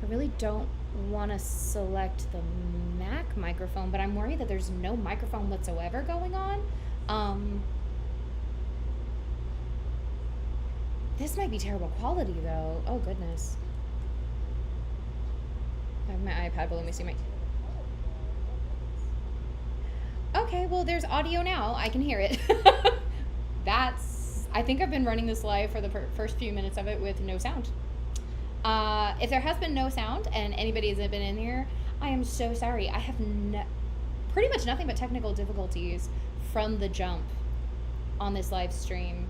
really don't want to select the Mac microphone, but I'm worried that there's no microphone whatsoever going on. This might be terrible quality though. Oh goodness. I have my iPad, but let me see my... Okay, well there's audio now. I can hear it. I think I've been running this live for the first few minutes of it with no sound. If there has been no sound and anybody hasn't been in here, I am so sorry. I have pretty much nothing but technical difficulties from the jump on this live stream.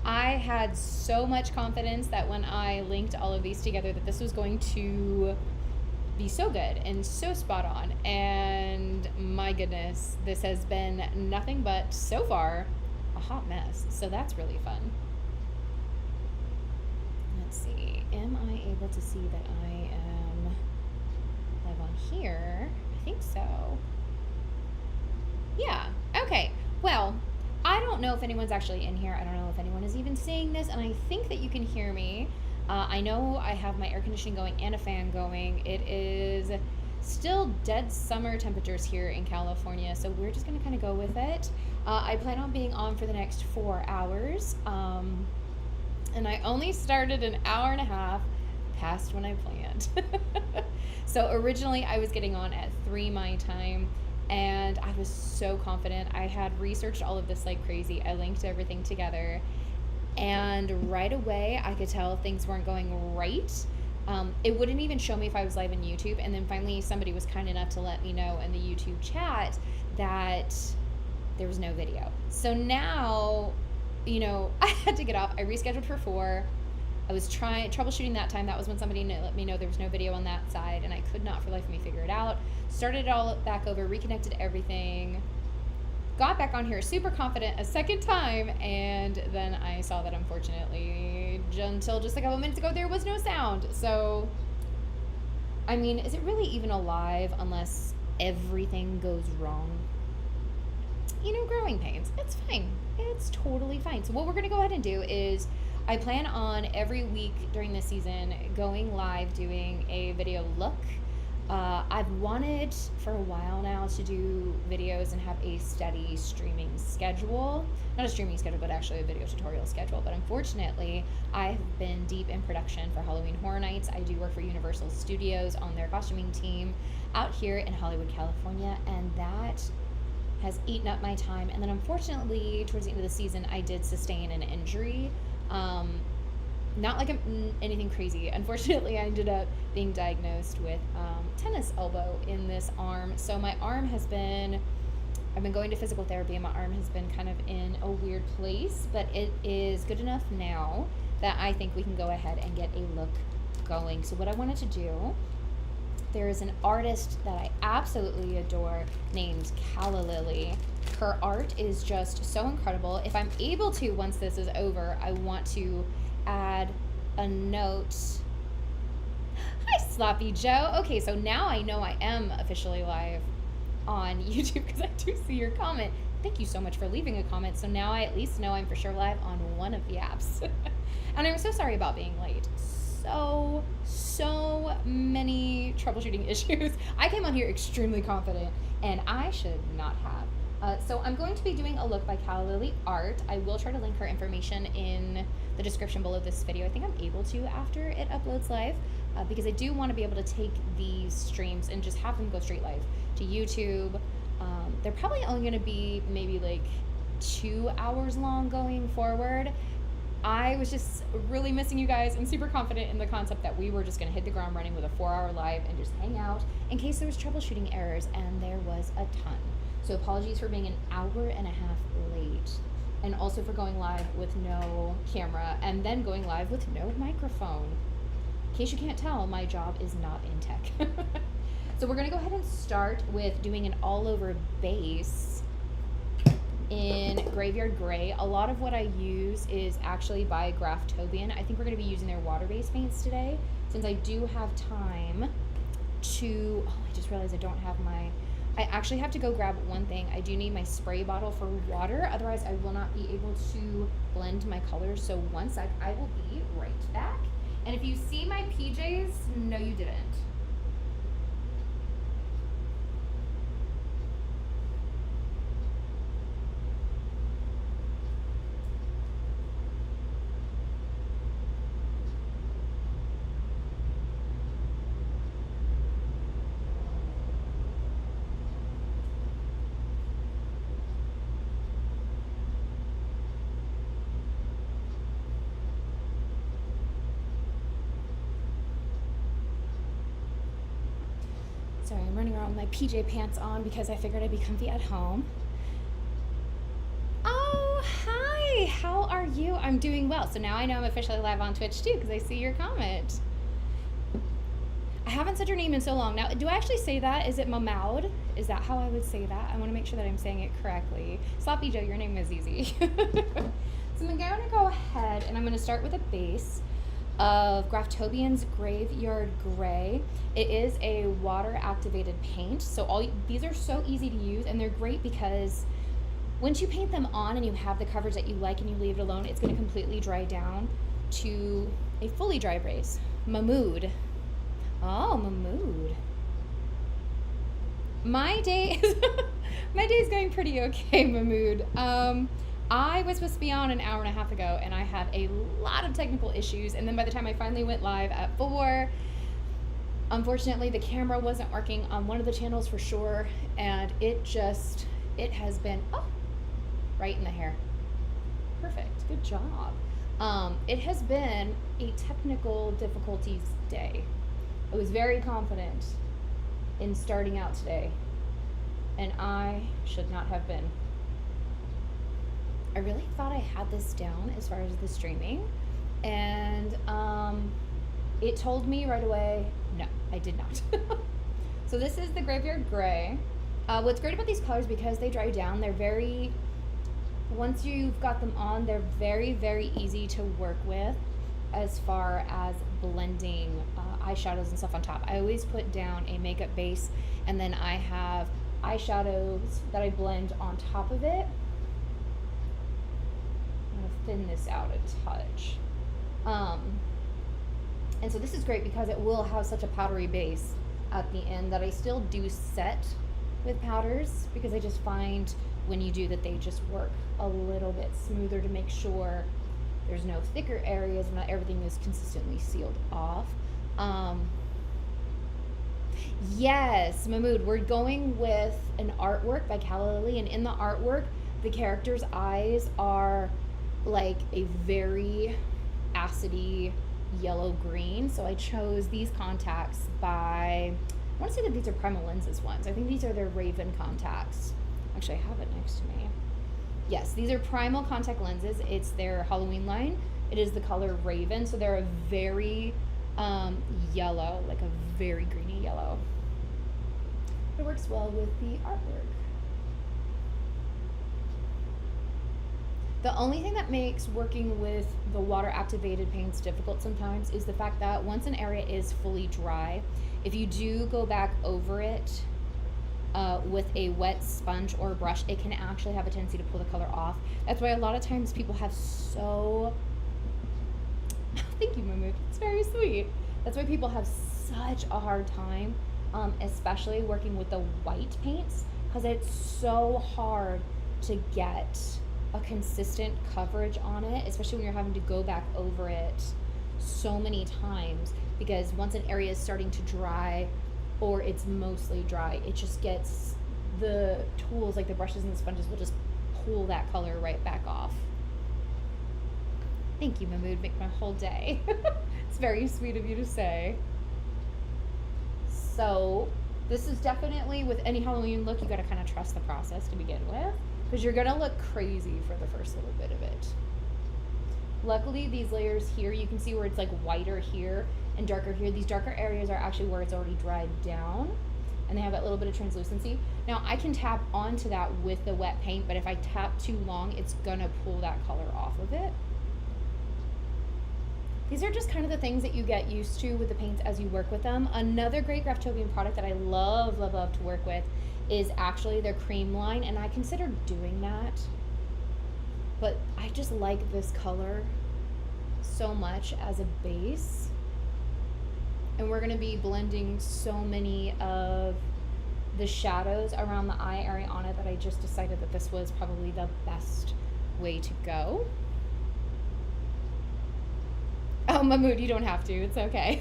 I had so much confidence that when I linked all of these together that this was going to be so good and so spot on, and my goodness, this has been nothing but, so far, a hot mess. So that's really fun. Let's see, am I able to see that I am live on here? I think so. Yeah, okay. Well, I don't know if anyone's actually in here. I don't know if anyone is even seeing this, and I think that you can hear me. I know I have my air conditioning going and a fan going. It is still dead summer temperatures here in California, so we're just going to kind of go with it. I plan on being on for the next 4 hours, and I only started an hour and a half past when I planned. So originally I was getting on at 3 my time, and I was so confident. I had researched all of this like crazy. I linked everything together, and right away I could tell things weren't going right. It wouldn't even show me if I was live in YouTube, and then finally somebody was kind enough to let me know in the YouTube chat that there was no video. So now, you know, I had to get off. I rescheduled for 4. I was troubleshooting that time. That was when somebody let me know there was no video on that side, and I could not for the life of me figure it out. Started it all back over, reconnected everything, got back on here super confident a second time, and then I saw that unfortunately until just a couple minutes ago there was no sound. So I mean, is it really even alive unless everything goes wrong? You know, growing pains. It's fine. It's totally fine. So what we're going to go ahead and do is I plan on every week during this season going live doing a video look. I've wanted for a while now to do videos and have a steady streaming schedule. Not a streaming schedule, but actually a video tutorial schedule. But unfortunately, I've been deep in production for Halloween Horror Nights. I do work for Universal Studios on their costuming team out here in Hollywood, California, and that has eaten up my time. And then unfortunately, towards the end of the season, I did sustain an injury. Not like anything crazy. Unfortunately, I ended up being diagnosed with tennis elbow in this arm. So my arm has been, I've been going to physical therapy, and my arm has been kind of in a weird place, but it is good enough now that I think we can go ahead and get a look going. So what I wanted to do, there is an artist that I absolutely adore named Calla Lily. Her art is just so incredible. If I'm able to, once this is over, I want to add a note. Hi, Sloppy Joe. Okay, so now I know I am officially live on YouTube because I do see your comment. Thank you so much for leaving a comment. So now I at least know I'm for sure live on one of the apps. And I'm so sorry about being late. So many troubleshooting issues. I came on here extremely confident, and I should not have. So I'm going to be doing a look by Calla Lily Art. I will try to link her information in the description below this video. I think I'm able to after it uploads live, because I do want to be able to take these streams and just have them go straight live to YouTube. They're probably only going to be maybe like 2 hours long going forward. I was just really missing you guys and super confident in the concept that we were just going to hit the ground running with a 4-hour live and just hang out in case there was troubleshooting errors, and there was a ton. So apologies for being an hour and a half late, and also for going live with no camera and then going live with no microphone. In case you can't tell, my job is not in tech. So we're going to go ahead and start with doing an all-over base in Graveyard Gray. A lot of what I use is actually by Graftobian. I think we're going to be using their water-based paints today, since I do have time to... Oh, I just realized I don't have my I actually have to go grab one thing. I do need my spray bottle for water, otherwise I will not be able to blend my colors. So one sec, I will be right back. And if you see my PJs, no you didn't. Sorry, I'm running around with my PJ pants on because I figured I'd be comfy at home. Oh, hi! How are you? I'm doing well. So now I know I'm officially live on Twitch too because I see your comment. I haven't said your name in so long. Now, do I actually say that? Is it Mamaud? Is that how I would say that? I want to make sure that I'm saying it correctly. Sloppy Joe, your name is easy. So I'm going to go ahead and I'm going to start with a base of Graftobian's Graveyard Gray. It is a water activated paint, so these are so easy to use, and they're great because once you paint them on and you have the coverage that you like and you leave it alone, it's going to completely dry down to a fully dry base. Mahmood. Oh, Mahmood. My day is going pretty okay, Mahmood. I was supposed to be on an hour and a half ago, and I had a lot of technical issues, and then by the time I finally went live at 4, unfortunately the camera wasn't working on one of the channels for sure, and it has been, oh, right in the hair. Perfect, good job. It has been a technical difficulties day. I was very confident in starting out today, and I should not have been. I really thought I had this down as far as the streaming, and it told me right away, no, I did not. So this is the Graveyard Gray. What's great about these colors, because they dry down, once you've got them on, they're very, very easy to work with as far as blending eyeshadows and stuff on top. I always put down a makeup base, and then I have eyeshadows that I blend on top of it. Thin this out a touch. And so this is great because it will have such a powdery base at the end that I still do set with powders, because I just find when you do that they just work a little bit smoother to make sure there's no thicker areas and not everything is consistently sealed off. Yes, Mahmood, we're going with an artwork by Calla Lily, and in the artwork the character's eyes are like a very acidy yellow green, so I chose these contacts by, I want to say that these are Primal Lenses ones. I think these are their Raven contacts. Actually, I have it next to me. Yes, these are Primal contact lenses. It's their Halloween line. It is the color Raven, so they're a very yellow, like a very greeny yellow. It works well with the artwork. The only thing that makes working with the water activated paints difficult sometimes is the fact that once an area is fully dry, if you do go back over it with a wet sponge or brush, it can actually have a tendency to pull the color off. That's why a lot of times people have thank you, Mumu, it's very sweet. That's why people have such a hard time, especially working with the white paints, because it's so hard to get a consistent coverage on it, especially when you're having to go back over it so many times, because once an area is starting to dry or it's mostly dry, it just gets, the tools like the brushes and the sponges will just pull that color right back off. Thank you, Mahmood, make my whole day. It's very sweet of you to say. So this is definitely, with any Halloween look, you gotta kind of trust the process to begin with, because you're gonna look crazy for the first little bit of it. Luckily, these layers here, you can see where it's like whiter here and darker here. These darker areas are actually where it's already dried down, and they have that little bit of translucency. Now, I can tap onto that with the wet paint, but if I tap too long, it's gonna pull that color off of it. these are just kind of the things that you get used to with the paints as you work with them. Another great Graftobian product that I love, love, love to work with is actually their cream line, and I considered doing that, but I just like this color so much as a base. And we're going to be blending so many of the shadows around the eye area on it that I just decided that this was probably the best way to go. Oh, Mahmood, you don't have to. It's okay.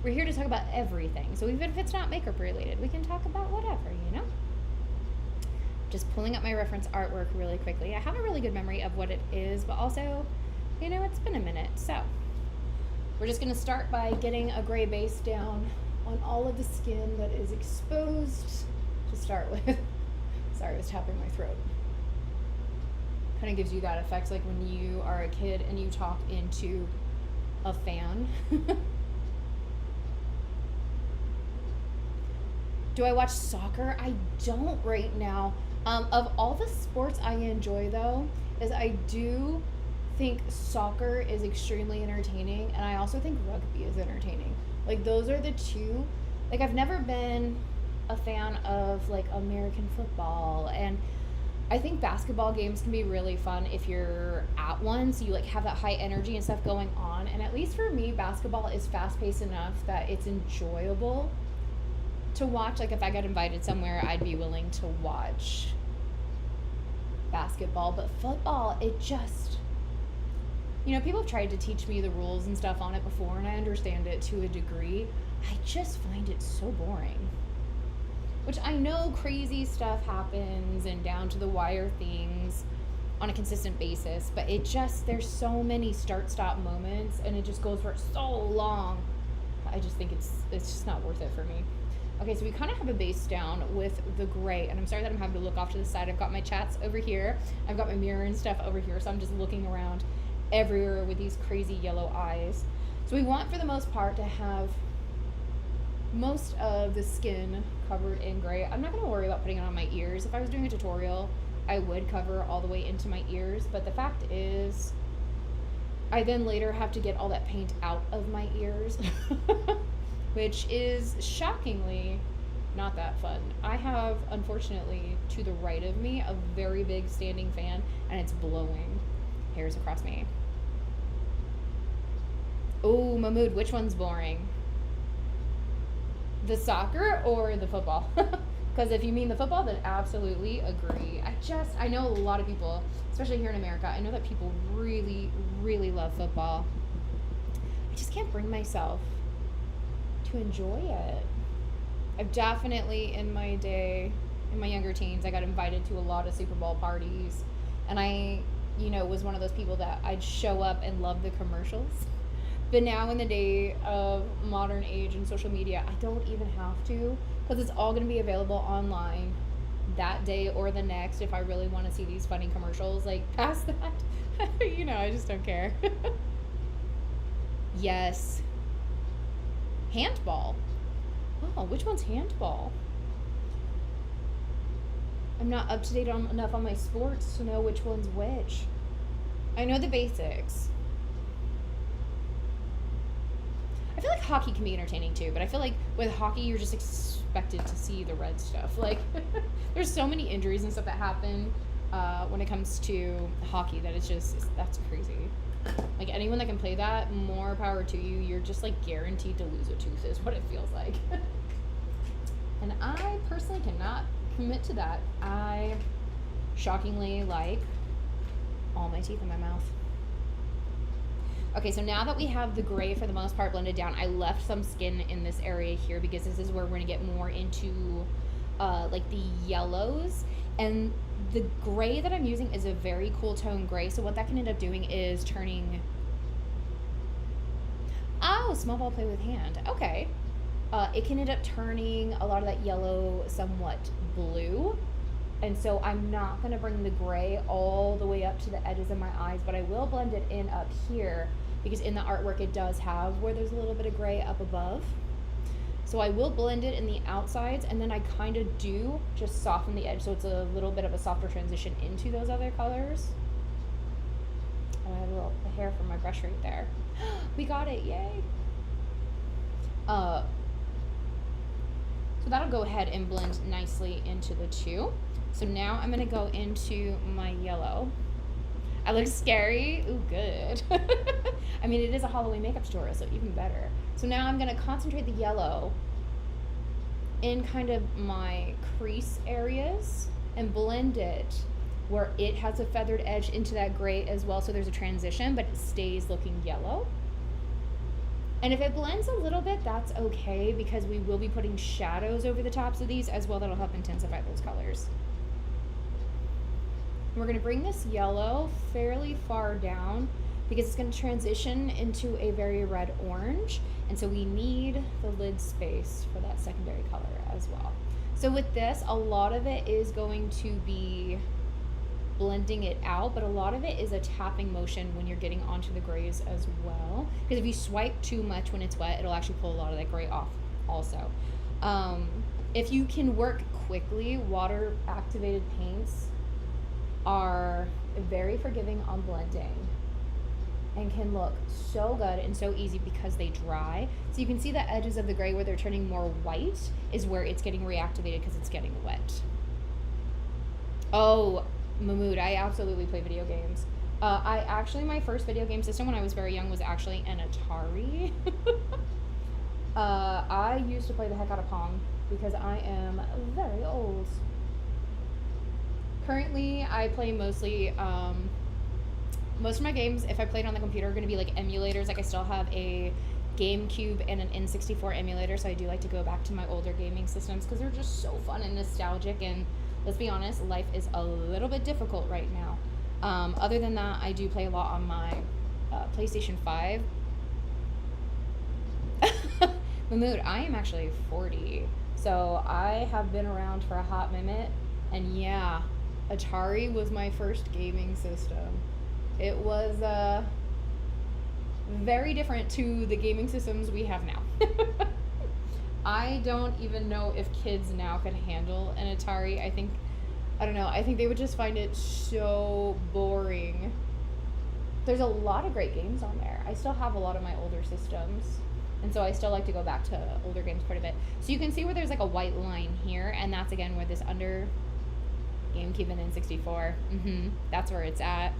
We're here to talk about everything. So even if it's not makeup related, we can talk about whatever, you know? Just pulling up my reference artwork really quickly. I have a really good memory of what it is, but also, you know, it's been a minute. So we're just going to start by getting a gray base down on all of the skin that is exposed to start with. Sorry, I was tapping my throat. Kind of gives you that effect like when you are a kid and you talk into a fan. Do I watch soccer? I don't right now. Of all the sports I enjoy though, is I do think soccer is extremely entertaining, and I also think rugby is entertaining. Like those are the two. Like I've never been a fan of like American football, and I think basketball games can be really fun if you're at one, so you like have that high energy and stuff going on. And at least for me, basketball is fast paced enough that it's enjoyable to watch. Like if I got invited somewhere, I'd be willing to watch basketball. But football, it just, you know, people have tried to teach me the rules and stuff on it before, and I understand it to a degree. I just find it so boring. Which I know crazy stuff happens and down to the wire things on a consistent basis, but it just, there's so many start-stop moments, and it just goes for so long. I just think it's just not worth it for me. Okay, so we kind of have a base down with the gray, and I'm sorry that I'm having to look off to the side. I've got my chats over here. I've got my mirror and stuff over here, so I'm just looking around everywhere with these crazy yellow eyes. So we want, for the most part, to have most of the skin covered in gray. I'm not going to worry about putting it on my ears. If I was doing a tutorial, I would cover all the way into my ears, but the fact is, I then later have to get all that paint out of my ears, which is shockingly not that fun. I have, unfortunately, to the right of me, a very big standing fan, and it's blowing hairs across me. Oh, Mahmood, which one's boring? The soccer or the football? Because if you mean the football, then absolutely agree. I know a lot of people, especially here in America, I know that people really, really love football. I just can't bring myself to enjoy it. I've definitely, in my day, in my younger teens, I got invited to a lot of Super Bowl parties, and I, you know, was one of those people that I'd show up and love the commercials. But now in the day of modern age and social media, I don't even have to, because it's all going to be available online that day or the next if I really want to see these funny commercials. Like, past that, you know, I just don't care. Yes. Handball. Oh, which one's handball? I'm not up to date enough on my sports to know which one's which. I know the basics. I feel like hockey can be entertaining too, but I feel like with hockey, you're just expected to see the red stuff. Like, there's so many injuries and stuff that happen when it comes to hockey that that's crazy. Like, anyone that can play that, more power to you. You're just, like, guaranteed to lose a tooth is what it feels like. And I personally cannot commit to that. I shockingly like all my teeth in my mouth. Okay, so now that we have the gray for the most part blended down, I left some skin in this area here because this is where we're going to get more into like the yellows. And the gray that I'm using is a very cool tone gray, so what that can end up doing is turning... Oh, small ball play with hand. Okay. It can end up turning a lot of that yellow somewhat blue. And so I'm not going to bring the gray all the way up to the edges of my eyes, but I will blend it in up here because in the artwork it does have where there's a little bit of gray up above. So I will blend it in the outsides, and then I kind of do just soften the edge so it's a little bit of a softer transition into those other colors. And I the hair from my brush right there. We got it, yay. So that'll go ahead and blend nicely into the two. So now I'm gonna go into my yellow. I look scary. Ooh, good. I mean, it is a Halloween makeup tutorial, so even better. So now I'm gonna concentrate the yellow in kind of my crease areas and blend it where it has a feathered edge into that gray as well, so there's a transition, but it stays looking yellow. And if it blends a little bit, that's okay, because we will be putting shadows over the tops of these as well. That'll help intensify those colors. We're gonna bring this yellow fairly far down because it's gonna transition into a very red orange. And so we need the lid space for that secondary color as well. So with this, a lot of it is going to be blending it out, but a lot of it is a tapping motion when you're getting onto the grays as well. Because if you swipe too much when it's wet, it'll actually pull a lot of that gray off also. If you can work quickly, water activated paints are very forgiving on blending and can look so good and so easy because they dry. So you can see the edges of the gray where they're turning more white is where it's getting reactivated because it's getting wet. Oh, Mahmood, I absolutely play video games. My first video game system when I was very young was actually an Atari. I used to play the heck out of Pong because I am very old. Currently, I play mostly, most of my games, if I played on the computer, are going to be like emulators. Like I still have a GameCube and an N64 emulator, so I do like to go back to my older gaming systems because they're just so fun and nostalgic, and let's be honest, life is a little bit difficult right now. Other than that, I do play a lot on my PlayStation 5. Mahmood, I am actually 40, so I have been around for a hot minute, and yeah, Atari was my first gaming system. It was very different to the gaming systems we have now. I don't even know if kids now could handle an Atari. I don't know, I think they would just find it so boring. There's a lot of great games on there. I still have a lot of my older systems, and so I still like to go back to older games quite a bit. So you can see where there's like a white line here, and that's again where this under GameCube and N64. That's where it's at.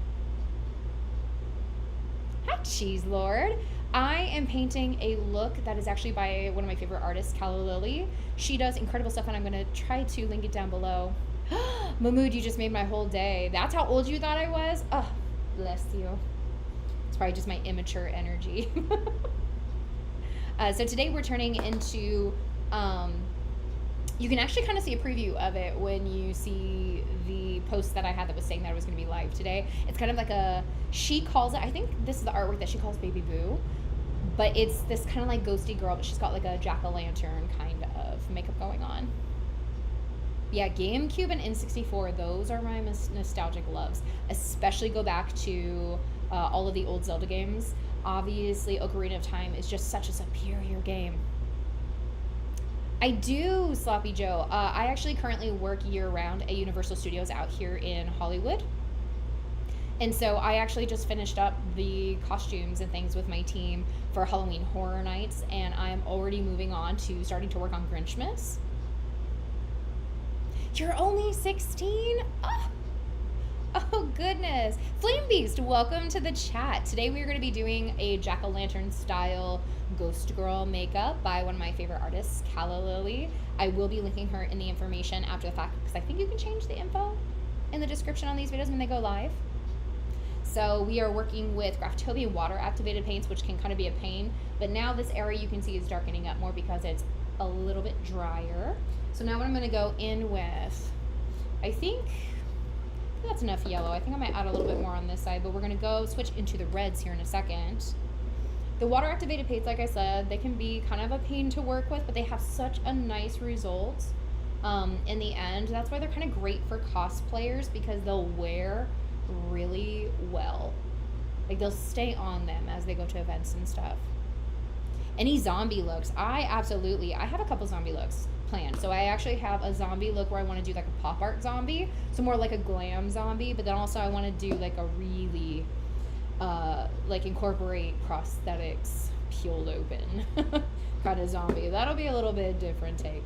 Hi, Cheese Lord. I am painting a look that is actually by one of my favorite artists, Calla Lily. She does incredible stuff, and I'm going to try to link it down below. Mahmood, you just made my whole day. That's how old you thought I was? Oh, bless you. It's probably just my immature energy. So today we're turning into... you can actually kind of see a preview of it when you see the post that I had that was saying that it was going to be live today. It's kind of like she calls it, I think this is the artwork that she calls Baby Boo, but it's this kind of like ghosty girl, but she's got like a jack-o'-lantern kind of makeup going on. Yeah, GameCube and N64, those are my nostalgic loves. Especially go back to all of the old Zelda games. Obviously, Ocarina of Time is just such a superior game. I do, Sloppy Joe. I actually currently work year-round at Universal Studios out here in Hollywood. And so I actually just finished up the costumes and things with my team for Halloween Horror Nights, and I'm already moving on to starting to work on Grinchmas. You're only 16? Oh, goodness. Flame Beast, welcome to the chat. Today we are going to be doing a jack-o'-lantern style ghost girl makeup by one of my favorite artists, Calla Lily. I will be linking her in the information after the fact because I think you can change the info in the description on these videos when they go live. So we are working with Graftobian water activated paints, which can kind of be a pain, but now this area you can see is darkening up more because it's a little bit drier. So now what I'm going to go in with, I think that's enough yellow. I think I might add a little bit more on this side, but we're going to go switch into the reds here in a second. The water activated paints, like I said, they can be kind of a pain to work with, but they have such a nice result in the end. That's why they're kind of great for cosplayers because they'll wear really well. Like they'll stay on them as they go to events and stuff. Any zombie looks? I have a couple zombie looks planned. So I actually have a zombie look where I want to do like a pop art zombie, so more like a glam zombie, but then also I want to do like a really like incorporate prosthetics peeled open kind of zombie. That'll be a little bit different take.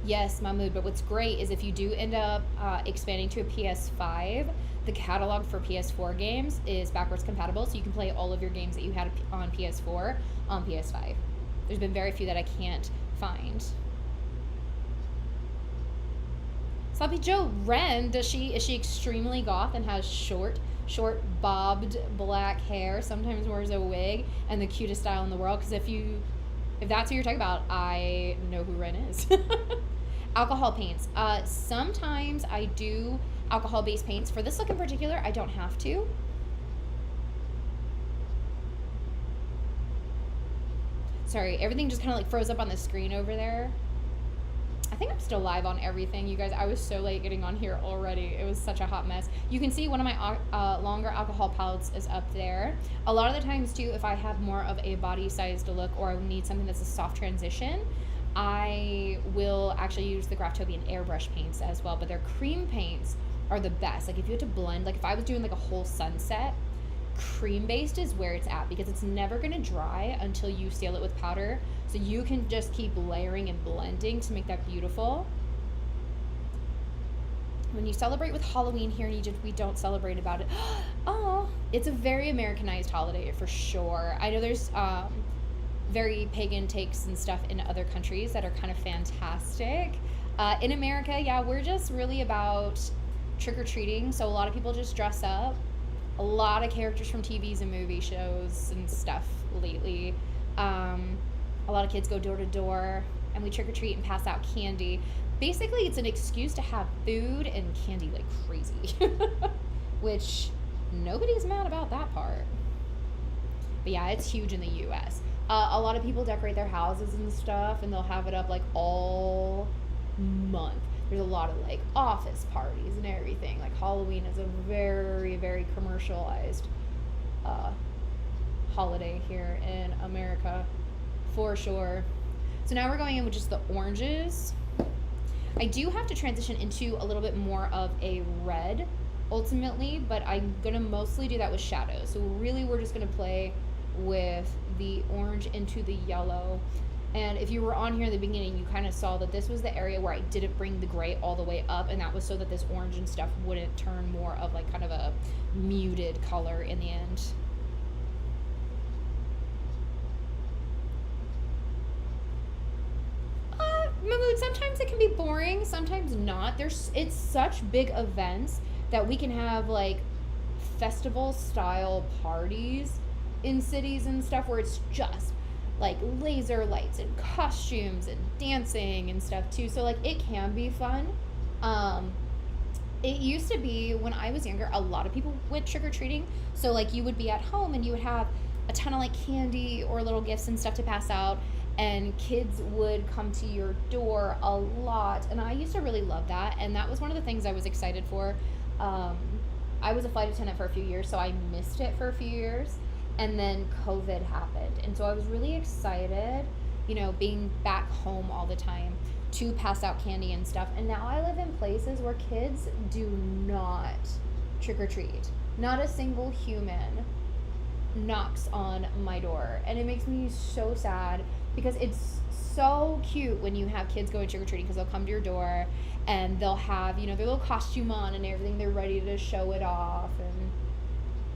Yes, Mahmood, but what's great is if you do end up expanding to a PS5, the catalog for PS4 games is backwards compatible, so you can play all of your games that you had on PS4 on PS5. There's been very few that I can't find. Sloppy Joe Wren, is she extremely goth and has short bobbed black hair, sometimes wears a wig, and the cutest style in the world? Because if that's who you're talking about, I know who Wren is. Alcohol paints. Sometimes I do alcohol-based paints. For this look in particular, I don't have to. Sorry, everything just kind of like froze up on the screen over there. I think I'm still live on everything, you guys. I was so late getting on here already. It was such a hot mess. You can see one of my longer alcohol palettes is up there. A lot of the times, too, if I have more of a body-sized look or I need something that's a soft transition, I will actually use the Graftobian airbrush paints as well. But their cream paints are the best. Like, if you had to blend, like if I was doing like a whole sunset, cream-based is where it's at because it's never going to dry until you seal it with powder. So you can just keep layering and blending to make that beautiful. When you celebrate with Halloween here in Egypt, we don't celebrate about it. Oh, it's a very Americanized holiday for sure. I know there's very pagan takes and stuff in other countries that are kind of fantastic. In America, yeah, we're just really about trick-or-treating. So a lot of people just dress up. A lot of characters from TVs and movie shows and stuff lately. A lot of kids go door to door and we trick or treat and pass out candy. Basically, it's an excuse to have food and candy like crazy, which nobody's mad about that part. But yeah, it's huge in the US. A lot of people decorate their houses and stuff and they'll have it up like all month. There's a lot of like office parties and everything. Like Halloween is a very, very commercialized holiday here in America for sure. So now we're going in with just the oranges. I do have to transition into a little bit more of a red ultimately, but I'm gonna mostly do that with shadows. So really we're just gonna play with the orange into the yellow. And if you were on here in the beginning, you kind of saw that this was the area where I didn't bring the gray all the way up, and that was so that this orange and stuff wouldn't turn more of like kind of a muted color in the end. Mahmood, sometimes it can be boring, sometimes not. It's such big events that we can have like festival style parties in cities and stuff where it's just like laser lights and costumes and dancing and stuff too. So like it can be fun. It used to be when I was younger, a lot of people went trick-or-treating. So like you would be at home and you would have a ton of like candy or little gifts and stuff to pass out, and kids would come to your door a lot. And I used to really love that. And that was one of the things I was excited for. I was a flight attendant for a few years, so I missed it for a few years. And then COVID happened. And so I was really excited, you know, being back home all the time to pass out candy and stuff. And now I live in places where kids do not trick or treat. Not a single human knocks on my door. And it makes me so sad because it's so cute when you have kids going trick or treating because they'll come to your door and they'll have, you know, their little costume on and everything. They're ready to show it off. And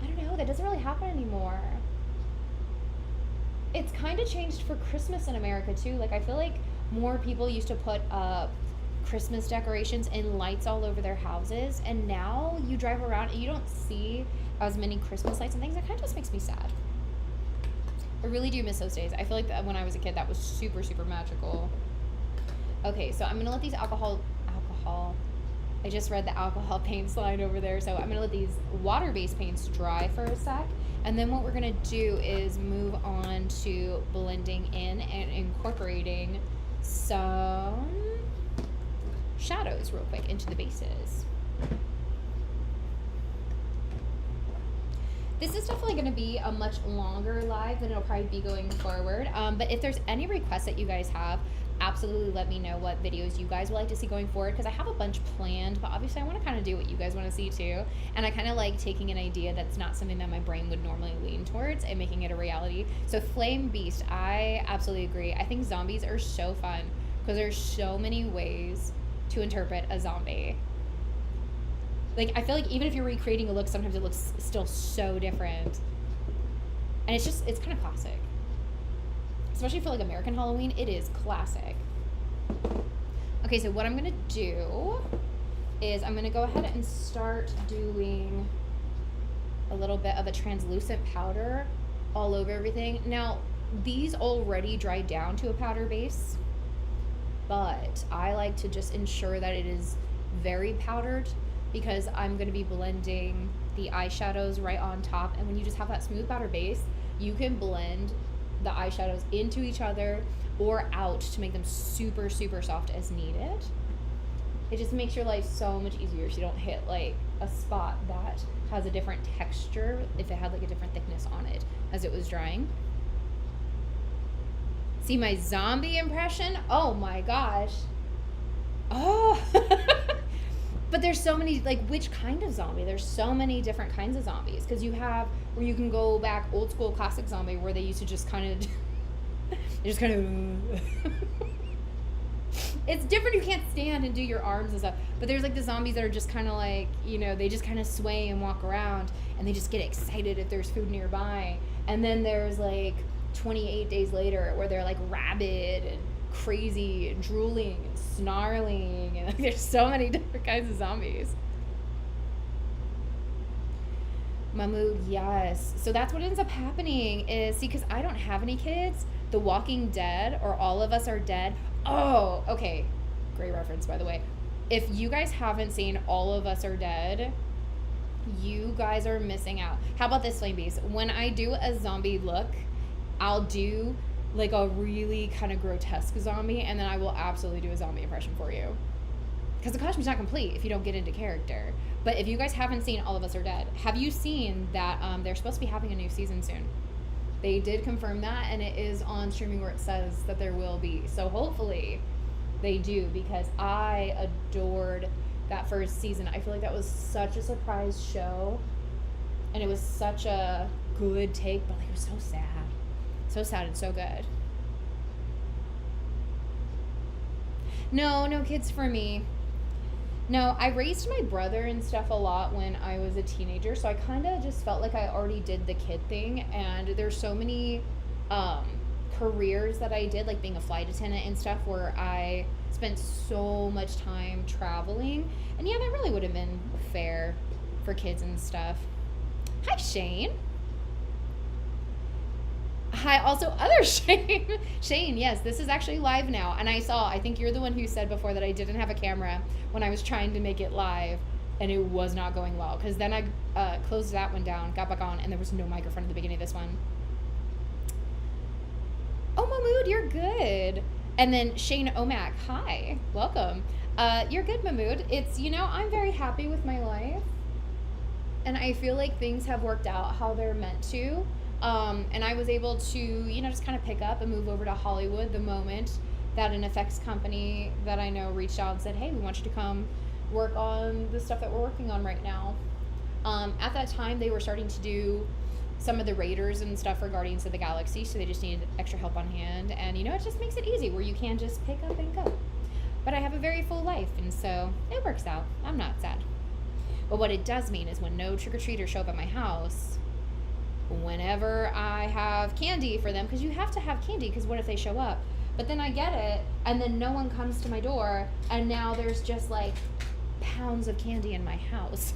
I don't know, that doesn't really happen anymore. It's kind of changed for Christmas in America too. Like I feel like more people used to put up Christmas decorations and lights all over their houses, and now you drive around and you don't see as many Christmas lights and things. It kind of just makes me sad. I really do miss those days. I feel like that when I was a kid, that was super, super magical. Okay, so I'm gonna let these alcohol. I just read the alcohol paints line over there, so I'm gonna let these water-based paints dry for a sec, and then what we're gonna do is move on to blending in and incorporating some shadows real quick into the bases. This is definitely going to be a much longer live than it'll probably be going forward. But if there's any requests that you guys have, absolutely let me know what videos you guys would like to see going forward, because I have a bunch planned, but obviously I want to kind of do what you guys want to see too. And I kind of like taking an idea that's not something that my brain would normally lean towards and making it a reality. So Flame Beast, I absolutely agree. I think zombies are so fun because there's so many ways to interpret a zombie. Like, I feel like even if you're recreating a look, sometimes it looks still so different. And it's kind of classic. Especially for like American Halloween, it is classic. Okay, so what I'm gonna do is I'm gonna go ahead and start doing a little bit of a translucent powder all over everything. Now, these already dried down to a powder base, but I like to just ensure that it is very powdered because I'm gonna be blending the eyeshadows right on top. And when you just have that smooth powder base, you can blend the eyeshadows into each other or out to make them super, super soft as needed. It just makes your life so much easier so you don't hit like a spot that has a different texture if it had like a different thickness on it as it was drying. See my zombie impression? Oh my gosh. Oh. But there's so many, like, which kind of zombie? There's so many different kinds of zombies. Because you have, where you can go back old school classic zombie where they used to just kind of, it's different. You can't stand and do your arms and stuff. But there's like the zombies that are just kind of like, you know, they just kind of sway and walk around. And they just get excited if there's food nearby. And then there's like 28 days later where they're like rabid and crazy and drooling and snarling, and like, there's so many different kinds of zombies. Mahmood, yes. So that's what ends up happening is, see, because I don't have any kids, The Walking Dead or All of Us Are Dead. Oh, okay. Great reference, by the way. If you guys haven't seen All of Us Are Dead, you guys are missing out. How about this, Flame Beast? When I do a zombie look, I'll do like a really kind of grotesque zombie, and then I will absolutely do a zombie impression for you. Because the costume's not complete if you don't get into character. But if you guys haven't seen All of Us Are Dead, have you seen that they're supposed to be having a new season soon? They did confirm that, and it is on streaming where it says that there will be. So hopefully they do, because I adored that first season. I feel like that was such a surprise show, and it was such a good take, but like it was so sad. So sad and so good. No kids for me. No, I raised my brother and stuff a lot when I was a teenager, so I kind of just felt like I already did the kid thing. And there's so many careers that I did, like being a flight attendant and stuff, where I spent so much time traveling. And yeah, that really would have been fair for kids and stuff. Hi, Shane. Hi, also other Shane. Shane, yes, this is actually live now. And I think you're the one who said before that I didn't have a camera when I was trying to make it live, and it was not going well. Because then I closed that one down, got back on, and there was no microphone at the beginning of this one. Oh, Mahmood, you're good. And then Shane Omac, hi, welcome. You're good, Mahmood. It's, I'm very happy with my life. And I feel like things have worked out how they're meant to. And I was able to, just kind of pick up and move over to Hollywood the moment that an effects company that I know reached out and said, hey, we want you to come work on the stuff that we're working on right now. At that time, they were starting to do some of the Raiders and stuff for Guardians of the Galaxy, so they just needed extra help on hand. And, it just makes it easy where you can just pick up and go. But I have a very full life, and so it works out. I'm not sad. But what it does mean is when no trick-or-treaters show up at my house, whenever I have candy for them, because you have to have candy, because what if they show up? But then I get it, and then no one comes to my door, and now there's just like pounds of candy in my house.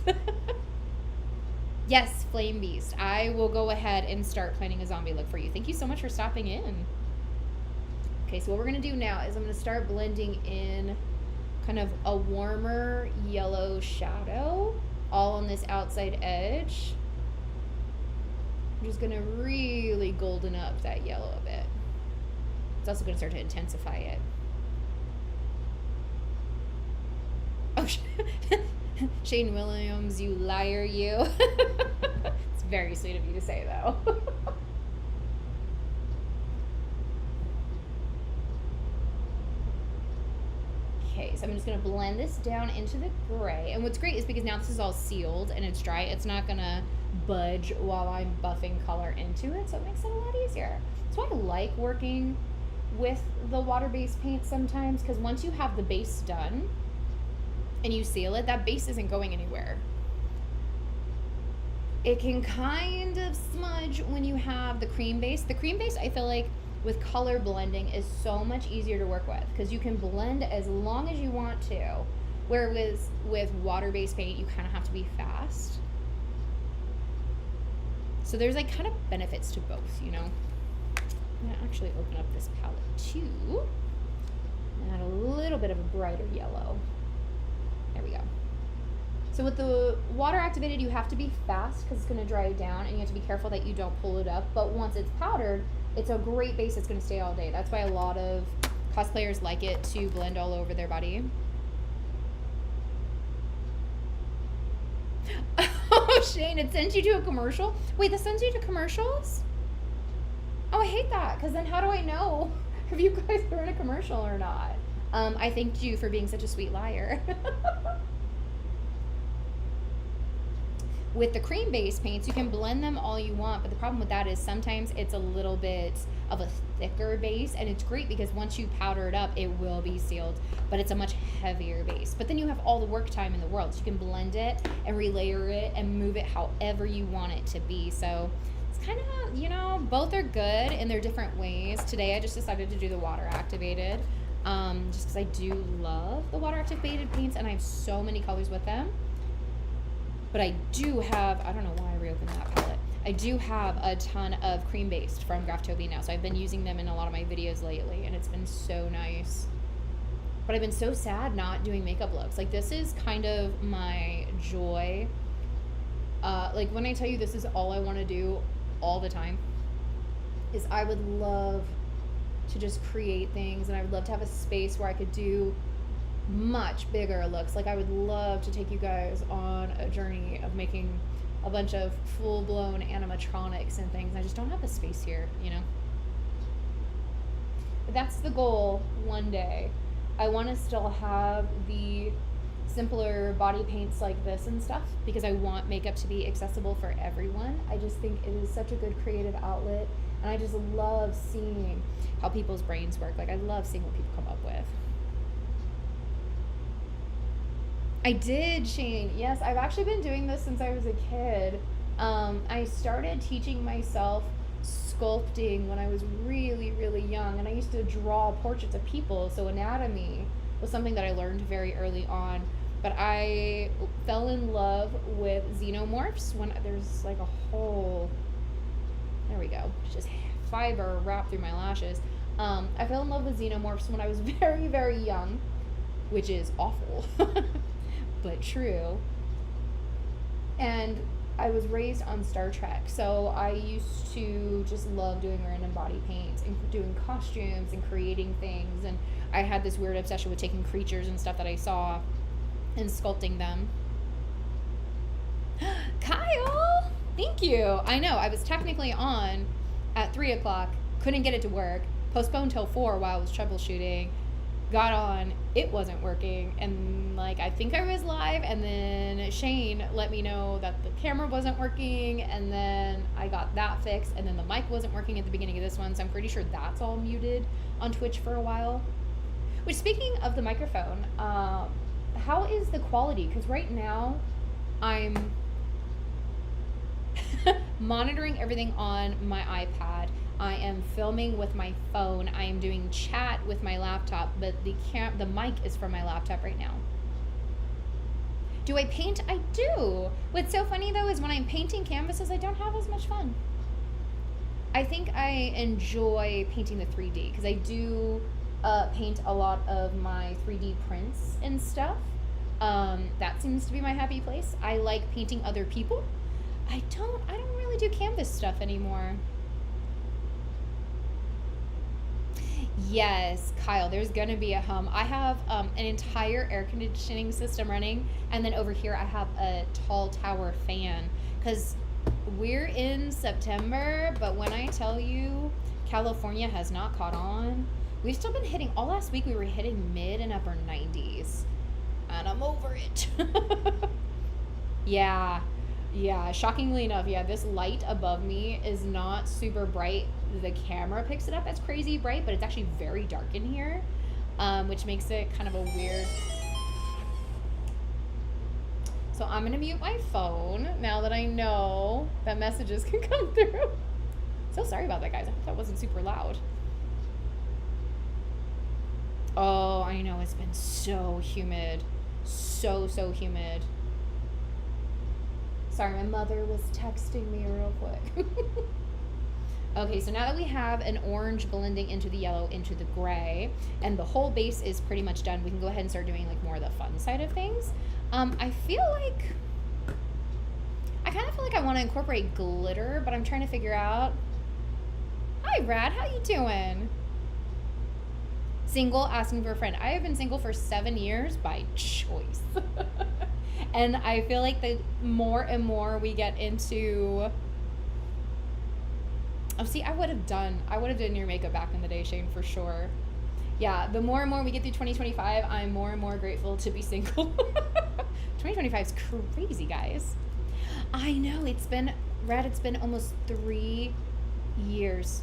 Yes, Flame Beast, I will go ahead and start planning a zombie look for you. Thank you so much for stopping in. Okay, so what we're going to do now is I'm going to start blending in kind of a warmer yellow shadow all on this outside edge. I'm just going to really golden up that yellow a bit. It's also going to start to intensify it. Oh, Shane Williams, you liar, you. It's very sweet of you to say, though. nice. I'm just going to blend this down into the gray. And what's great is because now this is all sealed and it's dry, it's not going to budge while I'm buffing color into it, so it makes it a lot easier. That's why I like working with the water-based paint sometimes, because once you have the base done and you seal it, that base isn't going anywhere. It can kind of smudge when you have the cream base. The cream base, I feel like, with color blending is so much easier to work with because you can blend as long as you want to. Whereas with water-based paint, you kind of have to be fast. So there's like kind of benefits to both, you know. I'm gonna actually open up this palette too. And add a little bit of a brighter yellow. There we go. So with the water activated, you have to be fast because it's gonna dry down and you have to be careful that you don't pull it up. But once it's powdered, it's a great base that's gonna stay all day. That's why a lot of cosplayers like it to blend all over their body. Oh, Shane, it sends you to a commercial? Wait, this sends you to commercials? Oh, I hate that, because then how do I know if you guys are in a commercial or not? I thanked you for being such a sweet liar. With the cream-based paints, you can blend them all you want, but the problem with that is sometimes it's a little bit of a thicker base, and it's great because once you powder it up, it will be sealed, but it's a much heavier base. But then you have all the work time in the world, so you can blend it and relayer it and move it however you want it to be. So it's kind of, you know, both are good in their different ways. Today I just decided to do the water activated, just because I do love the water activated paints, and I have so many colors with them. But I do have, I don't know why I reopened that palette. I do have a ton of cream based from Graftobian now. So I've been using them in a lot of my videos lately and it's been so nice. But I've been so sad not doing makeup looks. Like this is kind of my joy. Like when I tell you this is all I want to do all the time, is I would love to just create things, and I would love to have a space where I could do much bigger looks. Like I would love to take you guys on a journey of making a bunch of full-blown animatronics and things. I just don't have the space here, you know. But that's the goal one day. I want to still have the simpler body paints like this and stuff because I want makeup to be accessible for everyone. I just think it is such a good creative outlet, and I just love seeing how people's brains work. Like I love seeing what people come up with. I did, Shane. Yes, I've actually been doing this since I was a kid. I started teaching myself sculpting when I was really, really young, and I used to draw portraits of people, so anatomy was something that I learned very early on. But I fell in love with xenomorphs when there's like a whole, there we go, just fiber wrapped through my lashes. I fell in love with xenomorphs when I was very, very young, which is awful. But true. And I was raised on Star Trek, so I used to just love doing random body paints and doing costumes and creating things, and I had this weird obsession with taking creatures and stuff that I saw and sculpting them. Kyle, thank you. I know, I was technically on at 3 o'clock, couldn't get it to work, postponed till 4 while I was troubleshooting, got on, it wasn't working, and like I think I was live, and then Shane let me know that the camera wasn't working, and then I got that fixed, and then the mic wasn't working at the beginning of this one, so I'm pretty sure that's all muted on Twitch for a while. Which, speaking of the microphone, how is the quality? Because right now I'm monitoring everything on my iPad. I am filming with my phone. I am doing chat with my laptop, but the mic is from my laptop right now. Do I paint? I do. What's so funny though is when I'm painting canvases, I don't have as much fun. I think I enjoy painting the 3D because I do paint a lot of my 3D prints and stuff. That seems to be my happy place. I like painting other people. I don't really do canvas stuff anymore. Yes, Kyle, there's gonna be a hum. I have an entire air conditioning system running, and then over here I have a tall tower fan because we're in September, but when I tell you California has not caught on, We've still been hitting, all last week we were hitting mid and upper 90s. And I'm over it. Yeah. Yeah, shockingly enough, yeah, this light above me is not super bright. The camera picks it up as crazy bright, but it's actually very dark in here, which makes it kind of a weird... So I'm going to mute my phone now that I know that messages can come through. So sorry about that, guys. I hope that wasn't super loud. Oh, I know. It's been so humid. So humid. Sorry, my mother was texting me real quick. Okay, so now that we have an orange blending into the yellow, into the gray, and the whole base is pretty much done, we can go ahead and start doing like more of the fun side of things. I kind of feel like I want to incorporate glitter, but I'm trying to figure out. Hi, Brad. How you doing? Single, asking for a friend. I have been single for 7 years by choice. And I feel like the more and more we get into... Oh, see, I would have done your makeup back in the day, Shane, for sure. Yeah, the more and more we get through 2025, I'm more and more grateful to be single. 2025 is crazy, guys. I know, it's been almost 3 years.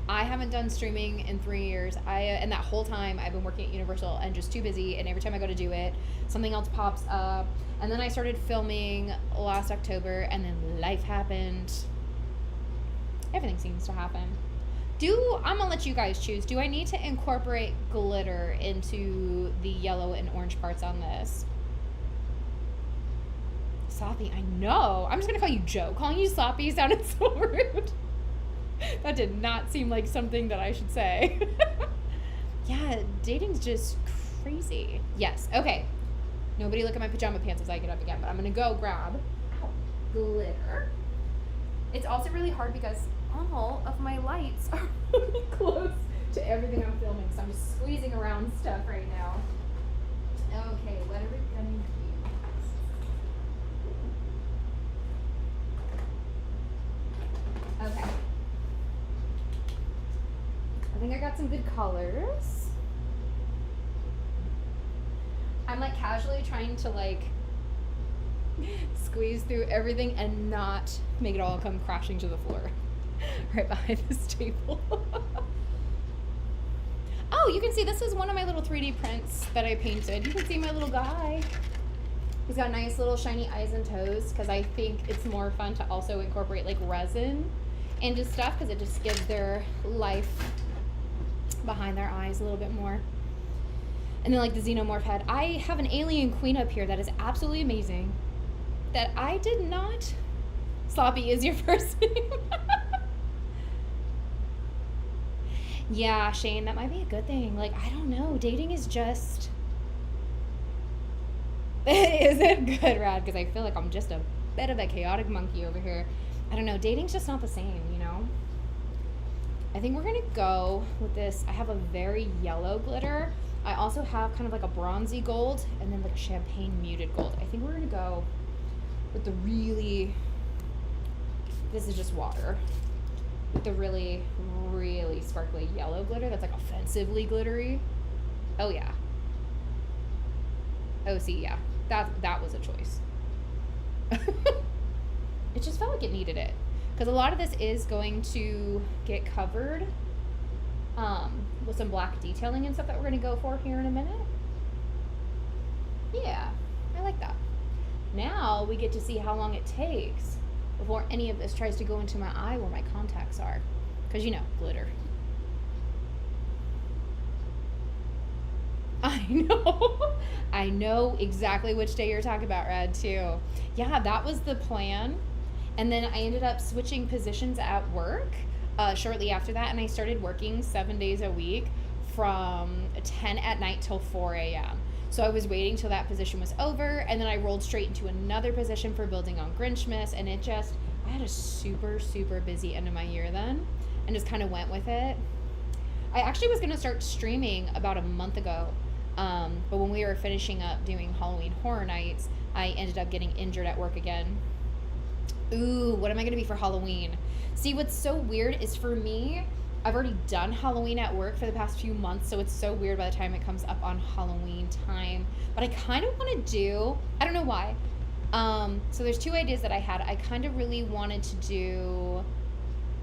I haven't done streaming in 3 years. And that whole time I've been working at Universal and just too busy, and every time I go to do it, something else pops up. And then I started filming last October, and then life happened. Everything seems to happen. I'm gonna let you guys choose. Do I need to incorporate glitter into the yellow and orange parts on this? Sloppy, I know. I'm just gonna call you Joe. Calling you sloppy sounded so rude. That did not seem like something that I should say. Yeah, dating's just crazy. Yes, okay. Nobody look at my pajama pants as I get up again, but I'm gonna go grab glitter. It's also really hard because all of my lights are really close to everything I'm filming, so I'm just squeezing around stuff right now. Okay, what are we gonna use? Okay. I think I got some good colors. I'm like casually trying to like squeeze through everything and not make it all come crashing to the floor right behind this table. Oh, you can see this is one of my little 3D prints that I painted. You can see my little guy. He's got nice little shiny eyes and toes because I think it's more fun to also incorporate like resin into stuff because it just gives their life behind their eyes a little bit more. And then like the xenomorph head. I have an alien queen up here that is absolutely amazing that I did not... Sloppy is your first name. Yeah, Shane, that might be a good thing. Like, I don't know. Dating is just... Is it good, Rad? Because I feel like I'm just a bit of a chaotic monkey over here. I don't know. Dating's just not the same, you know? I think we're going to go with this. I have a very yellow glitter. I also have kind of like a bronzy gold and then like champagne muted gold. I think we're going to go with the really... This is just water. With the really, really sparkly yellow glitter that's like offensively glittery. Oh, yeah. Oh, see, yeah. That was a choice. It just felt like it needed it. Because a lot of this is going to get covered with some black detailing and stuff that we're going to go for here in a minute. Yeah, I like that. Now we get to see how long it takes before any of this tries to go into my eye where my contacts are. Because, you know, glitter. I know. I know exactly which day you're talking about, Rad, too. Yeah, that was the plan. And then I ended up switching positions at work shortly after that. And I started working 7 days a week from 10 at night till 4 a.m. So I was waiting till that position was over, and then I rolled straight into another position for building on Grinchmas, and it just, I had a super, super busy end of my year then, and just kind of went with it. I actually was going to start streaming about a month ago, but when we were finishing up doing Halloween Horror Nights, I ended up getting injured at work again. Ooh, what am I going to be for Halloween? See, what's so weird is for me, I've already done Halloween at work for the past few months, so it's so weird by the time it comes up on Halloween time. But I kind of want to do, I don't know why. So there's two ideas that I had. I kind of really wanted to do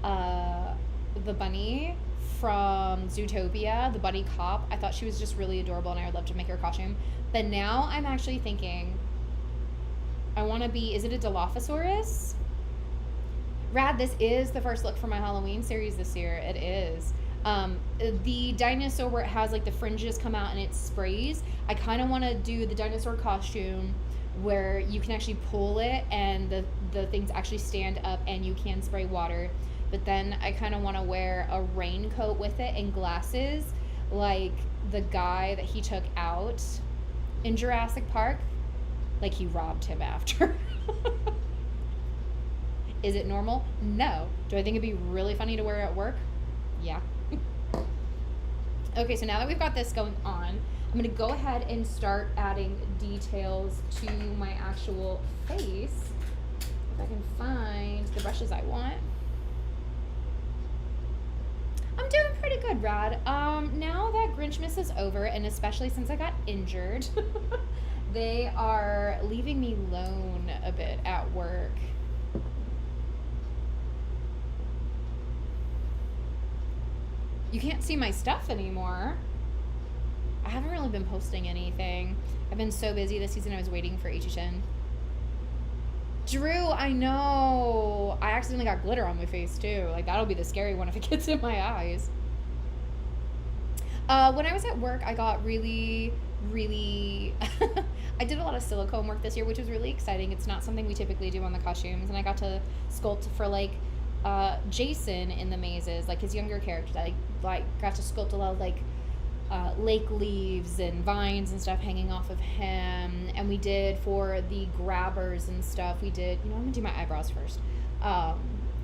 the bunny from Zootopia, the bunny cop. I thought she was just really adorable and I would love to make her costume. But now I'm actually thinking I want to be, is it a Dilophosaurus? Rad, this is the first look for my Halloween series this year. It is. The dinosaur where it has like the fringes come out and it sprays. I kind of want to do the dinosaur costume where you can actually pull it and the things actually stand up and you can spray water. But then I kind of want to wear a raincoat with it and glasses like the guy that he took out in Jurassic Park. Like he robbed him after. Is it normal? No. Do I think it'd be really funny to wear at work? Yeah. Okay, so now that we've got this going on, I'm going to go ahead and start adding details to my actual face. If I can find the brushes I want. I'm doing pretty good, Rad. Now that Grinchmas is over, and especially since I got injured, they are leaving me alone a bit at work. You can't see my stuff anymore. I haven't really been posting anything. I've been so busy this season, I was waiting for HHN. Drew, I know. I accidentally got glitter on my face too. Like that'll be the scary one if it gets in my eyes. When I was at work, I got really I did a lot of silicone work this year, which was really exciting. It's not something we typically do on the costumes, and I got to sculpt for like Jason in the mazes, like his younger character. I like got to sculpt a lot of like lake leaves and vines and stuff hanging off of him. And we did for the grabbers and stuff, we did, I'm gonna do my eyebrows first.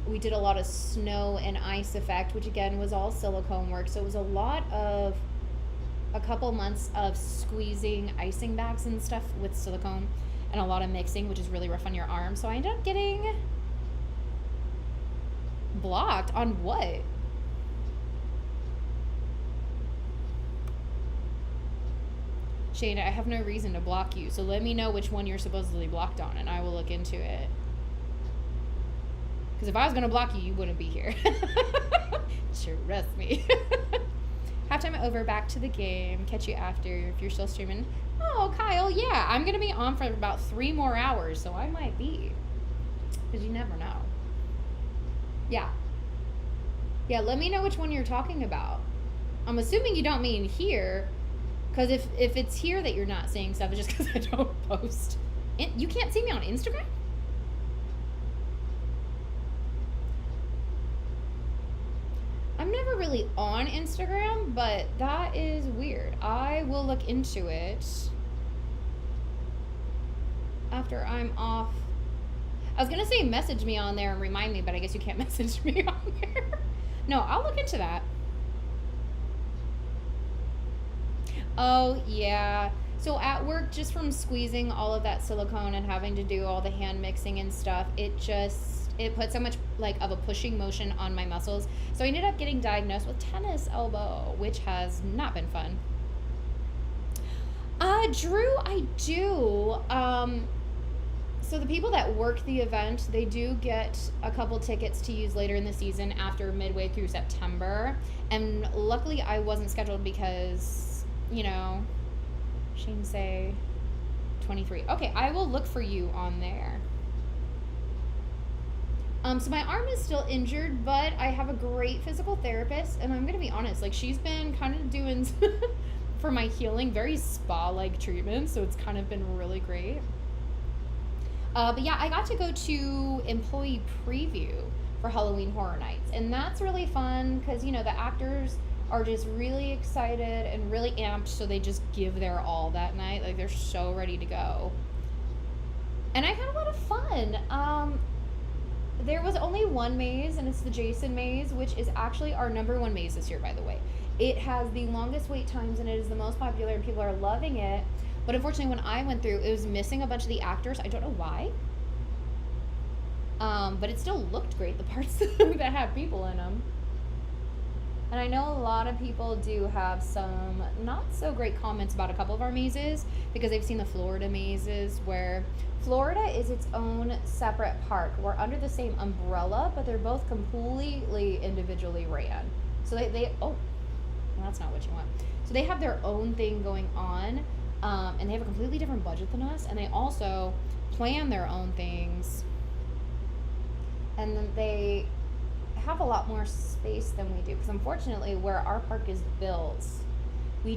We did a lot of snow and ice effect, which again was all silicone work. So it was a couple months of squeezing icing bags and stuff with silicone and a lot of mixing, which is really rough on your arm. So I ended up getting blocked on what? Shane, I have no reason to block you, so let me know which one you're supposedly blocked on and I will look into it. Because if I was going to block you, you wouldn't be here. Trust me. Halftime over, back to the game. Catch you after if you're still streaming. Oh, Kyle, yeah, I'm going to be on for about 3 more hours, so I might be. Because you never know. Yeah. Yeah, let me know which one you're talking about. I'm assuming you don't mean here. Because if it's here that you're not seeing stuff, it's just because I don't post. You can't see me on Instagram? I'm never really on Instagram, but that is weird. I will look into it after I'm off. I was going to say message me on there and remind me, but I guess you can't message me on there. No, I'll look into that. Oh, yeah. So at work, just from squeezing all of that silicone and having to do all the hand mixing and stuff, it put so much like of a pushing motion on my muscles. So I ended up getting diagnosed with tennis elbow, which has not been fun. Drew, I do. So the people that work the event, they do get a couple tickets to use later in the season after midway through September. And luckily I wasn't scheduled because, Shane say 23. Okay, I will look for you on there. So my arm is still injured, but I have a great physical therapist, and I'm going to be honest, like she's been kind of doing for my healing very spa-like treatments, so it's kind of been really great. But yeah, I got to go to employee preview for Halloween Horror Nights, and that's really fun because, the actors are just really excited and really amped, so they just give their all that night. Like, they're so ready to go. And I had a lot of fun. There was only one maze, and it's the Jason maze, which is actually our #1 maze this year, by the way. It has the longest wait times, and it is the most popular, and people are loving it. But unfortunately, when I went through, it was missing a bunch of the actors. I don't know why. But it still looked great, the parts that had people in them. And I know a lot of people do have some not so great comments about a couple of our mazes because they've seen the Florida mazes where Florida is its own separate park. We're under the same umbrella, but they're both completely individually ran. So well, that's not what you want. So they have their own thing going on, and they have a completely different budget than us, and they also plan their own things, and then they have a lot more space than we do, because unfortunately where our park is built, I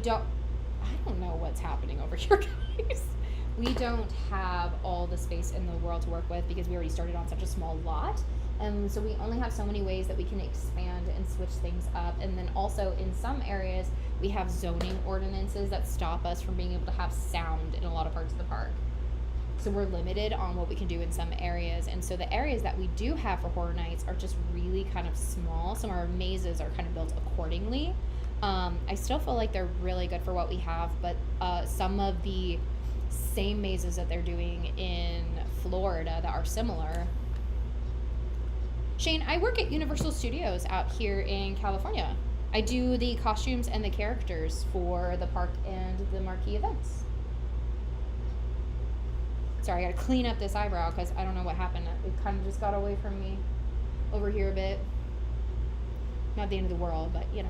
don't know what's happening over here, guys. We don't have all the space in the world to work with because we already started on such a small lot. And so we only have so many ways that we can expand and switch things up. And then also in some areas, we have zoning ordinances that stop us from being able to have sound in a lot of parts of the park. So we're limited on what we can do in some areas. And so the areas that we do have for horror nights are just really kind of small. Some of our mazes are kind of built accordingly. I still feel like they're really good for what we have, but some of the same mazes that they're doing in Florida that are similar. Shane, I work at Universal Studios out here in California. I do the costumes and the characters for the park and the marquee events. Sorry, I gotta clean up this eyebrow because I don't know what happened. It kind of just got away from me over here a bit. Not the end of the world, but you know.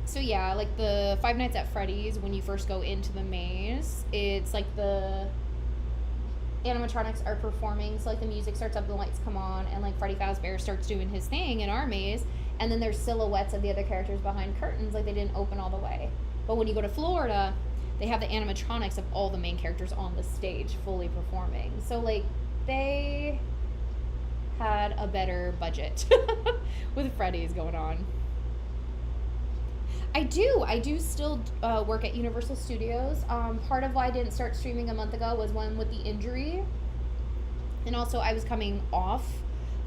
So yeah, like the Five Nights at Freddy's, when you first go into the maze, it's like the animatronics are performing, so like the music starts up, the lights come on, and like Freddy Fazbear starts doing his thing in our maze, and then there's silhouettes of the other characters behind curtains, like they didn't open all the way. But when you go to Florida, they have the animatronics of all the main characters on the stage fully performing. So like they had a better budget with Freddy's going on. I do still work at Universal Studios. Part of why I didn't start streaming a month ago was one with the injury. And also I was coming off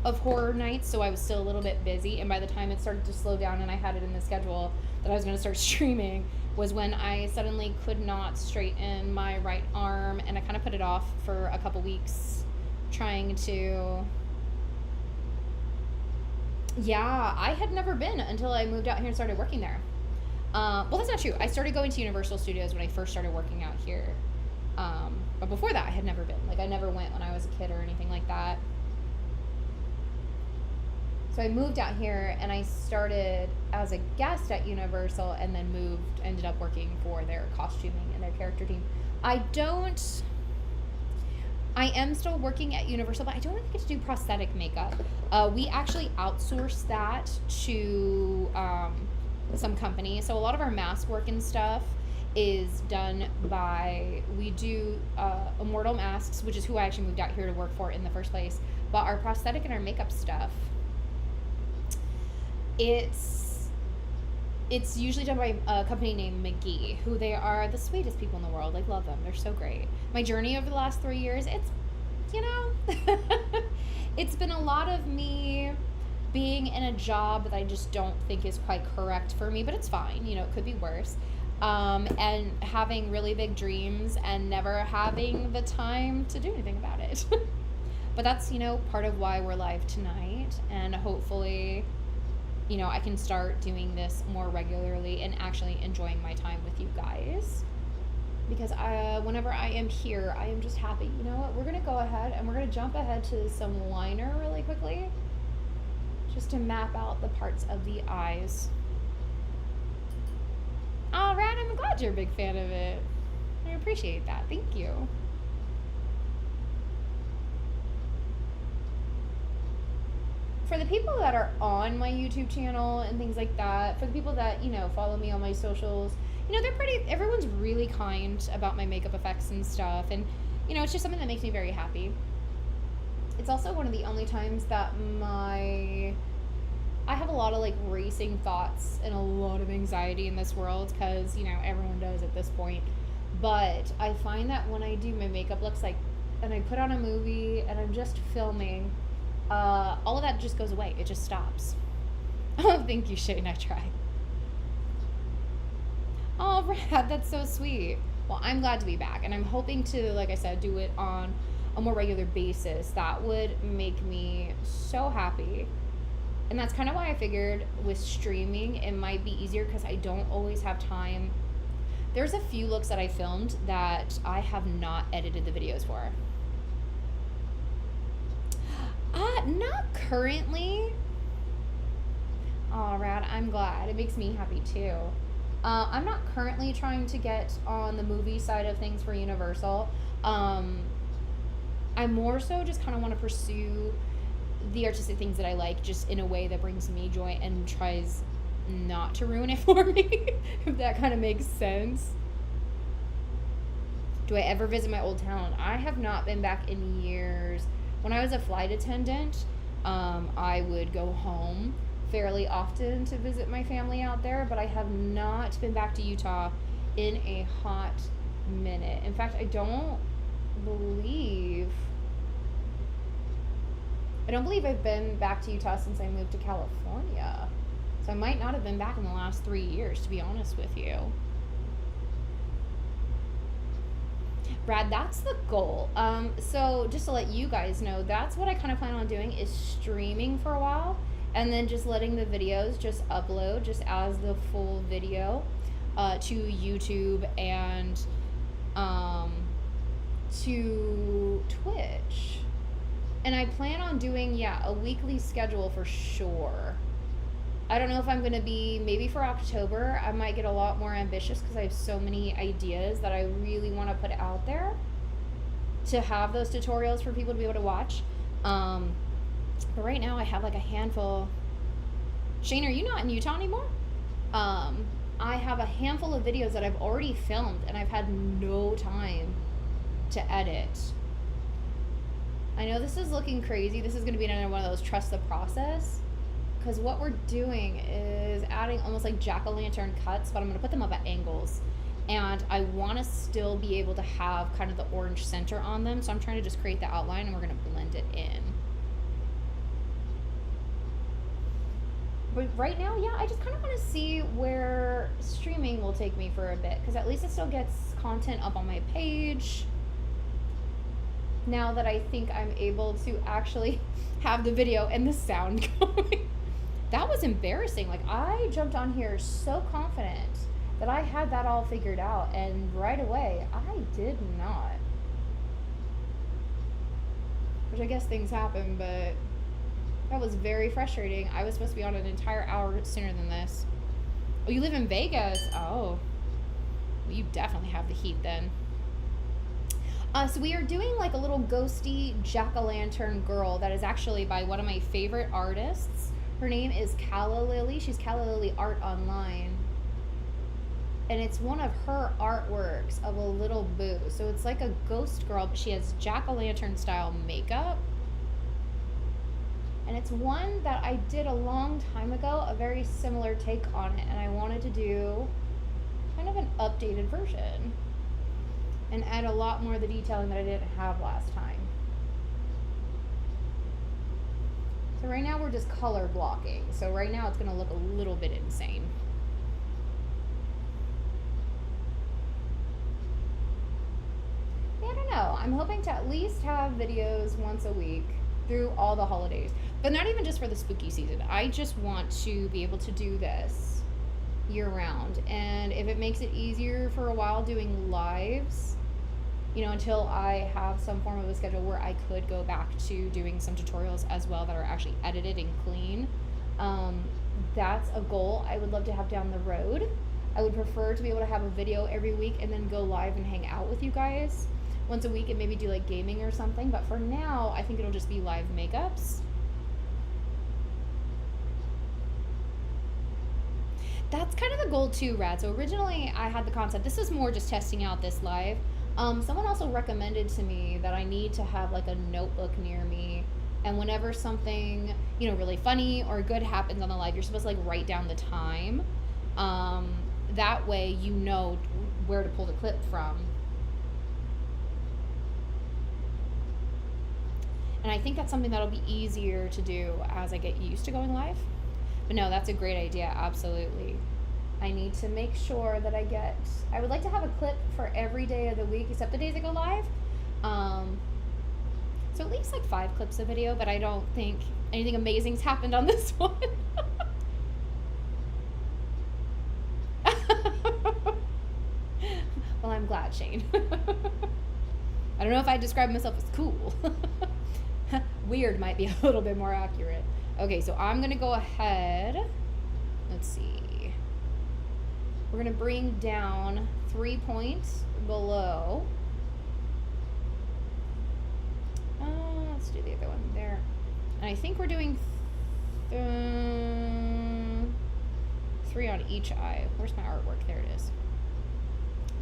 of horror nights, so I was still a little bit busy. And by the time it started to slow down and I had it in the schedule that I was going to start streaming was when I suddenly could not straighten my right arm. And I kind of put it off for a couple weeks trying to... Yeah, I had never been until I moved out here and started working there. Well, that's not true. I started going to Universal Studios when I first started working out here. But before that, I had never been. Like, I never went when I was a kid or anything like that. So I moved out here, and I started as a guest at Universal, and then ended up working for their costuming and their character team. I am still working at Universal, but I don't really get to do prosthetic makeup. We actually outsource that to... some company. So a lot of our mask work and stuff is done by, we do Immortal Masks, which is who I actually moved out here to work for in the first place. But our prosthetic and our makeup stuff, it's usually done by a company named McGee, who they are the sweetest people in the world. I love them. They're so great. My journey over the last 3 years, it's, you know, it's been a lot of me being in a job that I just don't think is quite correct for me, but it's fine. You know, it could be worse. And having really big dreams and never having the time to do anything about it. But that's, you know, part of why we're live tonight. And hopefully, you know, I can start doing this more regularly and actually enjoying my time with you guys. Because whenever I am here, I am just happy. You know what? We're going to go ahead and we're going to jump ahead to some liner really quickly. Just to map out the parts of the eyes. All right, I'm glad you're a big fan of it. I appreciate that. Thank you. For the people that are on my YouTube channel and things like that, for the people that, you know, follow me on my socials, you know, everyone's really kind about my makeup effects and stuff. And, you know, it's just something that makes me very happy. It's also one of the only times that I have a lot of like racing thoughts and a lot of anxiety in this world because, you know, everyone does at this point. But I find that when I do my makeup looks like, and I put on a movie and I'm just filming, all of that just goes away. It just stops. Oh, thank you, Shane. I tried. Oh, Brad, that's so sweet. Well, I'm glad to be back, and I'm hoping to, like I said, do it on a more regular basis. That would make me so happy. And that's kind of why I figured with streaming it might be easier because I don't always have time. There's a few looks that I filmed that I have not edited the videos for. Not currently. Oh, rad. I'm glad. It makes me happy too. I'm not currently trying to get on the movie side of things for Universal. I more so just kind of want to pursue the artistic things that I like just in a way that brings me joy and tries not to ruin it for me, if that kind of makes sense. Do I ever visit my old town? I have not been back in years. When I was a flight attendant, I would go home fairly often to visit my family out there, but I have not been back to Utah in a hot minute. In fact, I don't believe I've been back to Utah since I moved to California. So I might not have been back in the last 3 years, to be honest with you. Brad, that's the goal. So just to let you guys know, that's what I kind of plan on doing, is streaming for a while and then just letting the videos just upload just as the full video to YouTube and to Twitch. And I plan on doing, a weekly schedule for sure. I don't know if I'm going to be, maybe for October, I might get a lot more ambitious because I have so many ideas that I really want to put out there to have those tutorials for people to be able to watch. But right now I have like a handful. Shane, are you not in Utah anymore? I have a handful of videos that I've already filmed and I've had no time to edit. I know this is looking crazy. This is going to be another one of those trust the process. Because what we're doing is adding almost like jack-o'-lantern cuts, but I'm going to put them up at angles. And I want to still be able to have kind of the orange center on them. So I'm trying to just create the outline and we're going to blend it in. But right now, I just kind of want to see where streaming will take me for a bit. Because at least it still gets content up on my page. Now that I think I'm able to actually have the video and the sound going. That was embarrassing. Like, I jumped on here so confident that I had that all figured out, and right away, I did not. Which I guess things happen, but that was very frustrating. I was supposed to be on an entire hour sooner than this. Oh, you live in Vegas? Oh. Well, you definitely have the heat then. So we are doing like a little ghosty jack-o'-lantern girl that is actually by one of my favorite artists. Her name is Calla Lily. She's Calla Lily Art Online. And it's one of her artworks of a little boo. So it's like a ghost girl, but she has jack-o'-lantern style makeup. And it's one that I did a long time ago, a very similar take on it. And I wanted to do kind of an updated version and add a lot more of the detailing that I didn't have last time. So right now we're just color blocking. So right now it's gonna look a little bit insane. I don't know. I'm hoping to at least have videos once a week through all the holidays. But not even just for the spooky season. I just want to be able to do this year round. And if it makes it easier for a while doing lives, until I have some form of a schedule where I could go back to doing some tutorials as well that are actually edited and clean. That's a goal I would love to have down the road. I would prefer to be able to have a video every week and then go live and hang out with you guys once a week and maybe do like gaming or something. But for now, I think it'll just be live makeups. That's kind of the goal too, Rad. So originally I had the concept, this is more just testing out this live. Someone also recommended to me that I need to have like a notebook near me, and whenever something, really funny or good happens on the live, you're supposed to like write down the time. That way you know where to pull the clip from. And I think that's something that'll be easier to do as I get used to going live. But no, that's a great idea, absolutely. I need to make sure that I would like to have a clip for every day of the week except the days I go live. So at least like 5 clips of video, but I don't think anything amazing's happened on this one. Well, I'm glad, Shane. I don't know if I describe myself as cool. Weird might be a little bit more accurate. Okay, so I'm gonna go ahead. Let's see. We're gonna bring down 3 points below. Let's do the other one there. And I think we're doing 3 on each eye. Where's my artwork? There it is.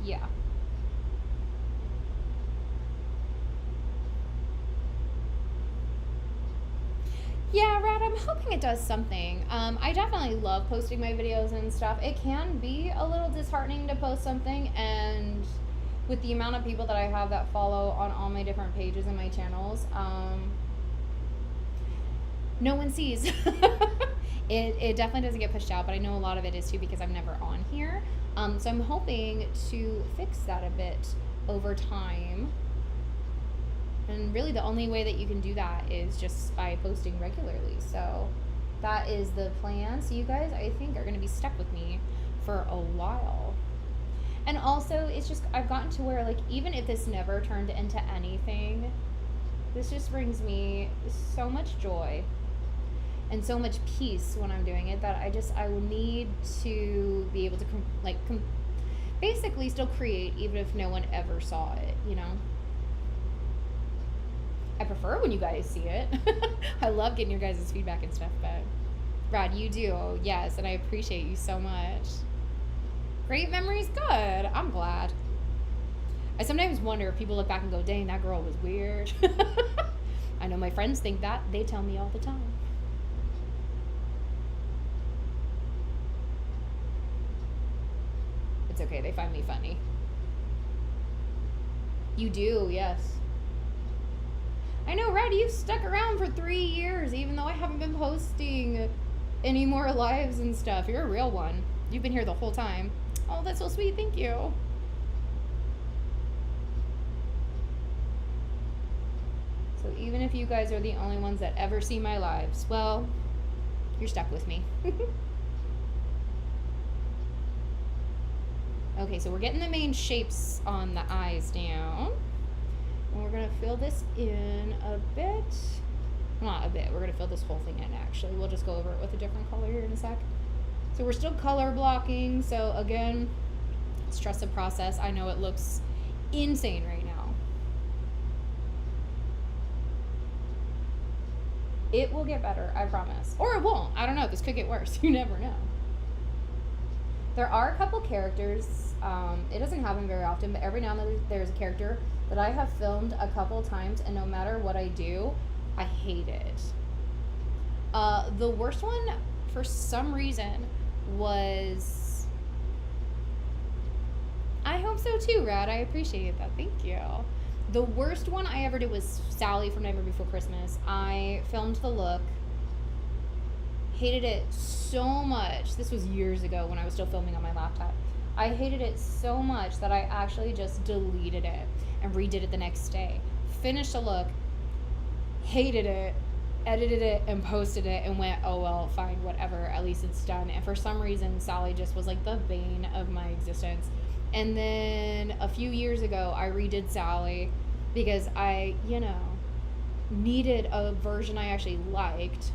Yeah. Yeah, Rad, I'm hoping it does something. I definitely love posting my videos and stuff. It can be a little disheartening to post something, and with the amount of people that I have that follow on all my different pages and my channels, no one sees. It definitely doesn't get pushed out, but I know a lot of it is too because I'm never on here. So I'm hoping to fix that a bit over time. And really the only way that you can do that is just by posting regularly. So that is the plan. So you guys, I think, are going to be stuck with me for a while. And also, it's just, I've gotten to where, like, even if this never turned into anything, this just brings me so much joy and so much peace when I'm doing it that I will need to be able to, basically still create even if no one ever saw it, you know? I prefer when you guys see it. I love getting your guys' feedback and stuff, but Rod, you do, yes, and I appreciate you so much. Great memories, good. I'm glad. I sometimes wonder if people look back and go, dang, that girl was weird. I know my friends think that. They tell me all the time. It's okay, they find me funny. You do, yes. I know, Red, you've stuck around for 3 years, even though I haven't been posting any more lives and stuff. You're a real one. You've been here the whole time. Oh, that's so sweet. Thank you. So even if you guys are the only ones that ever see my lives, well, you're stuck with me. Okay, so we're getting the main shapes on the eyes down. And we're going to fill this in a bit. Not a bit. We're going to fill this whole thing in, actually. We'll just go over it with a different color here in a sec. So we're still color blocking. So, again, it's just a process. I know it looks insane right now. It will get better, I promise. Or it won't. I don't know. This could get worse. You never know. There are a couple characters. It doesn't happen very often, but every now and then there's a character that I have filmed a couple of times, and no matter what I do, I hate it. The worst one, for some reason, was... I hope so too, Rad. I appreciate that. Thank you. The worst one I ever did was Sally from Nightmare Before Christmas. I filmed the look. Hated it so much. This was years ago when I was still filming on my laptop. I hated it so much that I actually just deleted it and redid it the next day. Finished the look, hated it, edited it and posted it and went, oh well, fine, whatever, at least it's done. And for some reason, Sally just was like the bane of my existence. And then a few years ago, I redid Sally because I, needed a version I actually liked.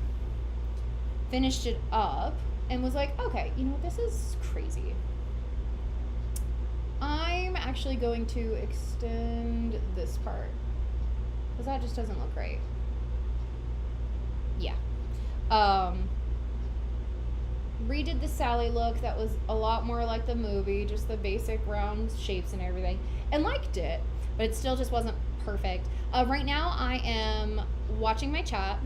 Finished it up and was like, okay, this is crazy. I'm actually going to extend this part because that just doesn't look right. Yeah. Redid the Sally look. That was a lot more like the movie, just the basic round shapes and everything, and liked it, but it still just wasn't perfect. Right now I am watching my chat.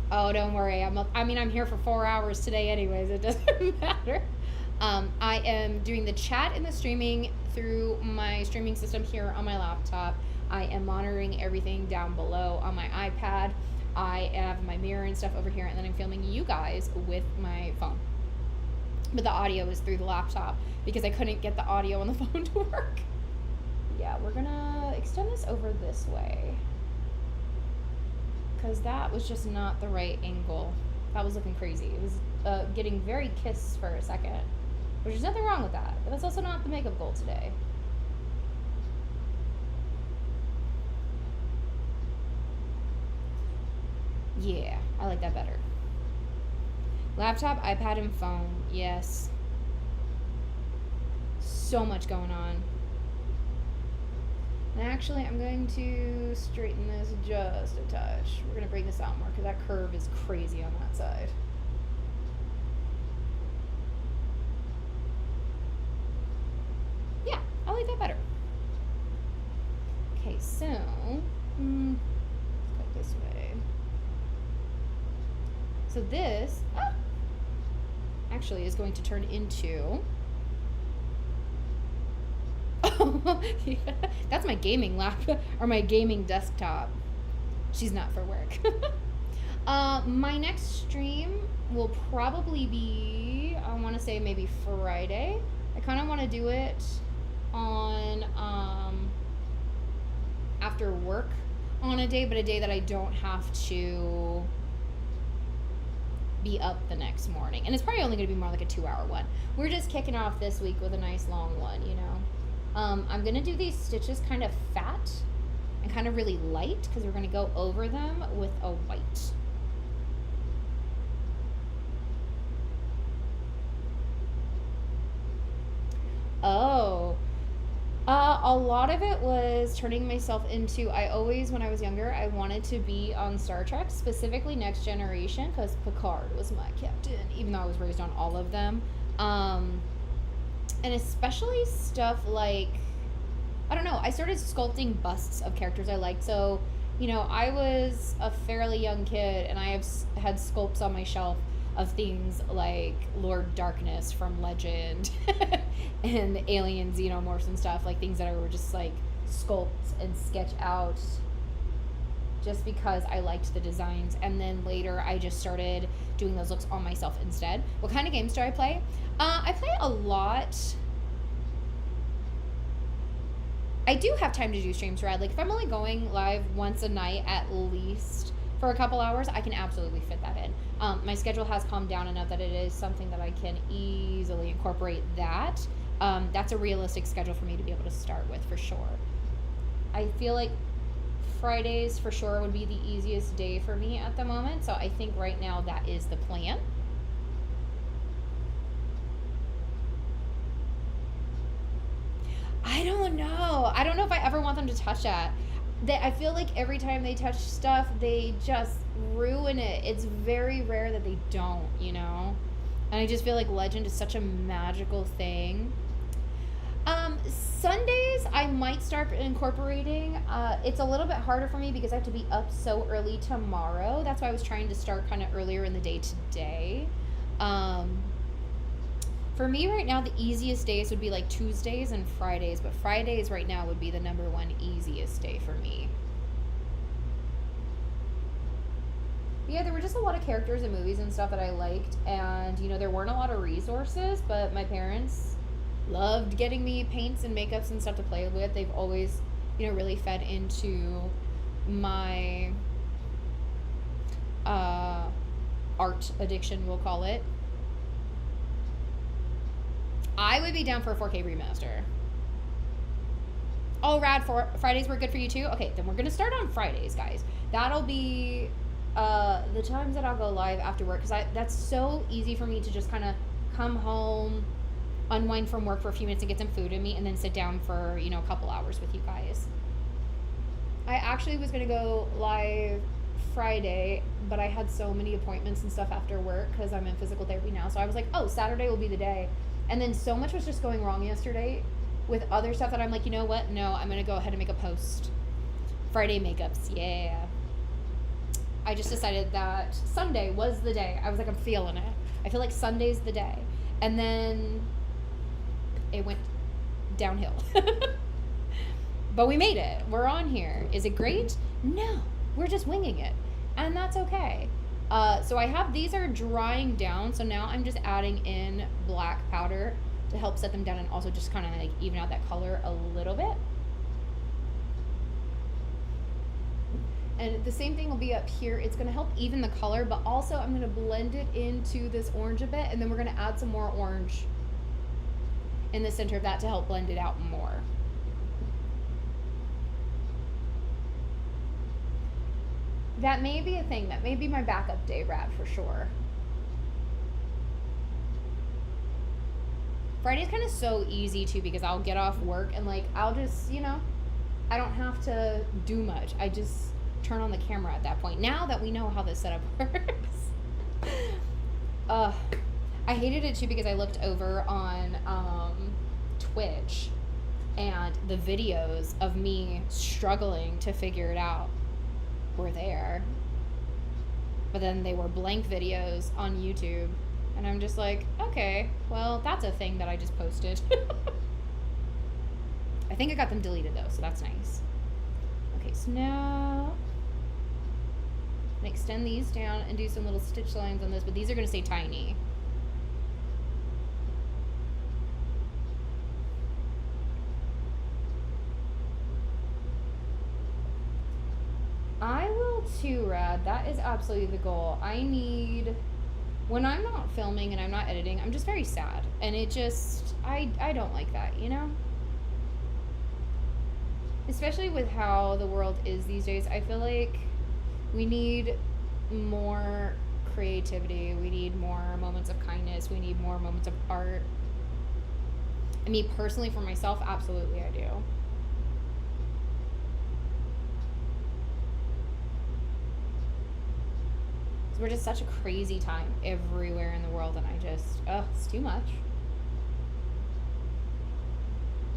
Oh, don't worry. I'm here for 4 hours today anyways. It doesn't matter. I am doing the chat and the streaming through my streaming system here on my laptop. I am monitoring everything down below on my iPad. I have my mirror and stuff over here, and then I'm filming you guys with my phone. But the audio is through the laptop because I couldn't get the audio on the phone to work. Yeah, we're gonna extend this over this way. Because that was just not the right angle. That was looking crazy. It was getting very Kiss for a second. Which is nothing wrong with that. But that's also not the makeup goal today. Yeah, I like that better. Laptop, iPad, and phone. Yes. So much going on. And actually, I'm going to straighten this just a touch. We're going to bring this out more because that curve is crazy on that side. Yeah, I like that better. Okay, so let's go this way. So this actually is going to turn into yeah, that's my gaming lap or my gaming desktop. She's not for work. My next stream will probably be, I want to say maybe Friday. I kind of want to do it on after work on a day, but a day that I don't have to be up the next morning. And it's probably only going to be more like a 2-hour one. We're just kicking off this week with a nice long one, you know. I'm going to do these stitches kind of fat and kind of really light because we're going to go over them with a white. Oh, a lot of it was turning myself into, I always, when I was younger, I wanted to be on Star Trek, specifically Next Generation, because Picard was my captain, even though I was raised on all of them. And especially stuff like, I don't know, I started sculpting busts of characters I liked. So, you know, I was a fairly young kid, and I have had sculpts on my shelf of things like Lord Darkness from Legend and alien xenomorphs and stuff, like things that I were just like sculpt and sketch out just because I liked the designs. And then later I just started doing those looks on myself instead. What kind of games do I play? I play a lot. I do have time to do streams, Rad. Like if I'm only going live once a night at least for a couple hours, I can absolutely fit that in. My schedule has calmed down enough that it is something that I can easily incorporate that. That's a realistic schedule for me to be able to start with for sure. I feel like Fridays for sure would be the easiest day for me at the moment. So I think right now that is the plan. I don't know. I don't know if I ever want them to touch that. I feel like every time they touch stuff, they just ruin it. It's very rare that they don't, you know? And I just feel like Legend is such a magical thing. Sundays, I might start incorporating. It's a little bit harder for me because I have to be up so early tomorrow. That's why I was trying to start kind of earlier in the day today. For me right now, the easiest days would be like Tuesdays and Fridays, but Fridays right now would be the number one easiest day for me. But yeah, there were just a lot of characters and movies and stuff that I liked, and you know, there weren't a lot of resources, but my parents loved getting me paints and makeups and stuff to play with. They've always, you know, really fed into my art addiction, we'll call it. I would be down for a 4K remaster. Oh, rad. Fridays were good for you too? Okay, then we're going to start on Fridays, guys. That'll be the times that I'll go live after work, because that's so easy for me to just kind of come home, unwind from work for a few minutes and get some food in me, and then sit down for, you know, a couple hours with you guys. I actually was going to go live Friday, but I had so many appointments and stuff after work because I'm in physical therapy now. So I was like, oh, Saturday will be the day. And then so much was just going wrong yesterday with other stuff that I'm like, you know what? No, I'm going to go ahead and make a post. Friday makeups, yeah. I just decided that Sunday was the day. I was like, I'm feeling it. I feel like Sunday's the day. And then it went downhill. But we made it. We're on here. Is it great? No. We're just winging it. And that's okay. So I have, these are drying down, so now I'm just adding in black powder to help set them down and also just kind of like even out that color a little bit. And the same thing will be up here. It's going to help even the color, but also I'm going to blend it into this orange a bit, and then we're going to add some more orange in the center of that to help blend it out more. That may be a thing. That may be my backup day rad for sure. Friday's kind of so easy too, because I'll get off work and like I'll just, you know, I don't have to do much. I just turn on the camera at that point. Now that we know how this setup works. I hated it too because I looked over on Twitch, and the videos of me struggling to figure it out were there. But then they were blank videos on YouTube. And I'm just like, okay, well, that's a thing that I just posted. I think I got them deleted though, so that's nice. Okay, so now I'm gonna extend these down and do some little stitch lines on this, but these are gonna stay tiny. I will too, Rad. That is absolutely the goal. I need, when I'm not filming and I'm not editing, I'm just very sad. And it just, I don't like that, you know? Especially with how the world is these days, I feel like we need more creativity. We need more moments of kindness. We need more moments of art. I mean, personally, for myself, absolutely I do. We're just such a crazy time everywhere in the world, and I just, it's too much.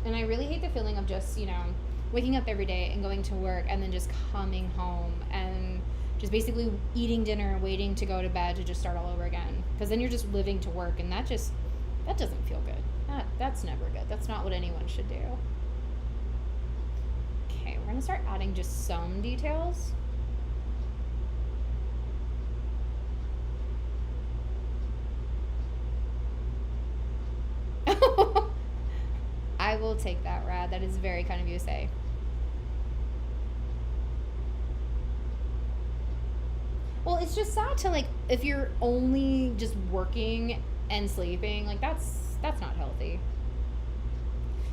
And I really hate the feeling of just, you know, waking up every day and going to work and then just coming home and just basically eating dinner and waiting to go to bed to just start all over again. Because then you're just living to work, and that doesn't feel good. That's never good. That's not what anyone should do. Okay, we're gonna start adding just some details. I will take that, Rad. That is very kind of you to say. Well, it's just sad to, like, if you're only just working and sleeping, like, that's not healthy.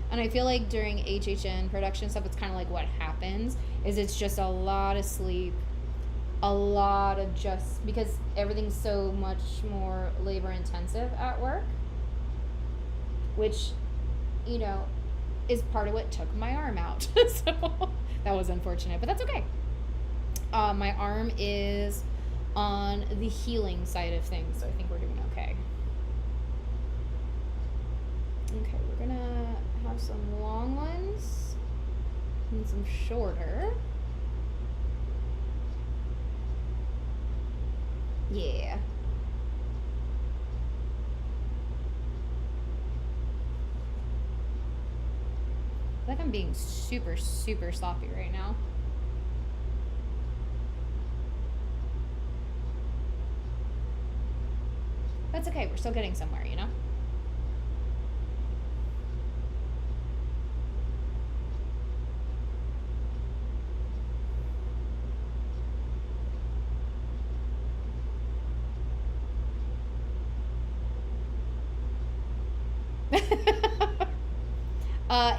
And I feel like during HHN production stuff, it's kind of like what happens is it's just a lot of sleep, a lot of just, because everything's so much more labor intensive at work, which, you know, is part of what took my arm out. So that was unfortunate, but that's okay. My arm is on the healing side of things, so I think we're doing okay. Okay, we're gonna have some long ones and some shorter. Yeah. I feel like I'm being super, super sloppy right now. That's okay, we're still getting somewhere, you know?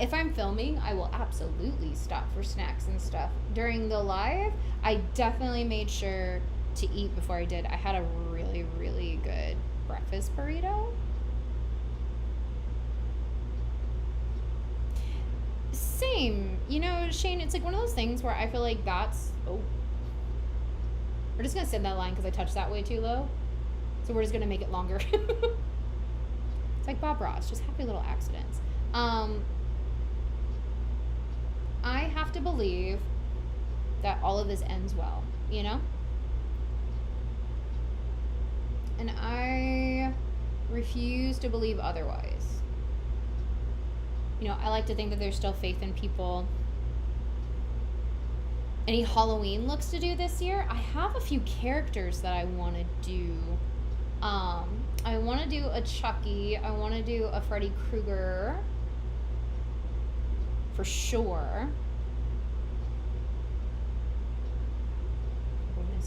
If I'm filming, I will absolutely stop for snacks and stuff. During the live, I definitely made sure to eat before I did. I had a really, really good breakfast burrito. Same. You know, Shane, it's like one of those things where I feel like that's... Oh. We're just going to send that line because I touched that way too low. So we're just going to make it longer. It's like Bob Ross, just happy little accidents. I have to believe that all of this ends well, you know? And I refuse to believe otherwise. You know, I like to think that there's still faith in people. Any Halloween looks to do this year? I have a few characters that I want to do. I want to do a Chucky. I want to do a Freddy Krueger. For sure.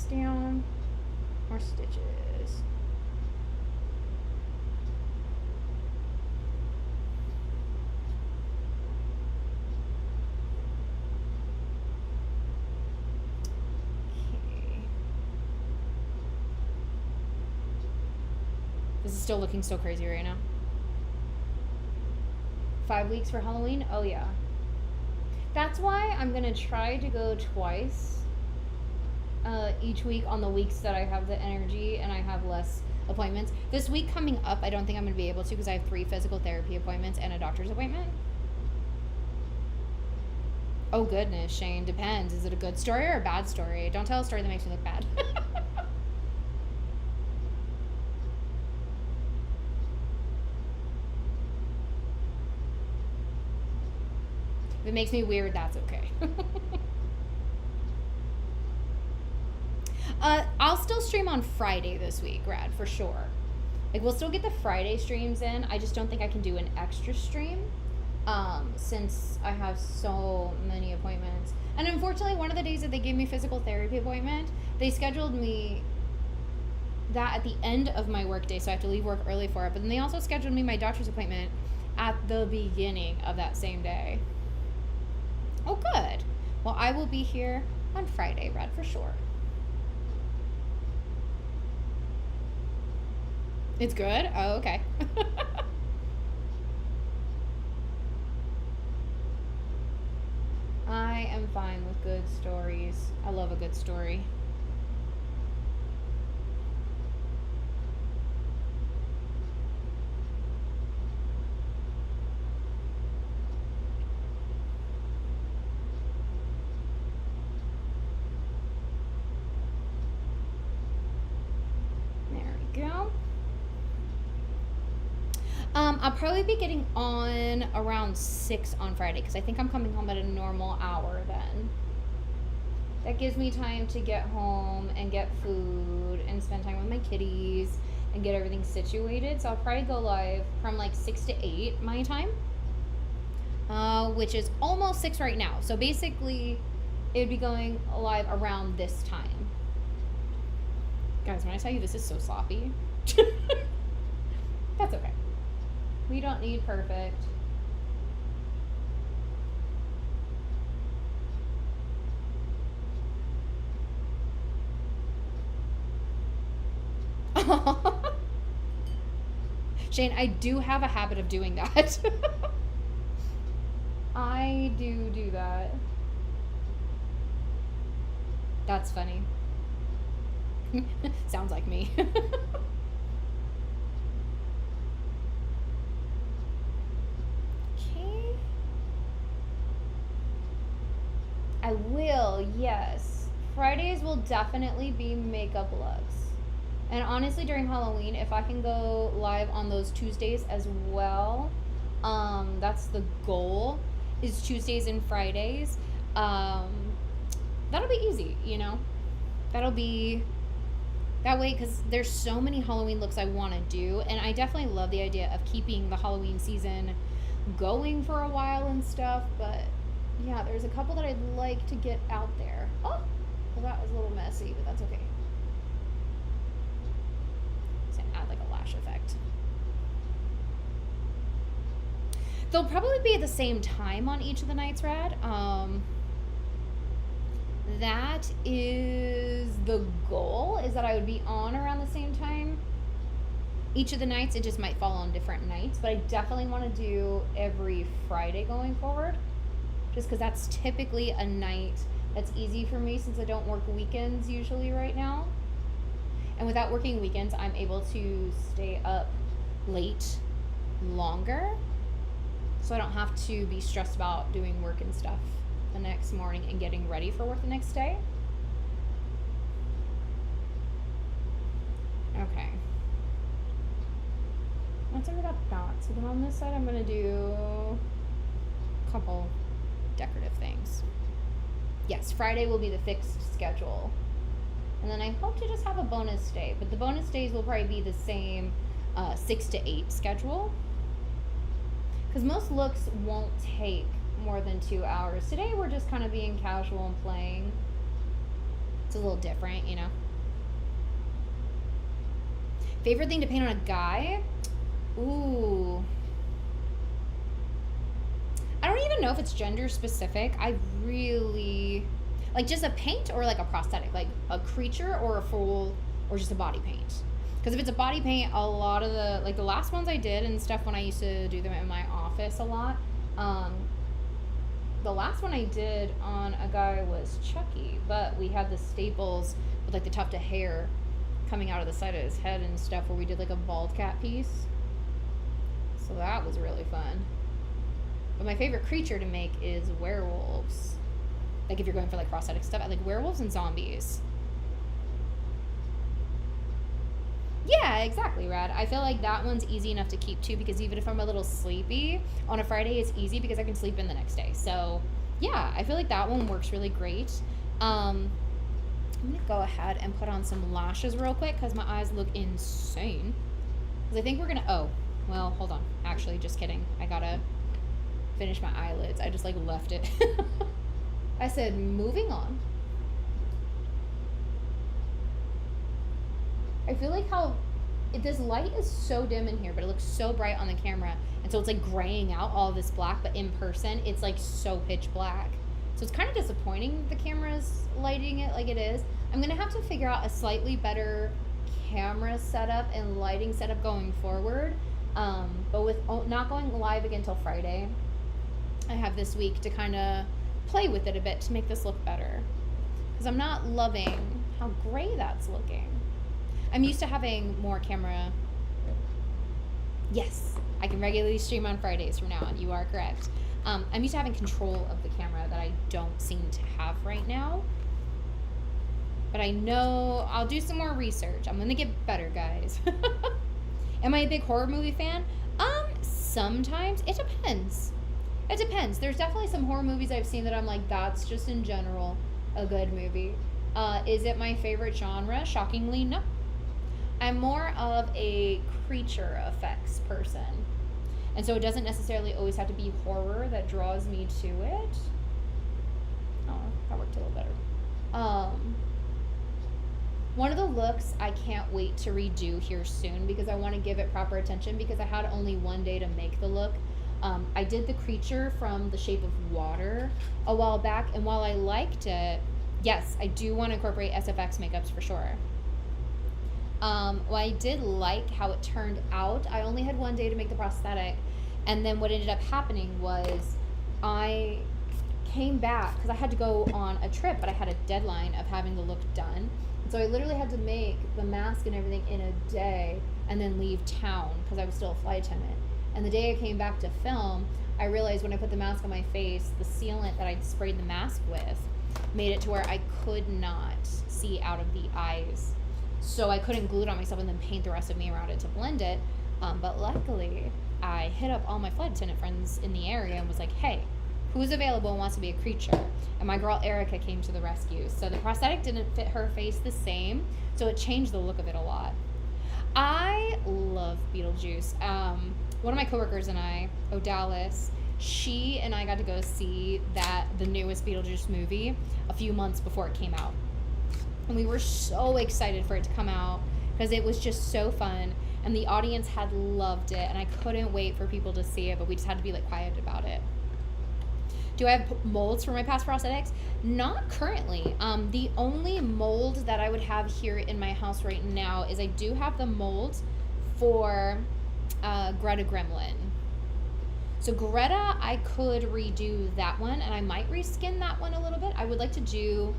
this down. More stitches. Okay. This is still looking so crazy right now. 5 weeks for Halloween? Oh yeah. That's why I'm gonna try to go twice each week on the weeks that I have the energy and I have less appointments. This week coming up, I don't think I'm gonna be able to because I have 3 physical therapy appointments and a doctor's appointment. Oh goodness, Shane, depends. Is it a good story or a bad story? Don't tell a story that makes me look bad. If it makes me weird, that's okay. I'll still stream on Friday this week, Rad, for sure. Like, we'll still get the Friday streams in. I just don't think I can do an extra stream since I have so many appointments. And unfortunately, one of the days that they gave me physical therapy appointment, they scheduled me that at the end of my work day, so I have to leave work early for it. But then they also scheduled me my doctor's appointment at the beginning of that same day. Oh, good. Well, I will be here on Friday, Rad, for sure. It's good? Oh, okay. I am fine with good stories. I love a good story. I'll probably be getting on around 6 on Friday because I think I'm coming home at a normal hour then. That gives me time to get home and get food and spend time with my kitties and get everything situated. So I'll probably go live from like 6 to 8 my time, which is almost 6 right now. So basically, it would be going live around this time. Guys, when I tell you this is so sloppy, that's okay. We don't need perfect. Shane, I do have a habit of doing that. I do that. That's funny. Sounds like me. I will, yes. Fridays will definitely be makeup looks. And honestly, during Halloween, if I can go live on those Tuesdays as well, that's the goal, is Tuesdays and Fridays. That'll be easy, you know? That'll be that way, because there's so many Halloween looks I want to do, and I definitely love the idea of keeping the Halloween season going for a while and stuff, but yeah, there's a couple that I'd like to get out there. Oh, well, that was a little messy, but that's okay. Just gonna add like a lash effect. They'll probably be at the same time on each of the nights, Rad. That is the goal, is that I would be on around the same time each of the nights. It just might fall on different nights, but I definitely want to do every Friday going forward, just because that's typically a night that's easy for me since I don't work weekends usually right now. And without working weekends, I'm able to stay up late longer, so I don't have to be stressed about doing work and stuff the next morning and getting ready for work the next day. Okay. Once I got that, so then on this side I'm gonna do a couple decorative things. Yes, Friday will be the fixed schedule. And then I hope to just have a bonus day, but the bonus days will probably be the same 6 to 8 schedule, because most looks won't take more than 2 hours. Today we're just kind of being casual and playing. It's a little different, you know. Favorite thing to paint on a guy? Ooh. I don't even know if it's gender specific. I really like just a paint or like a prosthetic, like a creature or a full or just a body paint. Because if it's a body paint, a lot of the like the last ones I did and stuff when I used to do them in my office a lot. The last one I did on a guy was Chucky, but we had the staples with like the tuft of hair coming out of the side of his head and stuff where we did like a bald cat piece. So that was really fun. But my favorite creature to make is werewolves. Like if you're going for like prosthetic stuff, I like werewolves and zombies. Yeah, exactly, Rad. I feel like that one's easy enough to keep too because even if I'm a little sleepy, on a Friday it's easy because I can sleep in the next day. So yeah, I feel like that one works really great. I'm gonna go ahead and put on some lashes real quick because my eyes look insane. Because I think we're gonna, oh, well, hold on. Actually, just kidding. I gotta finish my eyelids. I just like left it. I said, moving on. I feel like how this light is so dim in here, but it looks so bright on the camera. And so it's like graying out all this black, but in person, it's like so pitch black. So it's kind of disappointing the camera's lighting it like it is. I'm going to have to figure out a slightly better camera setup and lighting setup going forward. But with not going live again until Friday, I have this week to kind of play with it a bit to make this look better. Because I'm not loving how gray that's looking. I'm used to having more camera. Yes, I can regularly stream on Fridays from now on. You are correct. I'm used to having control of the camera that I don't seem to have right now. But I know I'll do some more research. I'm gonna get better, guys. Am I a big horror movie fan? Sometimes. It depends. It depends. There's definitely some horror movies I've seen that I'm like, that's just in general a good movie. Is it my favorite genre? Shockingly, no. I'm more of a creature effects person. And so it doesn't necessarily always have to be horror that draws me to it. Oh, that worked a little better. One of the looks I can't wait to redo here soon because I want to give it proper attention because I had only one day to make the look. I did the creature from The Shape of Water a while back, and while I liked it, yes, I do want to incorporate SFX makeups for sure. Well, I did like how it turned out. I only had one day to make the prosthetic, and then what ended up happening was I came back because I had to go on a trip, but I had a deadline of having the look done. So I literally had to make the mask and everything in a day and then leave town because I was still a flight attendant. And the day I came back to film, I realized when I put the mask on my face, the sealant that I'd sprayed the mask with made it to where I could not see out of the eyes. So I couldn't glue it on myself and then paint the rest of me around it to blend it. But luckily, I hit up all my flight attendant friends in the area and was like, hey, who's available and wants to be a creature? And my girl Erica came to the rescue. So the prosthetic didn't fit her face the same, so it changed the look of it a lot. I love Beetlejuice. One of my coworkers and I, O'Dallas, she and I got to go see the newest Beetlejuice movie a few months before it came out. And we were so excited for it to come out because it was just so fun. And the audience had loved it. And I couldn't wait for people to see it, but we just had to be like quiet about it. Do I have molds for my past prosthetics? Not currently. The only mold that I would have here in my house right now is I do have the mold for Greta Gremlin. So Greta, I could redo that one, and I might reskin that one a little bit. I would like to do,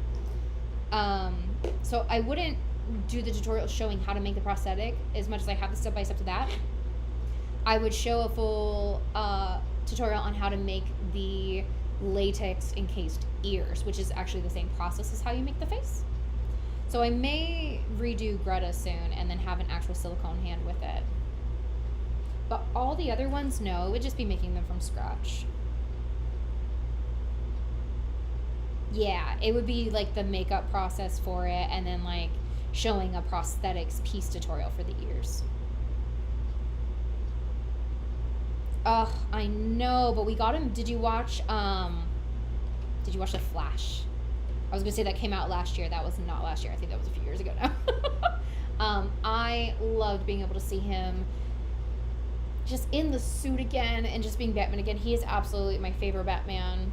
so I wouldn't do the tutorial showing how to make the prosthetic as much as I have the step-by-step to that. I would show a full tutorial on how to make the latex encased ears, which is actually the same process as how you make the face. So I may redo Greta soon and then have an actual silicone hand with it. But all the other ones, no, it would just be making them from scratch. Yeah, it would be like the makeup process for it and then like showing a prosthetics piece tutorial for the ears. Ugh, I know, but we got him. Did you watch The Flash? I was gonna say that came out last year. That was not last year. I think that was a few years ago now. I loved being able to see him just in the suit again and just being Batman again. He is absolutely my favorite Batman.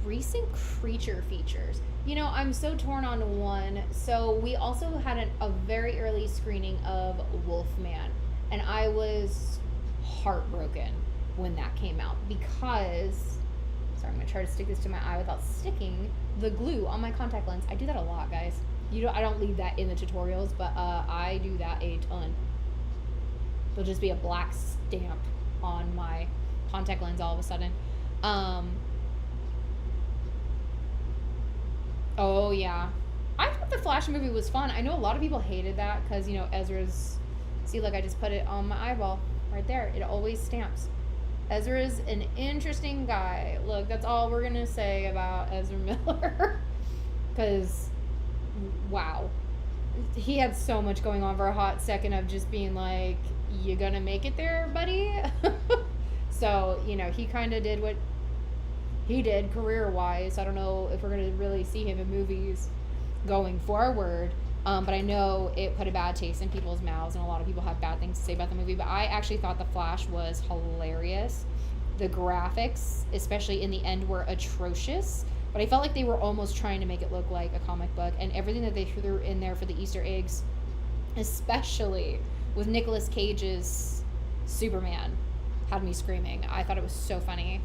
Recent creature features. You know, I'm so torn on one. So we also had a very early screening of Wolfman, and I was heartbroken when that came out because, sorry, I'm gonna try to stick this to my eye without sticking the glue on my contact lens. I do that a lot, guys. I don't leave that in the tutorials, but I do that a ton. There'll just be a black stamp on my contact lens all of a sudden. Oh yeah, I thought the Flash movie was fun. I know a lot of people hated that because, you know, Ezra's, see, look, I just put it on my eyeball right there. It always stamps. Ezra's an interesting guy. Look, that's all we're gonna say about Ezra Miller. Because, wow, he had so much going on for a hot second of just being like, you gonna make it there, buddy? So, you know, he kind of did what he did career-wise. I don't know if we're going to really see him in movies going forward, but I know it put a bad taste in people's mouths, and a lot of people have bad things to say about the movie, but I actually thought The Flash was hilarious. The graphics, especially in the end, were atrocious, but I felt like they were almost trying to make it look like a comic book, and everything that they threw in there for the Easter eggs, especially with Nicolas Cage's Superman, had me screaming. I thought it was so funny.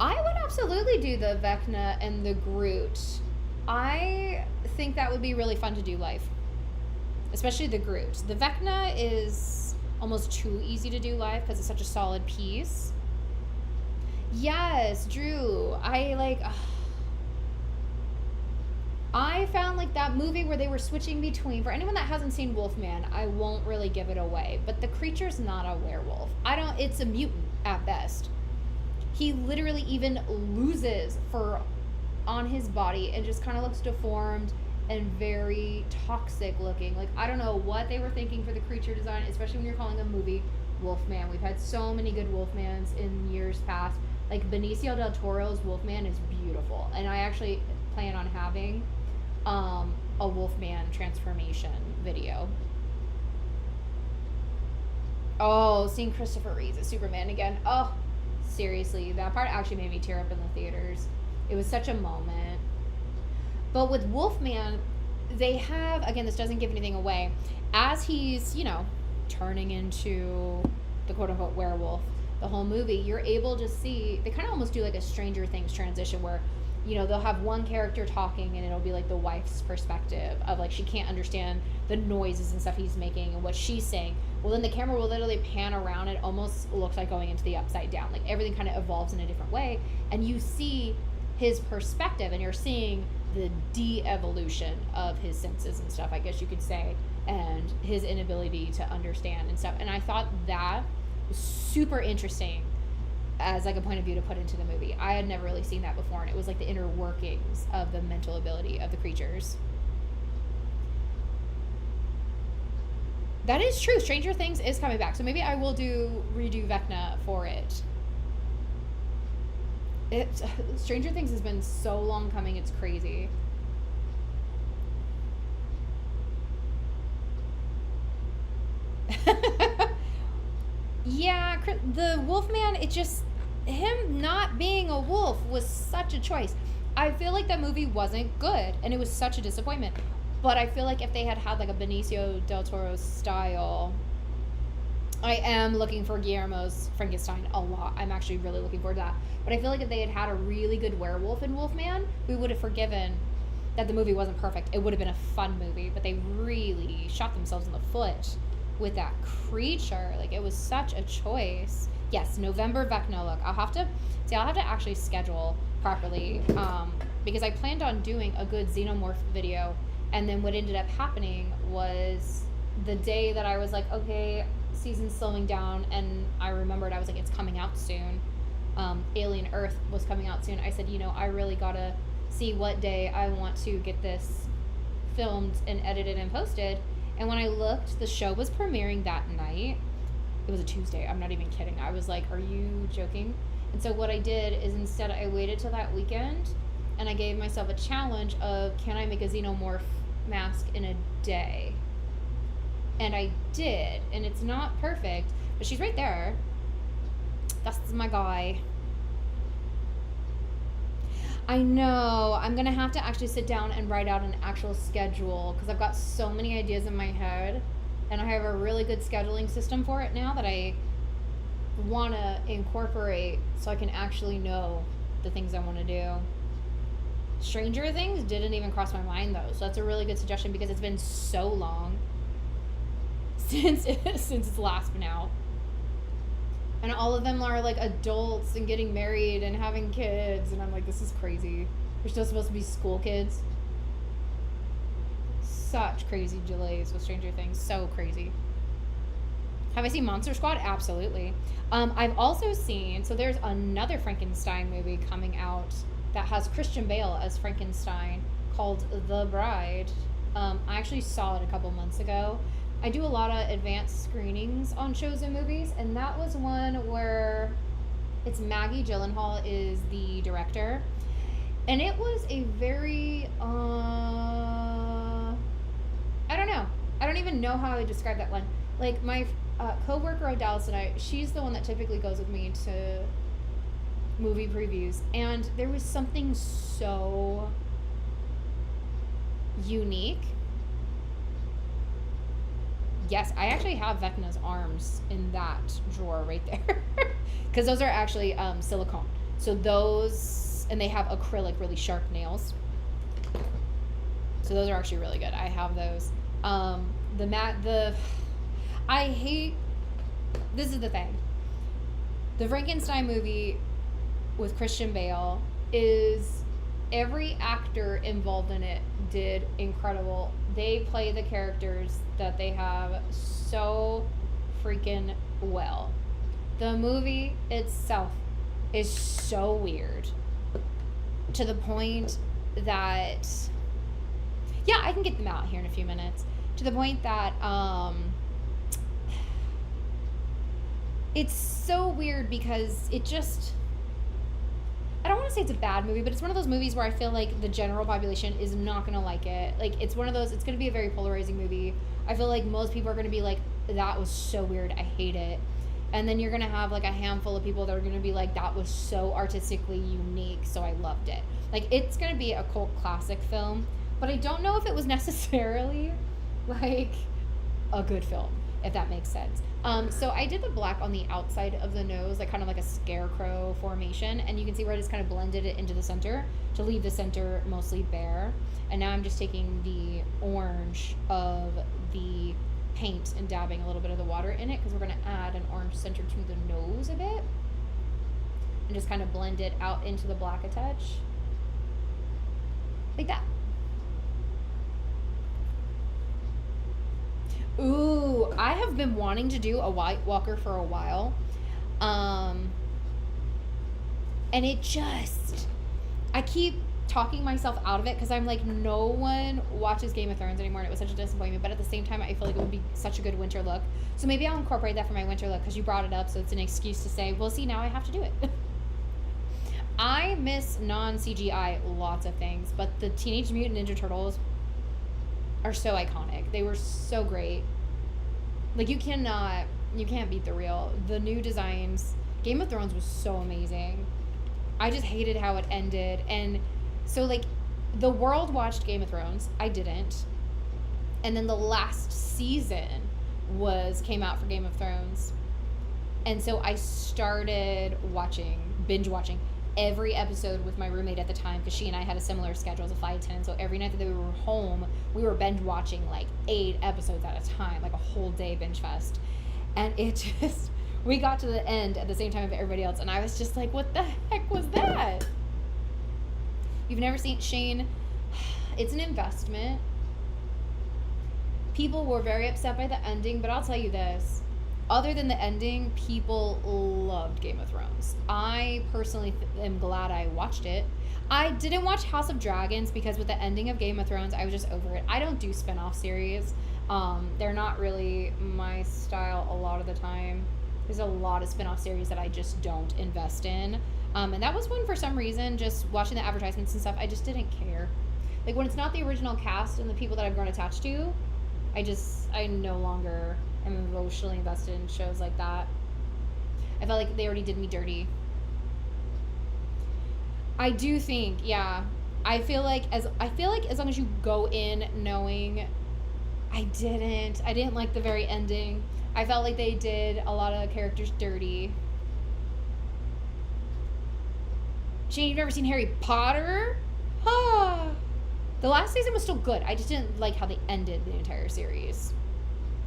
I would absolutely do the Vecna and the Groot. I think that would be really fun to do live. Especially the Groot. The Vecna is almost too easy to do live because it's such a solid piece. Yes, Drew. I found like that movie where they were switching between, for anyone that hasn't seen Wolfman, I won't really give it away, but the creature's not a werewolf. It's a mutant at best. He literally even loses fur on his body and just kind of looks deformed and very toxic looking. Like, I don't know what they were thinking for the creature design, especially when you're calling a movie Wolfman. We've had so many good Wolfmans in years past. Like, Benicio del Toro's Wolfman is beautiful, and I actually plan on having a Wolfman transformation video. Oh, seeing Christopher Reeve as Superman again. Oh, seriously, that part actually made me tear up in the theaters. It was such a moment. But with Wolfman, they have, again, this doesn't give anything away, as he's, you know, turning into the quote-unquote werewolf, the whole movie, you're able to see, they kind of almost do like a Stranger Things transition where, you know, they'll have one character talking and it'll be like the wife's perspective of like, she can't understand the noises and stuff he's making and what she's saying. Well, then the camera will literally pan around. It almost looks like going into the upside down. Like, everything kind of evolves in a different way. And you see his perspective, and you're seeing the de-evolution of his senses and stuff, I guess you could say, and his inability to understand and stuff. And I thought that was super interesting as like a point of view to put into the movie. I had never really seen that before, and it was like the inner workings of the mental ability of the creatures. That is true. Stranger Things is coming back, so maybe I will redo Vecna for it. Stranger Things has been so long coming, it's crazy. Yeah, the Wolfman, him not being a wolf was such a choice. I feel like that movie wasn't good, and it was such a disappointment. But I feel like if they had like a Benicio del Toro style, I am looking for Guillermo's Frankenstein a lot. I'm actually really looking forward to that. But I feel like if they had had a really good werewolf in Wolfman, we would have forgiven that the movie wasn't perfect. It would have been a fun movie, but they really shot themselves in the foot with that creature. Like, it was such a choice. Yes, November Vecna look. I'll have to actually schedule properly, because I planned on doing a good Xenomorph video, and then what ended up happening was the day that I was like, okay, season's slowing down, and I remembered, I was like, it's coming out soon. Alien Earth was coming out soon. I said, you know, I really gotta see what day I want to get this filmed and edited and posted. And when I looked, the show was premiering that night, It was a Tuesday. I'm not even kidding. I was like, are you joking? And so what I did is instead I waited till that weekend and I gave myself a challenge of, can I make a xenomorph mask in a day? And I did. And it's not perfect, but she's right there. That's my guy. I know. I'm going to have to actually sit down and write out an actual schedule because I've got so many ideas in my head. And I have a really good scheduling system for it now that I want to incorporate so I can actually know the things I want to do. Stranger Things didn't even cross my mind though, so that's a really good suggestion because it's been so long since it's last been out. And all of them are like adults and getting married and having kids, and I'm like, this is crazy. They're still supposed to be school kids. Such crazy delays with Stranger Things. So crazy. Have I seen Monster Squad? Absolutely. I've also seen, so there's another Frankenstein movie coming out that has Christian Bale as Frankenstein called The Bride. I actually saw it a couple months ago. I do a lot of advanced screenings on shows and movies, and that was one where it's Maggie Gyllenhaal is the director. And it was a very, I don't know. I don't even know how I describe that one. Like, my co-worker Odalis and I, she's the one that typically goes with me to movie previews. And there was something so unique. Yes, I actually have Vecna's arms in that drawer right there. Because those are actually silicone. So those, and they have acrylic, really sharp nails. So those are actually really good. I have those. I hate, this is the thing. The Frankenstein movie with Christian Bale is, every actor involved in it did incredible. They play the characters that they have so freaking well. The movie itself is so weird to the point that, yeah, I can get them out here in a few minutes. To the point that it's so weird because it just, I don't want to say it's a bad movie, but it's one of those movies where I feel like the general population is not going to like it. Like, it's one of those, it's going to be a very polarizing movie. I feel like most people are going to be like, that was so weird, I hate it. And then you're going to have like a handful of people that are going to be like, that was so artistically unique, so I loved it. Like, it's going to be a cult classic film, but I don't know if it was necessarily like a good film, if that makes sense. So I did the black on the outside of the nose, like kind of like a scarecrow formation, and you can see where I just kind of blended it into the center to leave the center mostly bare. And now I'm just taking the orange of the paint and dabbing a little bit of the water in it because we're going to add an orange center to the nose a bit and just kind of blend it out into the black a touch like that. Ooh, I have been wanting to do a White Walker for a while. And it just, I keep talking myself out of it because I'm like, no one watches Game of Thrones anymore, and it was such a disappointment. But at the same time, I feel like it would be such a good winter look. So maybe I'll incorporate that for my winter look because you brought it up, so it's an excuse to say, well, see, now I have to do it. I miss non-CGI lots of things, but the Teenage Mutant Ninja Turtles are so iconic. They were so great. Like, you can't beat the real. The new designs, Game of Thrones was so amazing. I just hated how it ended. And so, like, the world watched Game of Thrones. I didn't. And then the last season came out for Game of Thrones. And so I started binge watching every episode with my roommate at the time because she and I had a similar schedule as a flight attendant. So every night that we were home, we were binge watching like 8 episodes at a time, like a whole day binge fest. And it just, we got to the end at the same time of everybody else, and I was just like, what the heck was that? You've never seen Shane? It's an investment. People were very upset by the ending, but I'll tell you this. Other than the ending, people loved Game of Thrones. I personally am glad I watched it. I didn't watch House of Dragons because with the ending of Game of Thrones, I was just over it. I don't do spin-off series. They're not really my style a lot of the time. There's a lot of spin-off series that I just don't invest in. And that was one for some reason, just watching the advertisements and stuff, I just didn't care. Like when it's not the original cast and the people that I've grown attached to, I no longer am emotionally invested in shows like that. I felt like they already did me dirty. I do think, yeah. I feel like as long as you go in knowing I didn't like the very ending. I felt like they did a lot of characters dirty. Shane, you've never seen Harry Potter? Ah. The last season was still good. I just didn't like how they ended the entire series.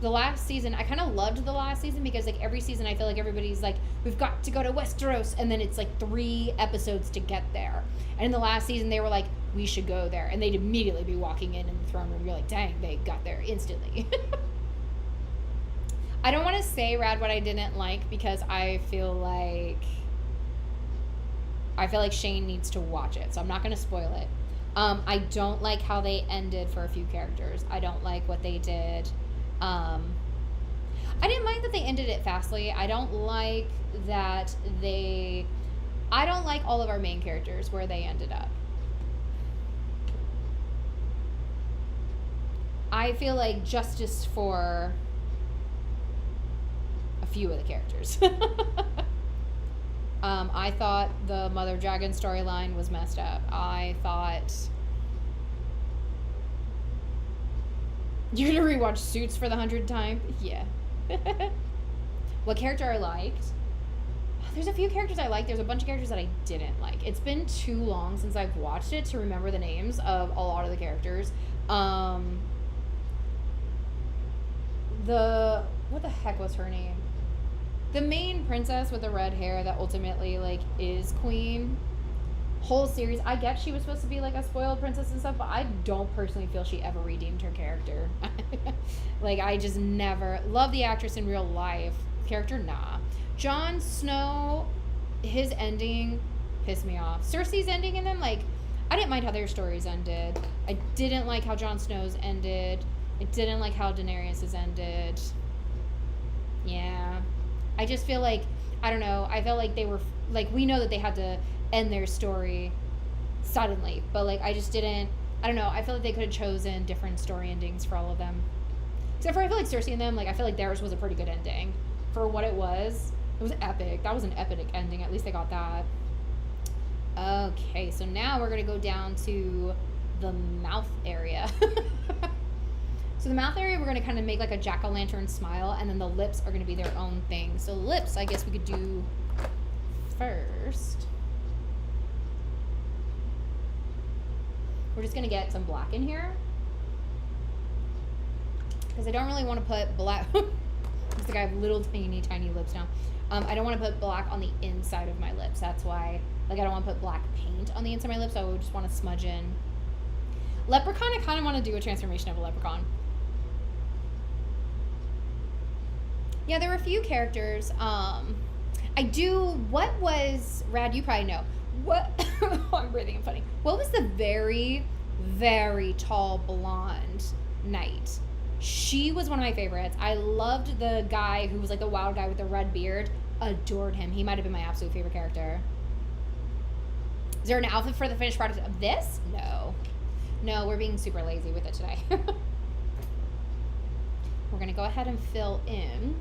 The last season, I kind of loved the last season because like every season I feel like everybody's like, we've got to go to Westeros, and then it's like 3 episodes to get there. And in the last season they were like, we should go there, and they'd immediately be walking in the throne room. You're like, dang, they got there instantly. I don't want to say, Rad, what I didn't like because I feel like Shane needs to watch it, so I'm not going to spoil it. I don't like how they ended for a few characters. I don't like what they did. I didn't mind that they ended it fastly. I don't like all of our main characters where they ended up. I feel like justice for a few of the characters. I thought the Mother Dragon storyline was messed up. I thought... You're gonna rewatch Suits for the 100th time? Yeah. What character I liked? There's a few characters I liked. There's a bunch of characters that I didn't like. It's been too long since I've watched it to remember the names of a lot of the characters. What the heck was her name? The main princess with the red hair that ultimately, like, is queen. Whole series, I get she was supposed to be, like, a spoiled princess and stuff, but I don't personally feel she ever redeemed her character. Like, I just never... Love the actress in real life. Character, nah. Jon Snow, his ending pissed me off. Cersei's ending and then, like, I didn't mind how their stories ended. I didn't like how Jon Snow's ended. I didn't like how Daenerys's ended. Yeah. I just feel like, I don't know, I felt like they were, like, we know that they had to end their story suddenly, but, like, I just didn't, I don't know, I feel like they could have chosen different story endings for all of them. Except for, I feel like Cersei and them, like, I feel like theirs was a pretty good ending. For what it was epic. That was an epic ending, at least they got that. Okay, so now we're going to go down to the mouth area. So the mouth area, we're going to kind of make like a jack-o'-lantern smile, and then the lips are going to be their own thing. So lips, I guess we could do first. We're just going to get some black in here. Because I don't really want to put black... It's like I have little tiny, tiny lips now. I don't want to put black on the inside of my lips. That's why, like, I don't want to put black paint on the inside of my lips. I would just want to smudge in. Leprechaun, I kind of want to do a transformation of a leprechaun. Yeah, there were a few characters. What was, Rad, you probably know. What, I'm breathing, I'm funny. What was the very, very tall blonde knight? She was one of my favorites. I loved the guy who was like the wild guy with the red beard. Adored him. He might have been my absolute favorite character. Is there an outfit for the finished product of this? No. No, we're being super lazy with it today. We're going to go ahead and fill in.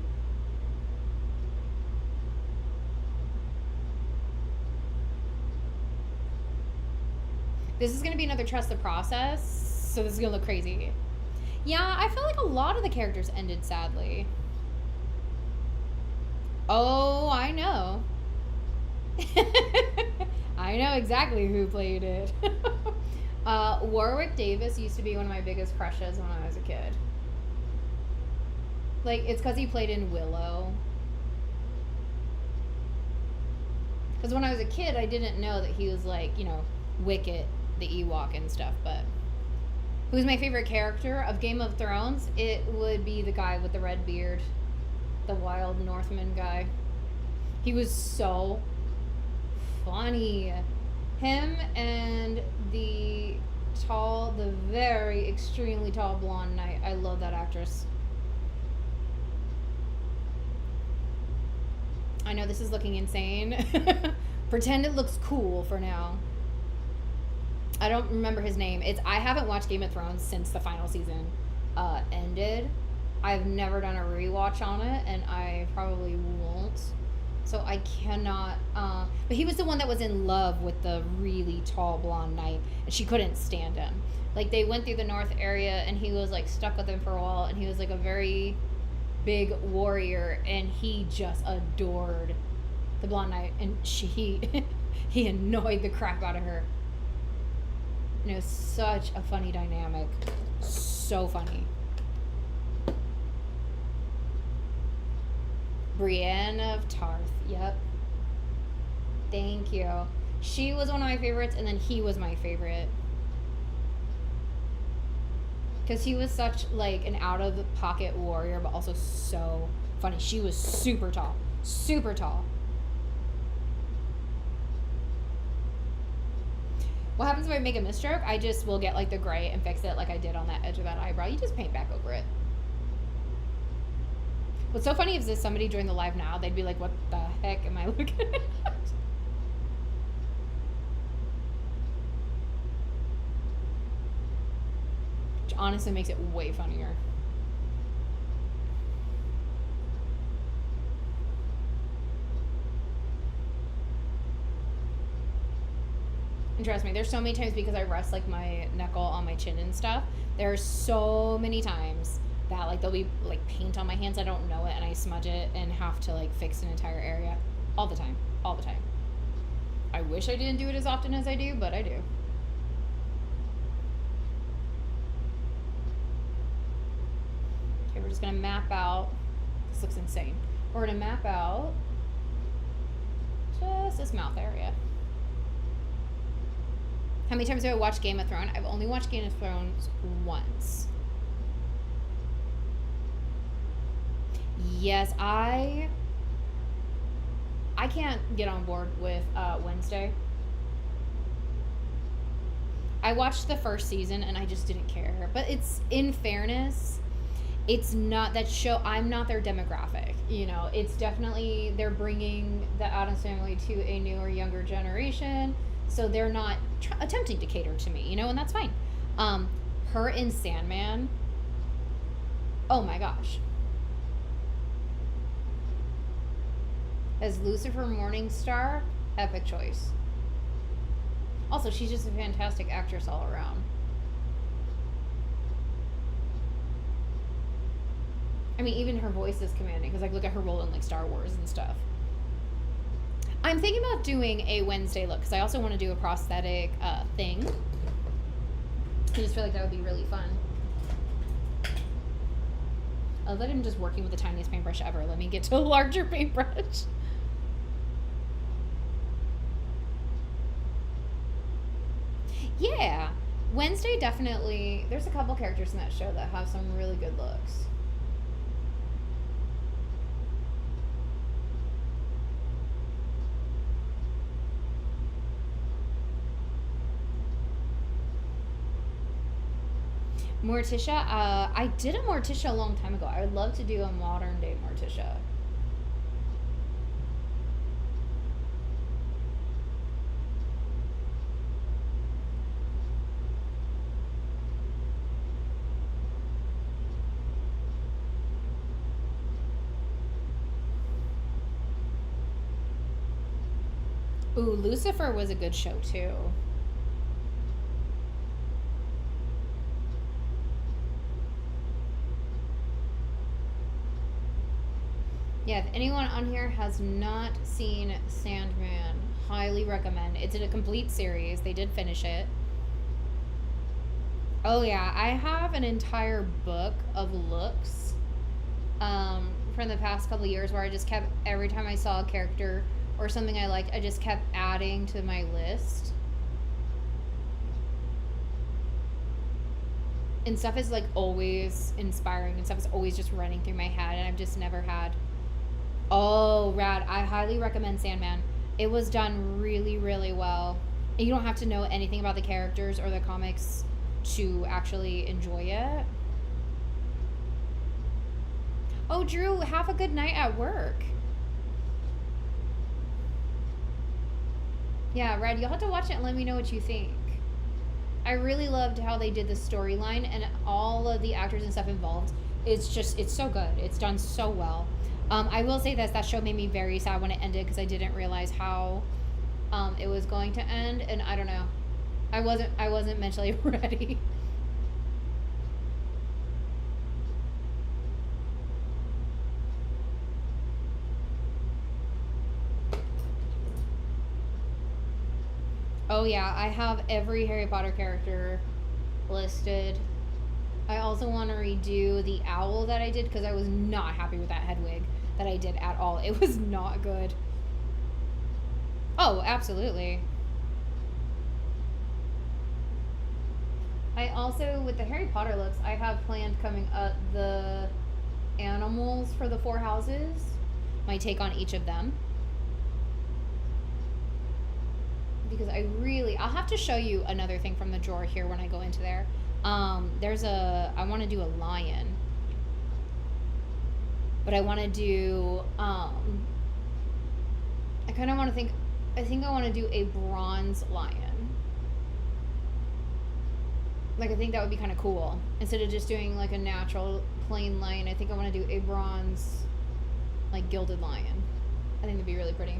This is going to be another trust the process, so this is going to look crazy. Yeah, I feel like a lot of the characters ended sadly. Oh, I know. I know exactly who played it. Warwick Davis used to be one of my biggest crushes when I was a kid. Like, it's because he played in Willow. Because when I was a kid, I didn't know that he was like, you know, Wicket, the Ewok and stuff, but... Who's my favorite character of Game of Thrones? It would be the guy with the red beard. The wild Northman guy. He was so funny. Him and the tall, the very extremely tall blonde knight. I love that actress. I know this is looking insane. Pretend it looks cool for now. I don't remember his name. I haven't watched Game of Thrones since the final season ended. I've never done a rewatch on it, and I probably won't. So I cannot. But he was the one that was in love with the really tall blonde knight, and she couldn't stand him. Like, they went through the north area, and he was like stuck with him for a while, and he was like a very big warrior, and he just adored the blonde knight, and he annoyed the crap out of her. And it was such a funny dynamic. So funny. Brienne of Tarth. Yep. Thank you. She was one of my favorites, and then he was my favorite. Because he was such, like, an out-of-the-pocket warrior, but also so funny. She was super tall. Super tall. What happens if I make a misstroke? I just will get, like, the gray and fix it like I did on that edge of that eyebrow. You just paint back over it. What's so funny is if somebody joined the live now, they'd be like, what the heck am I looking at? Which honestly makes it way funnier. And trust me, there's so many times, because I rest like my knuckle on my chin and stuff, there's so many times that like there'll be like paint on my hands, I don't know it, and I smudge it and have to like fix an entire area. All the time. All the time. I wish I didn't do it as often as I do, but I do. Okay, we're just gonna map out. This looks insane. We're gonna map out just this mouth area. How many times have I watched Game of Thrones? I've only watched Game of Thrones once. Yes, I can't get on board with Wednesday. I watched the first season and I just didn't care. But it's, in fairness, it's not that show. I'm not their demographic. You know, it's definitely, they're bringing the Addams Family to a newer, younger generation. So they're not attempting to cater to me, you know, and that's fine. Her in Sandman. Oh my gosh. As Lucifer Morningstar, epic choice. Also, she's just a fantastic actress all around. I mean, even her voice is commanding, because like look at her role in like Star Wars and stuff. I'm thinking about doing a Wednesday look, because I also want to do a prosthetic thing. I just feel like that would be really fun. I'll let him just working with the tiniest paintbrush ever. Let me get to a larger paintbrush. Yeah, Wednesday definitely, there's a couple characters in that show that have some really good looks. Morticia, I did a Morticia a long time ago. I would love to do a modern day Morticia. Ooh, Lucifer was a good show too. Yeah, if anyone on here has not seen Sandman, highly recommend. It's in a complete series. They did finish it. Oh yeah, I have an entire book of looks from the past couple of years where I just kept, every time I saw a character or something I liked, I just kept adding to my list. And stuff is like always inspiring, and stuff is always just running through my head, and I've just never had... Oh, rad. I highly recommend Sandman. It was done really, really well. You don't have to know anything about the characters or the comics to actually enjoy it. Oh, Drew, have a good night at work. Yeah, Red, you'll have to watch it and let me know what you think. I really loved how they did the storyline and all of the actors and stuff involved. It's so good. It's done so well. I will say this, that show made me very sad when it ended because I didn't realize how it was going to end, and I don't know. I wasn't mentally ready. Oh yeah, I have every Harry Potter character listed. I also want to redo the owl that I did because I was not happy with that head wig that I did at all. It was not good. Oh, absolutely. I also, with the Harry Potter looks, I have planned coming up the animals for the 4 houses. My take on each of them. Because I'll have to show you another thing from the drawer here when I go into there. I want to do a lion. But I want to do, I think I want to do a bronze lion. Like, I think that would be kind of cool. Instead of just doing, like, a natural plain lion, I think I want to do a bronze, like, gilded lion. I think that'd be really pretty.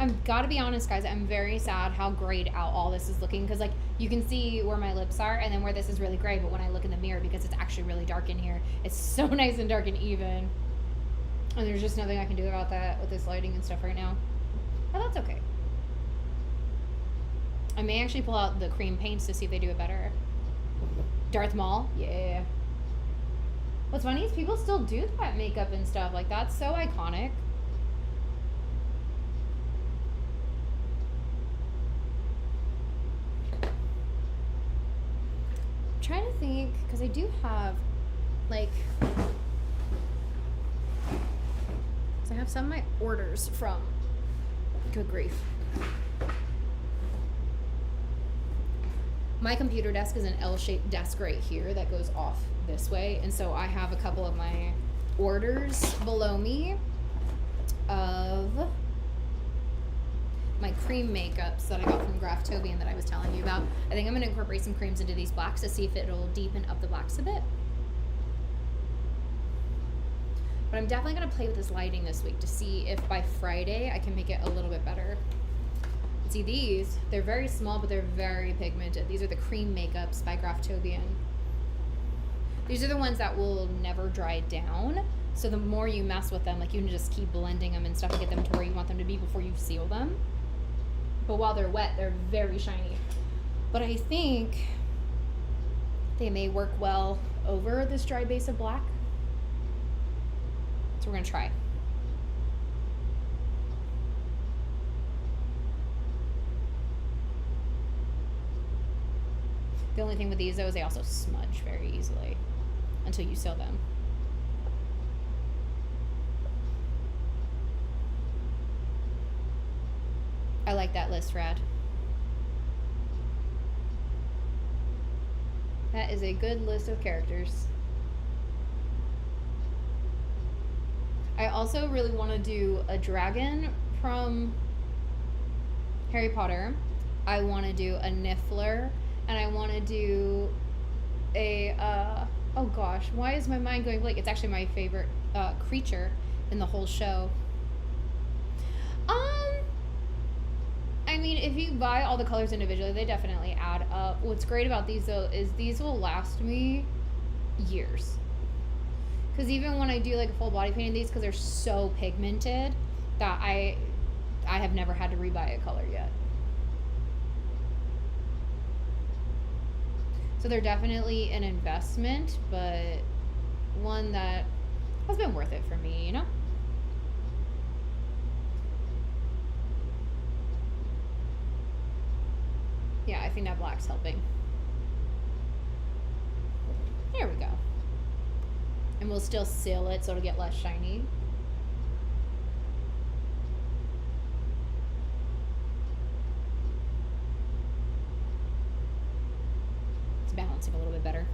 I've got to be honest, guys, I'm very sad how grayed out all this is looking. Because, like, you can see where my lips are and then where this is really gray. But when I look in the mirror, because it's actually really dark in here, it's so nice and dark and even. And there's just nothing I can do about that with this lighting and stuff right now. But that's okay. I may actually pull out the cream paints to see if they do it better. Darth Maul? Yeah. What's funny is people still do that makeup and stuff. Like, that's so iconic. I'm trying to think, because I do have, like... I have some of my orders from... Good grief. My computer desk is an L-shaped desk right here that goes off this way. And so I have a couple of my orders below me of my cream makeups that I got from Graftobian that I was telling you about. I think I'm going to incorporate some creams into these blacks to see if it'll deepen up the blacks a bit. But I'm definitely going to play with this lighting this week to see if by Friday I can make it a little bit better. See, these, they're very small, but they're very pigmented. These are the cream makeups by Graftobian. These are the ones that will never dry down. So the more you mess with them, like, you can just keep blending them and stuff to get them to where you want them to be before you seal them. But while they're wet, they're very shiny. But I think they may work well over this dry base of black. So we're going to try. The only thing with these, though, is they also smudge very easily until you seal them. I like that list, Rad. That is a good list of characters. I also really want to do a dragon from Harry Potter. I want to do a Niffler. And I want to do a, oh gosh, why is my mind going blank? It's actually my favorite creature in the whole show. I mean, if you buy all the colors individually, they definitely add up. What's great about these, though, is these will last me years. Because even when I do, like, a full body paint of these, because they're so pigmented, that I have never had to rebuy a color yet. So they're definitely an investment, but one that has been worth it for me, you know? Yeah, I think that black's helping. There we go. And we'll still seal it so it'll get less shiny. balancing a little bit better.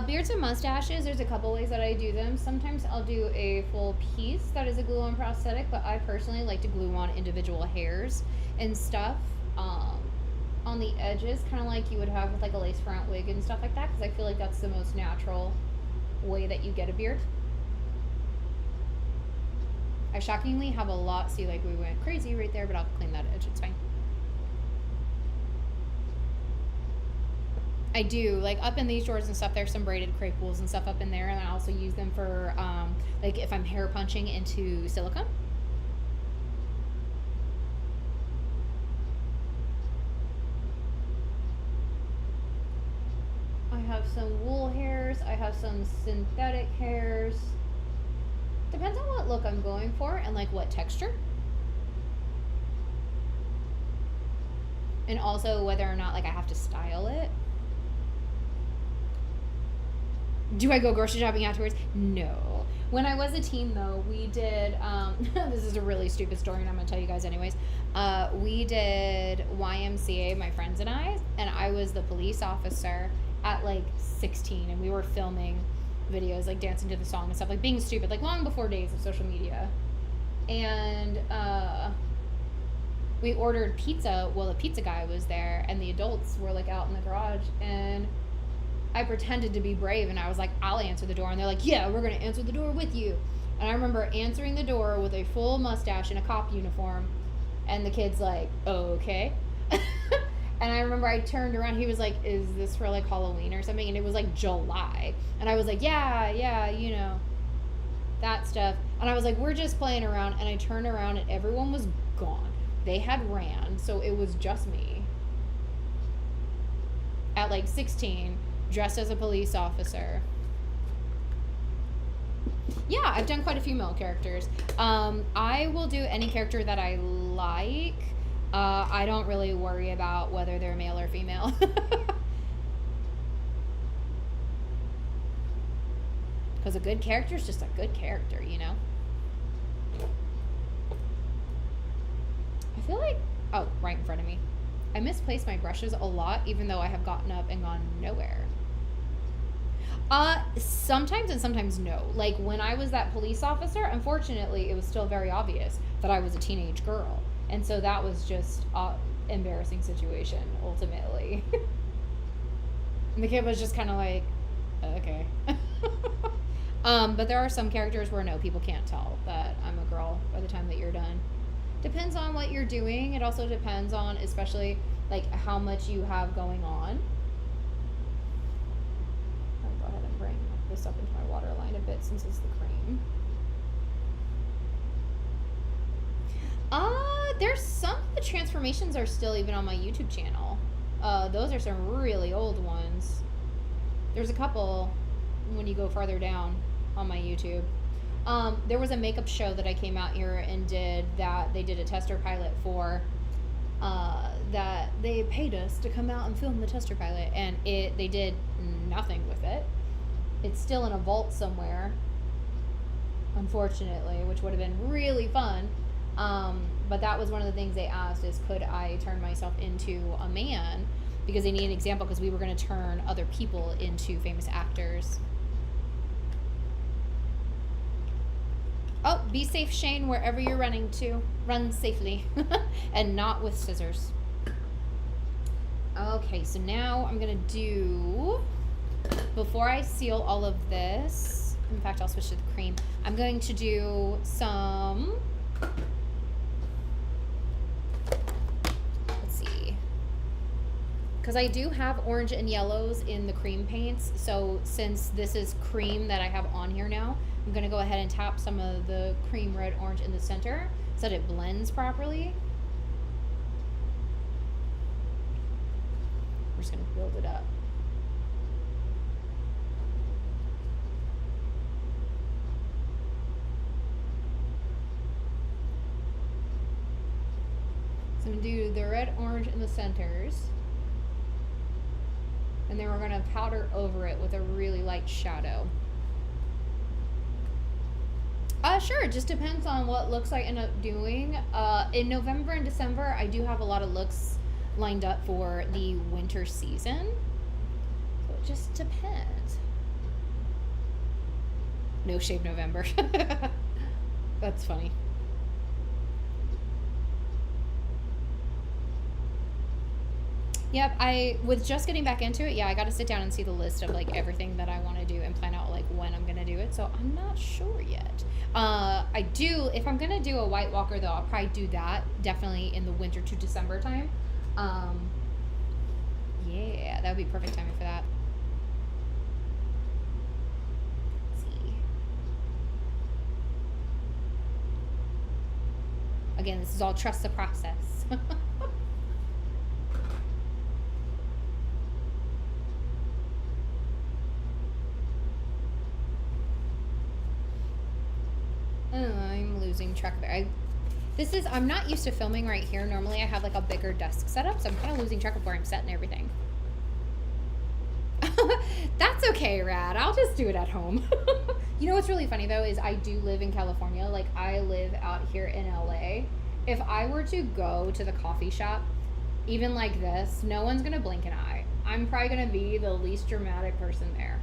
Beards and mustaches, there's a couple ways that I do them. Sometimes I'll do a full piece that is a glue-on prosthetic, but I personally like to glue on individual hairs and stuff on the edges, kind of like you would have with like a lace front wig and stuff like that, because I feel like that's the most natural way that you get a beard. I shockingly have a lot. See, like we went crazy right there, but I'll clean that edge. It's fine. I do, like up in these drawers and stuff, there's some braided crepe wools and stuff up in there, and I also use them for like if I'm hair punching into silicone. I have some wool hairs, I have some synthetic hairs. Depends on what look I'm going for and like what texture. And also whether or not like I have to style it. Do I go grocery shopping afterwards? No. When I was a teen, though, we did, this is a really stupid story, and I'm going to tell you guys anyways. We did YMCA, my friends and I was the police officer at, like, 16, and we were filming videos, like, dancing to the song and stuff, like, being stupid, like, long before days of social media. And, we ordered pizza. Well, the pizza guy was there, and the adults were, like, out in the garage, and I pretended to be brave, and I was like, I'll answer the door. And they're like, yeah, we're going to answer the door with you. And I remember answering the door with a full mustache and a cop uniform. And the kid's like, oh, okay. And I remember I turned around. He was like, is this for, like, Halloween or something? And it was, like, July. And I was like, yeah, you know, that stuff. And I was like, we're just playing around. And I turned around, and everyone was gone. They had ran, so it was just me. At, like, 16. Dressed as a police officer. Yeah, I've done quite a few male characters. I will do any character that I like. I don't really worry about whether they're male or female. Because a good character is just a good character, you know? I feel like... Oh, right in front of me. I misplace my brushes a lot, even though I have gotten up and gone nowhere. Sometimes and sometimes no. Like, when I was that police officer, unfortunately, it was still very obvious that I was a teenage girl. And so that was just an embarrassing situation, ultimately. And the kid was just kind of like, okay. But there are some characters where no, people can't tell that I'm a girl by the time that you're done. Depends on what you're doing. It also depends on, especially, like, how much you have going on. I'll go ahead and bring this up into my water line a bit since it's the cream. There's some of the transformations are still even on my YouTube channel. Those are some really old ones. There's a couple when you go farther down on my YouTube. There was a makeup show that I came out here and did that they did a tester pilot for, that they paid us to come out and film the tester pilot, and they did nothing with it. It's still in a vault somewhere, unfortunately, which would have been really fun. But that was one of the things they asked is, could I turn myself into a man? Because they need an example, because we were going to turn other people into famous actors. Oh, be safe, Shane, wherever you're running to. Run safely. And not with scissors. Okay, so now I'm going to do, before I seal all of this, in fact, I'll switch to the cream. I'm going to do some, let's see, because I do have orange and yellows in the cream paints. So since this is cream that I have on here now, I'm going to go ahead and tap some of the cream red orange in the center so that it blends properly. We're just going to build it up. So I'm going to do the red orange in the centers. And then we're going to powder over it with a really light shadow. Sure, it just depends on what looks I end up doing. In November and December, I do have a lot of looks lined up for the winter season. So it just depends. No shave November. That's funny. Yep, I was just getting back into it. Yeah, I got to sit down and see the list of like everything that I want to do and plan out like when I'm gonna do it. So I'm not sure yet. I do, if I'm gonna do a White Walker though, I'll probably do that definitely in the winter to December time. Yeah, that would be perfect timing for that. Let's see. Again, this is all trust the process. I'm losing track of it. I'm not used to filming right here. Normally I have like a bigger desk setup, so I'm kind of losing track of where I'm set and everything. That's okay, Rad. I'll just do it at home. You know what's really funny though is I do live in California. Like I live out here in LA. If I were to go to the coffee shop, even like this, no one's gonna blink an eye. I'm probably gonna be the least dramatic person there.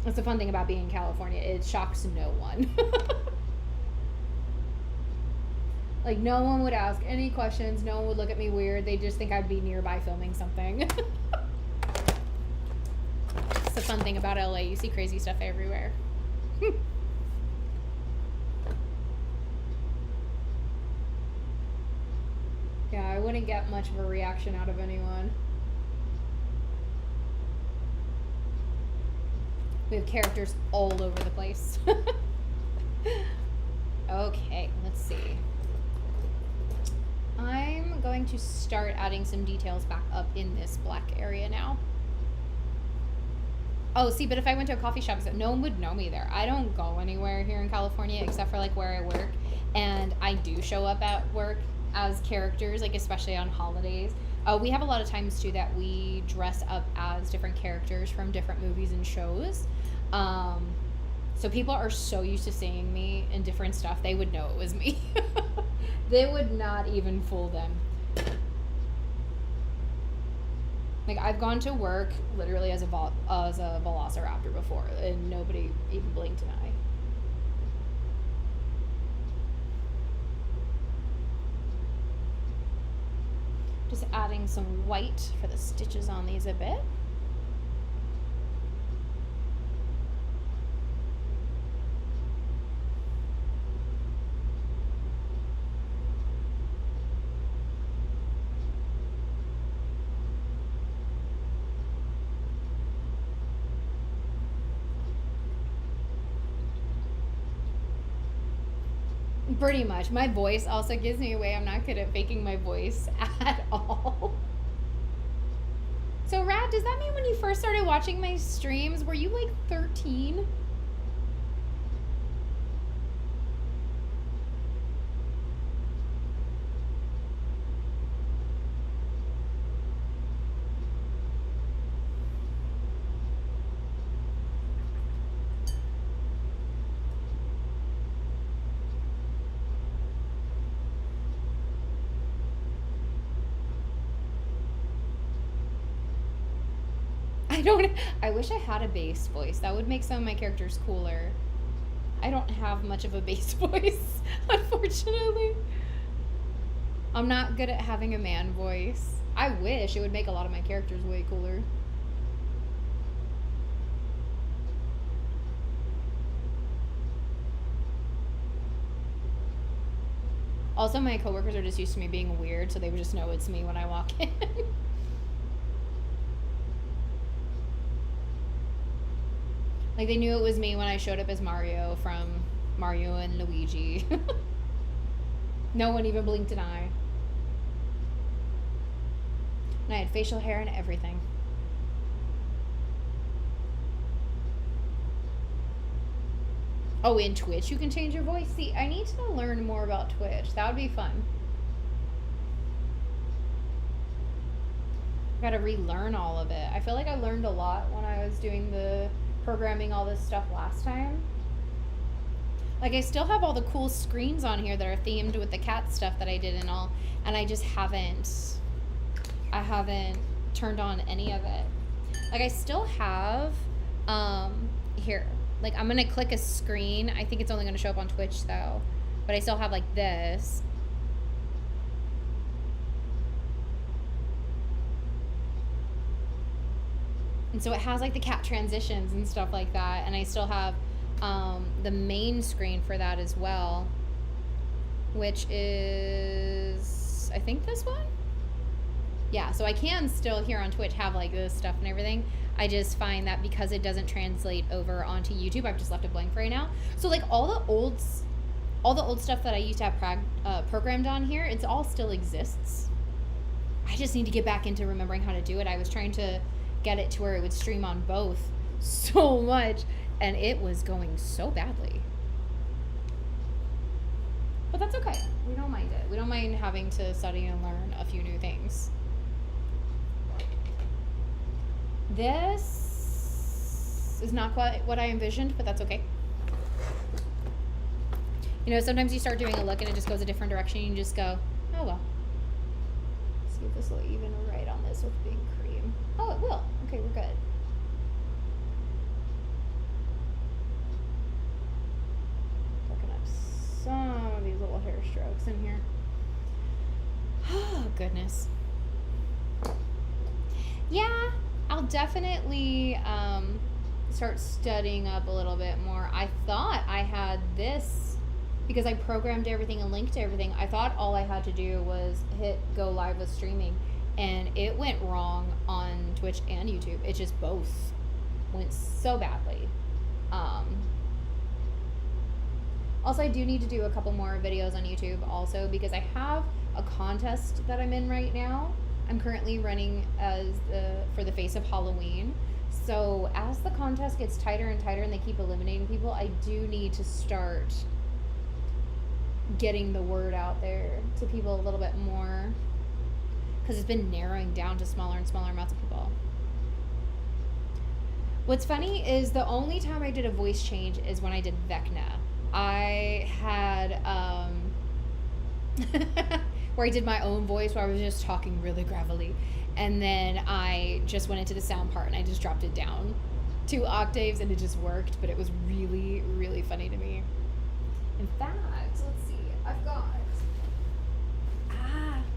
That's the fun thing about being in California. It shocks no one. Like, no one would ask any questions. No one would look at me weird. They just think I'd be nearby filming something. It's the fun thing about LA. You see crazy stuff everywhere. Yeah, I wouldn't get much of a reaction out of anyone. We have characters all over the place. Okay, let's see. I'm going to start adding some details back up in this black area now. Oh, see, but if I went to a coffee shop, no one would know me there. I don't go anywhere here in California except for like where I work. And I do show up at work as characters, like especially on holidays. We have a lot of times too that we dress up as different characters from different movies and shows. So people are so used to seeing me in different stuff, they would know it was me. They would not even fool them. Like I've gone to work literally as a velociraptor before, and nobody even blinked an eye. Just adding some white for the stitches on these a bit. Pretty much. My voice also gives me away. I'm not good at faking my voice at all. So, Rad, does that mean when you first started watching my streams, were you like 13? I wish I had a bass voice. That would make some of my characters cooler. I don't have much of a bass voice, unfortunately. I'm not good at having a man voice. I wish. It would make a lot of my characters way cooler. Also, my coworkers are just used to me being weird, so they would just know it's me when I walk in. Like, they knew it was me when I showed up as Mario from Mario and Luigi. No one even blinked an eye. And I had facial hair and everything. Oh, in Twitch you can change your voice? See, I need to learn more about Twitch. That would be fun. Gotta relearn all of it. I feel like I learned a lot when I was doing the programming all this stuff last time. Like, I still have all the cool screens on here that are themed with the cat stuff that I did and all, and I just haven't turned on any of it. Like, I still have, here, like, I'm gonna click a screen. I think it's only gonna show up on Twitch though, but I still have like this. And so it has like the cat transitions and stuff like that, and I still have the main screen for that as well, which is, I think, this one. Yeah, so I can still here on Twitch have like this stuff and everything. I just find that because it doesn't translate over onto YouTube, I've just left it blank for right now. So like all the old stuff that I used to have programmed on here, it all still exists. I just need to get back into remembering how to do it. I was trying to get it to where it would stream on both so much, and it was going so badly. But that's okay. We don't mind it. We don't mind having to study and learn a few new things. This is not quite what I envisioned, but that's okay. You know, sometimes you start doing a look and it just goes a different direction and you just go, oh well. See if this will even right on this with big cream. Oh, it will. Okay, we're good. Picking up some of these little hair strokes in here. Oh, goodness. Yeah, I'll definitely start studying up a little bit more. I thought I had this, because I programmed everything and linked everything, I thought all I had to do was hit go live with streaming, and it went wrong on Twitch and YouTube. It just both went so badly. Also, I do need to do a couple more videos on YouTube also, because I have a contest that I'm in right now. I'm currently running for the face of Halloween. So as the contest gets tighter and tighter and they keep eliminating people, I do need to start getting the word out there to people a little bit more, because it's been narrowing down to smaller and smaller amounts of people. What's funny is the only time I did a voice change is when I did Vecna. I had where I did my own voice, where I was just talking really gravelly, and then I just went into the sound part and I just dropped it down 2 octaves and it just worked. But it was really, really funny to me. In fact, let's see, I've got,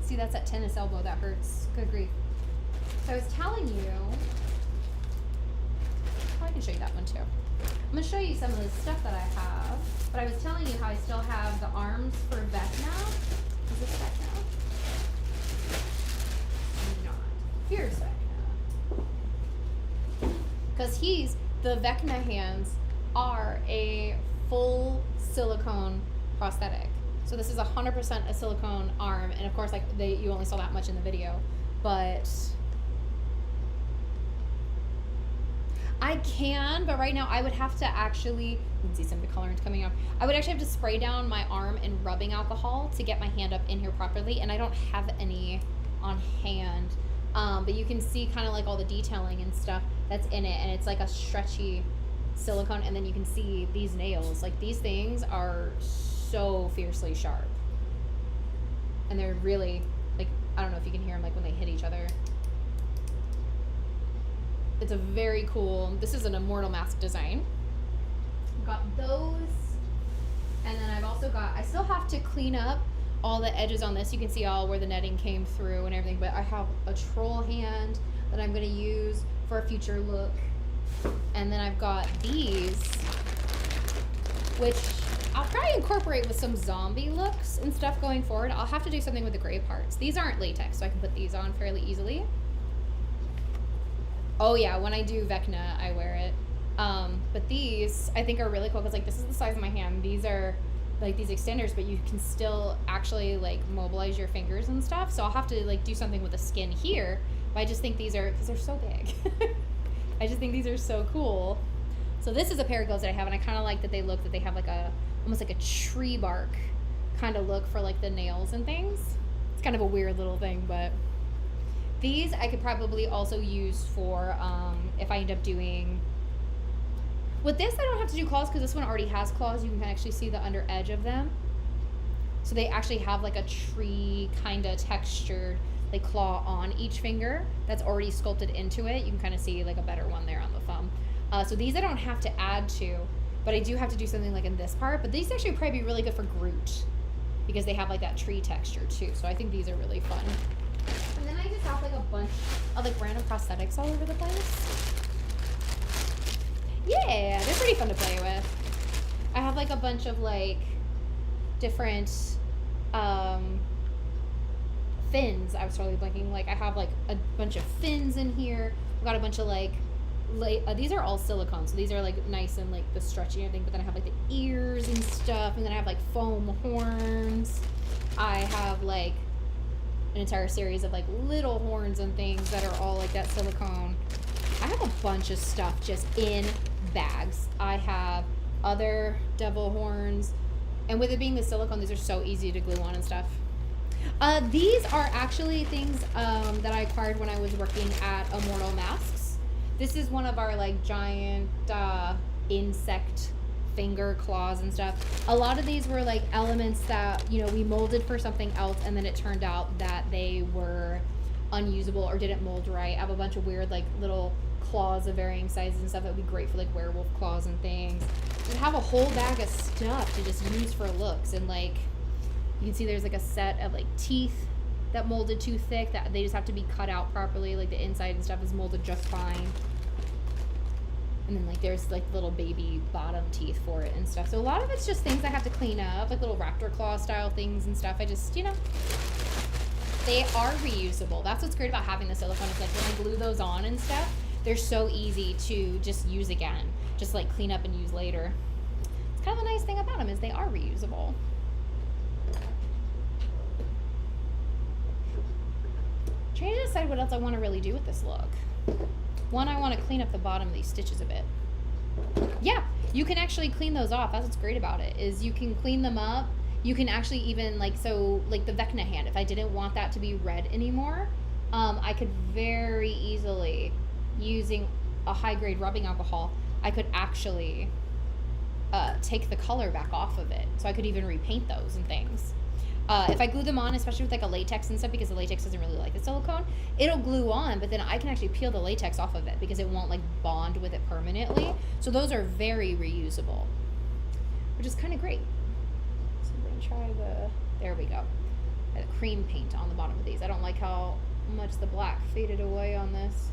see, that's that tennis elbow that hurts. Good grief. So I was telling you, I can show you that one too. I'm going to show you some of the stuff that I have, but I was telling you how I still have the arms for Vecna. Is this Vecna? Not. Here's Vecna. Because the Vecna hands are a full silicone prosthetic. So this is 100% a silicone arm, and of course, like you only saw that much in the video, but I can, but right now I would have to actually, you can see some of the colorants coming up. I would actually have to spray down my arm in rubbing alcohol to get my hand up in here properly, and I don't have any on hand. But you can see kind of like all the detailing and stuff that's in it, and it's like a stretchy silicone, and then you can see these nails. Like, these things are so fiercely sharp. And they're really, like, I don't know if you can hear them, like, when they hit each other. It's a very cool, this is an Immortal Mask design. I've got those, and then I've also got, I still have to clean up all the edges on this. You can see all where the netting came through and everything, but I have a troll hand that I'm going to use for a future look. And then I've got these, which I'll probably incorporate with some zombie looks and stuff going forward. I'll have to do something with the gray parts. These aren't latex, so I can put these on fairly easily. Oh yeah, when I do Vecna, I wear it. But these, I think, are really cool, because, like, this is the size of my hand. These are, like, these extenders, but you can still actually, like, mobilize your fingers and stuff. So I'll have to, like, do something with the skin here. But I just think these are, because they're so big. I just think these are so cool. So this is a pair of gloves that I have, and I kind of like that they look, that they have, like, a, almost like a tree bark kind of look for, like, the nails and things. It's kind of a weird little thing, but these I could probably also use for if I end up doing With this, I don't have to do claws because this one already has claws. You can actually see the under edge of them. So they actually have like a tree kind of textured like claw on each finger that's already sculpted into it. You can kind of see like a better one there on the thumb. So these I don't have to add to, but I do have to do something like in this part. But these actually probably be really good for Groot because they have like that tree texture too. So I think these are really fun. And then I just have like a bunch of like random prosthetics all over the place. Yeah, they're pretty fun to play with. I have like a bunch of like different fins. I was totally blanking. Like I have like a bunch of fins in here. I've got a bunch of like these are all silicone, so these are like nice and like the stretchy and everything, but then I have like the ears and stuff, and then I have like foam horns. I have like an entire series of like little horns and things that are all like that silicone. I have a bunch of stuff just in bags. I have other devil horns, and with it being the silicone, these are so easy to glue on and stuff. These are actually things that I acquired when I was working at Immortal Masks. This is one of our like giant insect finger claws and stuff. A lot of these were like elements that, you know, we molded for something else, and then it turned out that they were unusable or didn't mold right. I have a bunch of weird like little claws of varying sizes and stuff that would be great for like werewolf claws and things. Just have a whole bag of stuff to just use for looks. And like you can see there's like a set of like teeth that molded too thick that they just have to be cut out properly. Like the inside and stuff is molded just fine. And then like there's like little baby bottom teeth for it and stuff. So a lot of it's just things I have to clean up, like little raptor claw style things and stuff. I just, you know, they are reusable. That's what's great about having the silicone. It's like when I glue those on and stuff, they're so easy to just use again, just like clean up and use later. It's kind of a nice thing about them is they are reusable. Trying to decide what else I want to really do with this look. One, I want to clean up the bottom of these stitches a bit. Yeah, you can actually clean those off. That's what's great about it, is you can clean them up. You can actually even, like, so, like the Vecna hand, if I didn't want that to be red anymore, I could very easily, using a high-grade rubbing alcohol, I could actually take the color back off of it. So I could even repaint those and things. If I glue them on, especially with like a latex and stuff, because the latex doesn't really like the silicone, it'll glue on, but then I can actually peel the latex off of it because it won't like bond with it permanently. So those are very reusable, which is kind of great. So we're gonna try there we go. The cream paint on the bottom of these. I don't like how much the black faded away on this.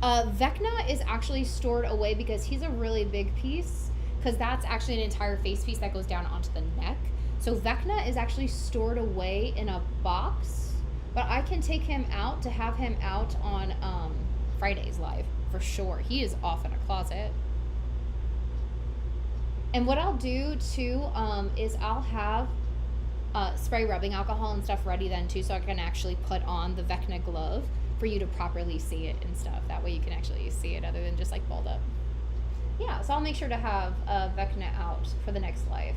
Vecna is actually stored away because he's a really big piece, because that's actually an entire face piece that goes down onto the neck. So Vecna is actually stored away in a box, but I can take him out to have him out on Fridays live for sure. He is off in a closet. And what I'll do too is I'll have spray rubbing alcohol and stuff ready then too, so I can actually put on the Vecna glove for you to properly see it and stuff. That way you can actually see it other than just like balled up. Yeah, so I'll make sure to have Vecna out for the next live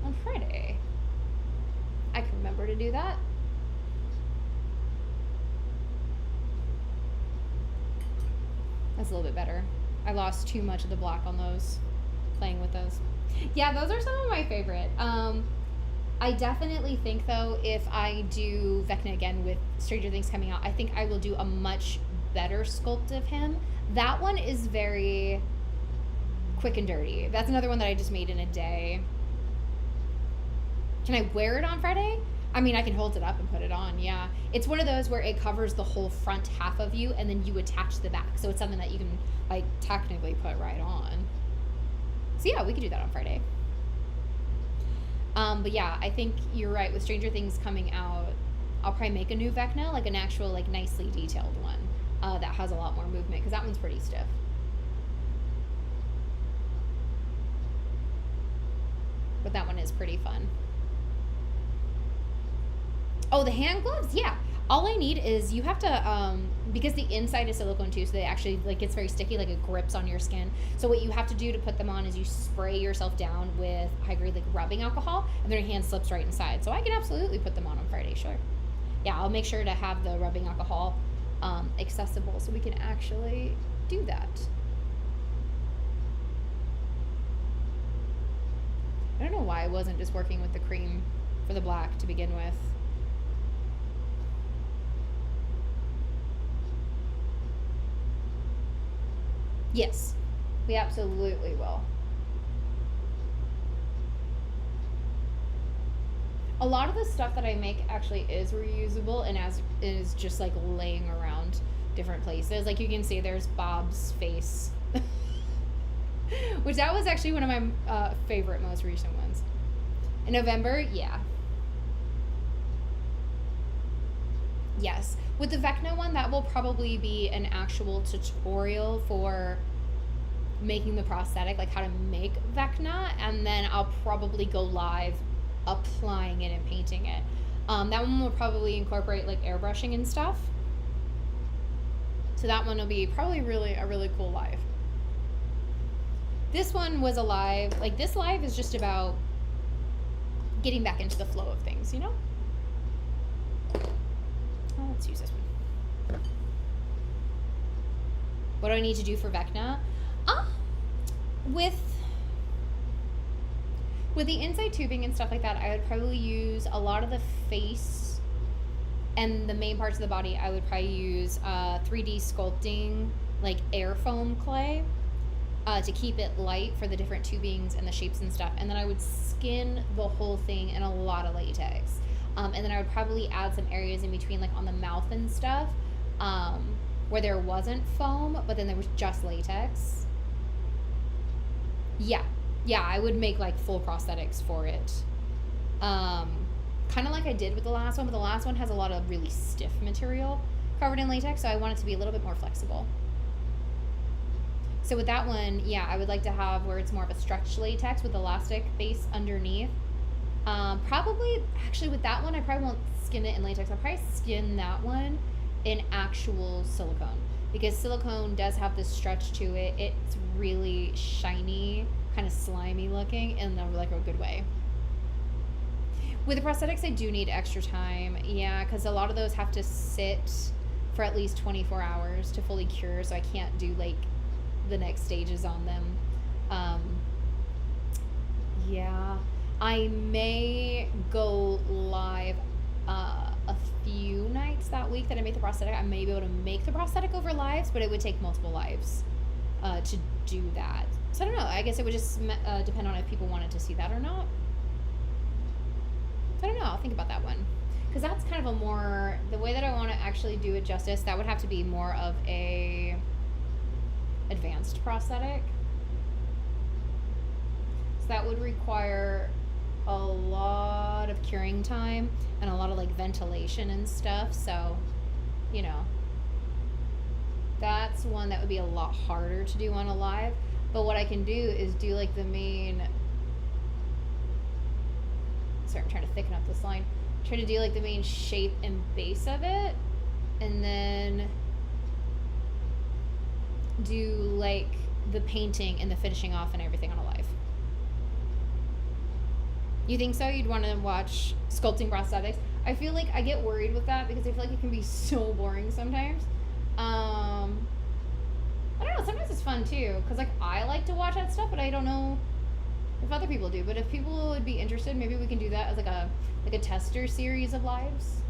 on Friday. I can remember to do that. That's a little bit better. I lost too much of the black on those, playing with those. Yeah, those are some of my favorite. I definitely think though, if I do Vecna again with Stranger Things coming out, I think I will do a much better sculpt of him. That one is very quick and dirty. That's another one that I just made in a day. Can I wear it on Friday? I mean, I can hold it up and put it on, yeah. It's one of those where it covers the whole front half of you and then you attach the back. So it's something that you can, like, technically put right on. So yeah, we could do that on Friday. But yeah, I think you're right. With Stranger Things coming out, I'll probably make a new Vecna, like an actual, like, nicely detailed one. That has a lot more movement, because that one's pretty stiff. But that one is pretty fun. Oh, the hand gloves? Yeah. All I need is, you have to, because the inside is silicone too, so they actually, like, it's very sticky, like it grips on your skin. So what you have to do to put them on is you spray yourself down with high-grade, like, rubbing alcohol, and then your hand slips right inside. So I can absolutely put them on Friday, sure. Yeah, I'll make sure to have the rubbing alcohol accessible, so we can actually do that. I don't know why I wasn't just working with the cream for the black to begin with. Yes, we absolutely will. A lot of the stuff that I make actually is reusable and as is just like laying around different places. Like you can see there's Bob's face. Which that was actually one of my favorite, most recent ones. In November, yeah. Yes. With the Vecna one, that will probably be an actual tutorial for making the prosthetic, like how to make Vecna, and then I'll probably go live applying it and painting it. That one will probably incorporate like airbrushing and stuff. So that one will be probably a really cool live. This one was a live, like this live is just about getting back into the flow of things, you know? Oh, let's use this one. What do I need to do for Vecna? With the inside tubing and stuff like that, I would probably use a lot of the face and the main parts of the body. I would probably use 3D sculpting, like air foam clay, to keep it light for the different tubings and the shapes and stuff. And then I would skin the whole thing in a lot of latex. And then I would probably add some areas in between, like on the mouth and stuff, where there wasn't foam, but then there was just latex. Yeah, I would make like full prosthetics for it. Kind of like I did with the last one, but the last one has a lot of really stiff material covered in latex, so I want it to be a little bit more flexible. So with that one, yeah, I would like to have where it's more of a stretch latex with elastic base underneath. Probably, actually with that one, I probably won't skin it in latex. I'll probably skin that one in actual silicone, because silicone does have this stretch to it. It's really shiny, kind of slimy looking in like a good way. With the prosthetics, I do need extra time. Yeah, because a lot of those have to sit for at least 24 hours to fully cure, so I can't do like the next stages on them. Yeah, I may go live a few nights that week that I make the prosthetic. I may be able to make the prosthetic over lives, but it would take multiple lives to do that. So I don't know. I guess it would just depend on if people wanted to see that or not. I don't know. I'll think about that one. Because that's kind of a more, the way that I want to actually do it justice, that would have to be more of a advanced prosthetic. So that would require a lot of curing time and a lot of like ventilation and stuff. So, you know, that's one that would be a lot harder to do on a live. But what I can do is do like the main, sorry, I'm trying to thicken up this line. Try to do like the main shape and base of it, and then do like the painting and the finishing off and everything on a live. You think so? You'd want to watch sculpting prosthetics? I feel like I get worried with that because I feel like it can be so boring sometimes. I don't know, sometimes it's fun too, because like I like to watch that stuff, but I don't know if other people do. But if people would be interested, maybe we can do that as like a tester series of lives,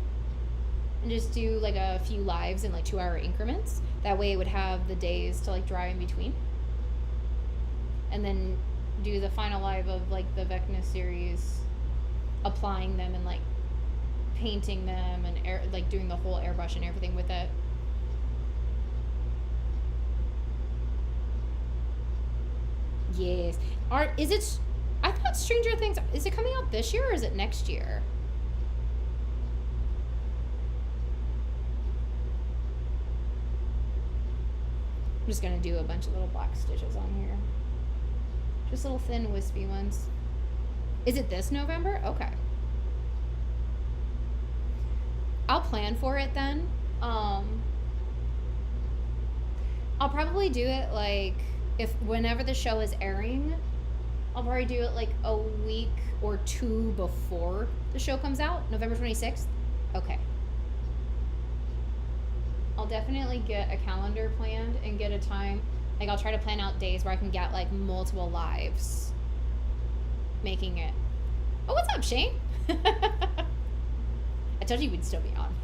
and just do like a few lives in like 2-hour increments. That way it would have the days to like dry in between, and then do the final live of like the Vecna series, applying them and like painting them and like doing the whole airbrush and everything with it. Yes. Is it? I thought Stranger Things, is it coming out this year or is it next year? I'm just gonna do a bunch of little black stitches on here. Just little thin wispy ones. Is it this November? Okay. I'll plan for it then. I'll probably do it like, whenever the show is airing, I'll probably do it like a week or two before the show comes out, November 26th. Okay. I'll definitely get a calendar planned and get a time. Like, I'll try to plan out days where I can get, like, multiple lives making it. Oh, what's up, Shane? I told you we'd still be on.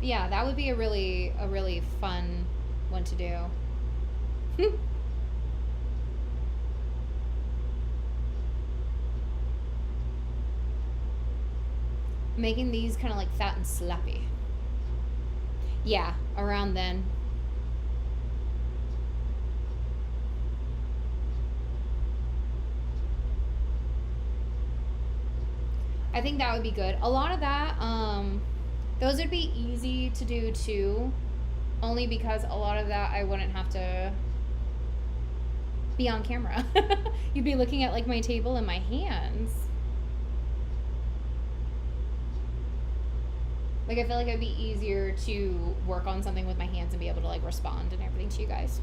Yeah, that would be a really fun one to do. Making these kind of like fat and slappy. Yeah, around then. I think that would be good. A lot of that, those would be easy to do too, only because a lot of that I wouldn't have to be on camera. You'd be looking at like my table and my hands. Like, I feel like it'd be easier to work on something with my hands and be able to like respond and everything to you guys.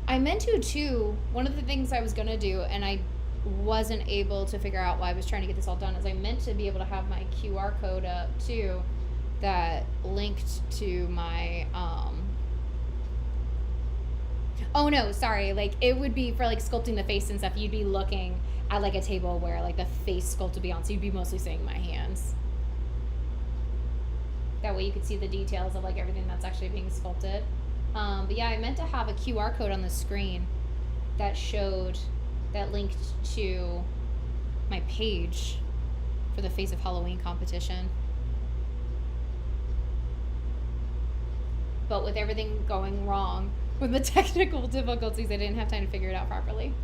I meant to too. One of the things I was gonna do, and I wasn't able to figure out why I was trying to get this all done, is I meant to be able to have my QR code up too, that linked to my oh no, sorry, like it would be for like sculpting the face and stuff. You'd be looking at like a table where like the face sculpt would be on, so you'd be mostly seeing my hands. That way you could see the details of like everything that's actually being sculpted. But yeah, I meant to have a QR code on the screen that linked to my page for the Face of Halloween competition. But with everything going wrong with the technical difficulties, I didn't have time to figure it out properly.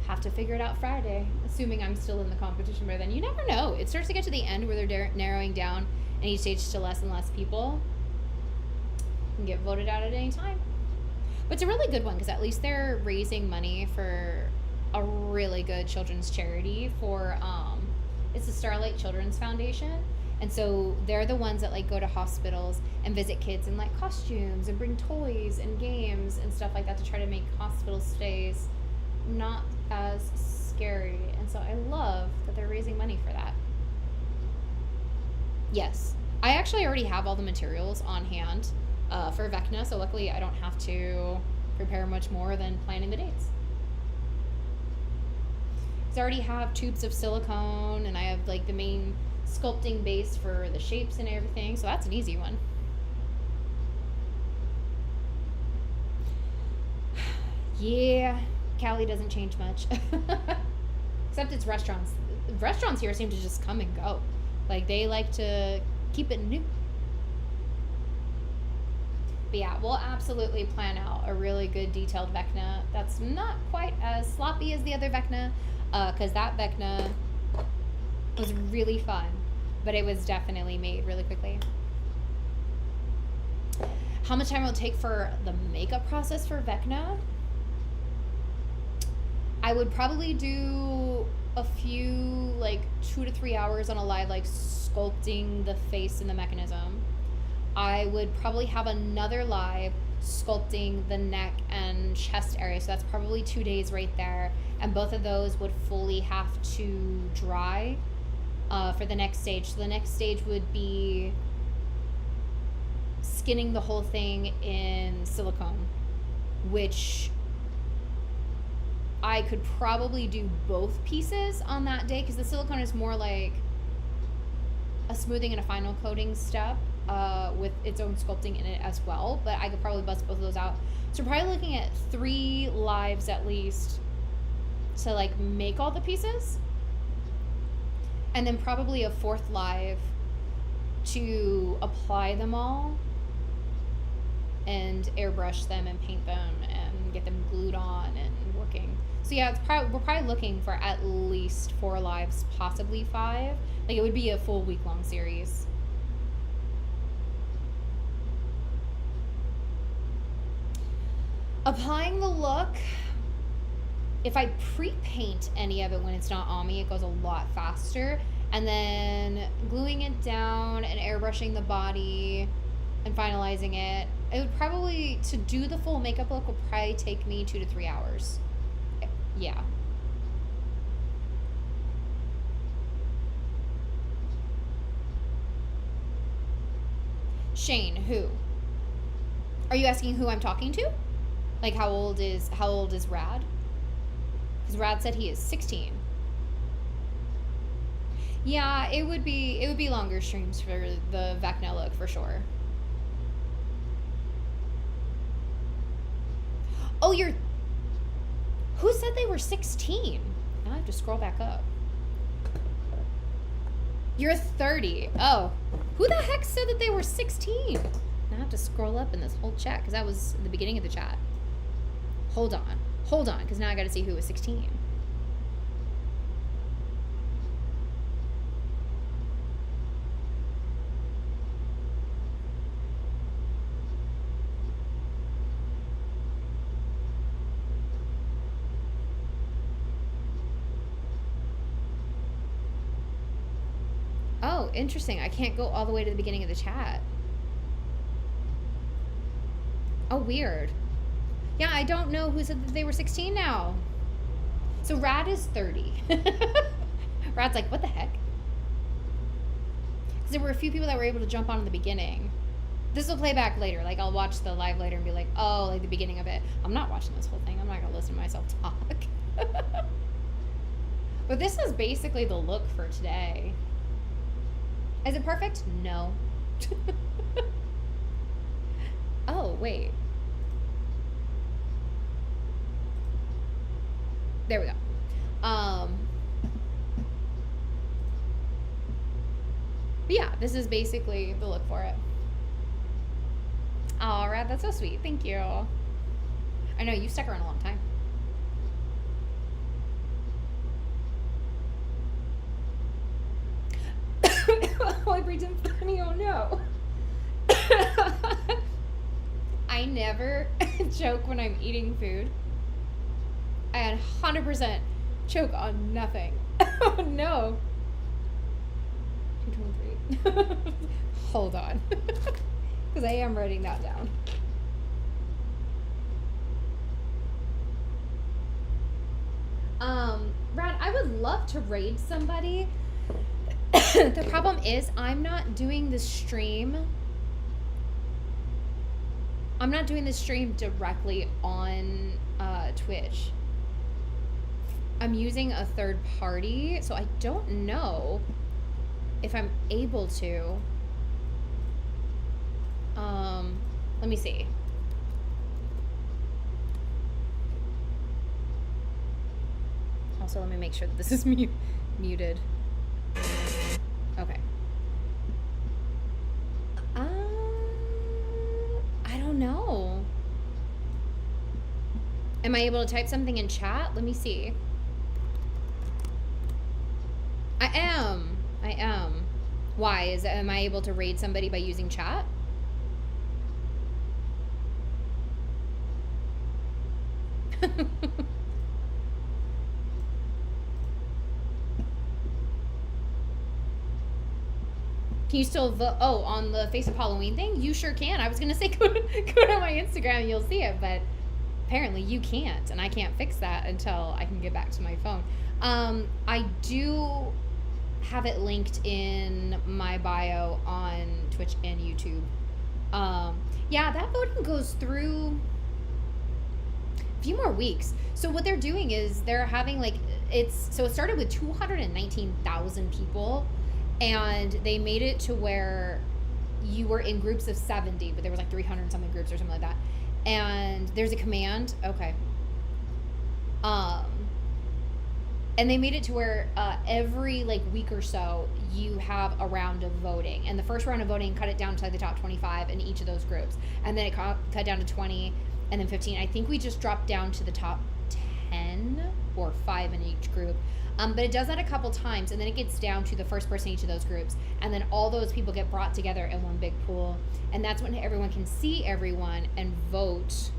Have to figure it out Friday, assuming I'm still in the competition by then. You never know. It starts to get to the end where they're narrowing down any stage to less and less people. You can get voted out at any time. But it's a really good one because at least they're raising money for a really good children's charity for it's the Starlight Children's Foundation. And so they're the ones that like go to hospitals and visit kids in like costumes and bring toys and games and stuff like that to try to make hospital stays not as scary. And so I love that they're raising money for that. Yes, I actually already have all the materials on hand for Vecna, so luckily I don't have to prepare much more than planning the dates. I already have tubes of silicone, and I have like the main sculpting base for the shapes and everything, so that's an easy one. Yeah, Cali doesn't change much. Except it's restaurants. Restaurants here seem to just come and go. Like, they like to keep it new. But yeah, we'll absolutely plan out a really good detailed Vecna that's not quite as sloppy as the other Vecna, because that Vecna was really fun, but it was definitely made really quickly. How much time will it take for the makeup process for Vecna? I would probably do a few, like 2 to 3 hours on a live, like sculpting the face and the mechanism. I would probably have another live sculpting the neck and chest area, so that's probably 2 days right there, and both of those would fully have to dry for the next stage. So the next stage would be skinning the whole thing in silicone, which I could probably do both pieces on that day, because the silicone is more like a smoothing and a final coating step with its own sculpting in it as well, but I could probably bust both of those out. So we're probably looking at 3 lives at least to like make all the pieces, and then probably a 4th live to apply them all and airbrush them and paint them and get them glued on and working. So yeah, we're probably looking for at least 4 lives, possibly 5. Like, it would be a full week-long series. Applying the look, if I pre-paint any of it when it's not on me, it goes a lot faster. And then gluing it down and airbrushing the body and finalizing it. It would probably, to do the full makeup look, would probably take me 2 to 3 hours. Yeah. Shane, who? Are you asking who I'm talking to? Like how old is Rad? Because Rad said he is 16. Yeah, it would be longer streams for the Vecna look for sure. Oh, who said they were 16? Now I have to scroll back up. You're 30. Oh, who the heck said that they were 16? Now I have to scroll up in this whole chat because that was the beginning of the chat. Hold on, because now I got to see who was 16. Oh, interesting. I can't go all the way to the beginning of the chat. Oh, weird. Yeah, I don't know who said that they were 16 now. So Rad is 30. Rad's like, what the heck? Because there were a few people that were able to jump on in the beginning. This will play back later. Like, I'll watch the live later and be like, oh, like the beginning of it. I'm not watching this whole thing. I'm not going to listen to myself talk. But this is basically the look for today. Is it perfect? No. Oh, wait. There we go. But yeah, this is basically the look for it. All right, that's so sweet. Thank you. I know you stuck around a long time. Oh, I breathed in funny. Oh no. I never joke when I'm eating food. I 100% choke on nothing. Oh no. 223. Hold on. Because I am writing that down. Brad, I would love to raid somebody. The problem is I'm not doing the stream. I'm not doing the stream directly on Twitch. I'm using a third party, so I don't know if I'm able to. Let me see. Also, let me make sure that this is muted. Okay. I don't know. Am I able to type something in chat? Let me see. I am. Why? Am I able to raid somebody by using chat? Can you still vote? Oh, on the Face of Halloween thing? You sure can. I was going to say go to my Instagram and you'll see it, but apparently you can't, and I can't fix that until I can get back to my phone. I do have it linked in my bio on Twitch and YouTube. Yeah, that voting goes through a few more weeks. So what they're doing is they're having it started with 219,000 people. And they made it to where you were in groups of 70, but there was 300 something groups or something like that. And there's a command. Okay. And they made it to where every week or so you have a round of voting. And the first round of voting cut it down to the top 25 in each of those groups. And then it cut down to 20 and then 15. I think we just dropped down to the top 10 or 5 in each group. But it does that a couple times, and then it gets down to the first person in each of those groups, and then all those people get brought together in one big pool, and that's when everyone can see everyone and vote.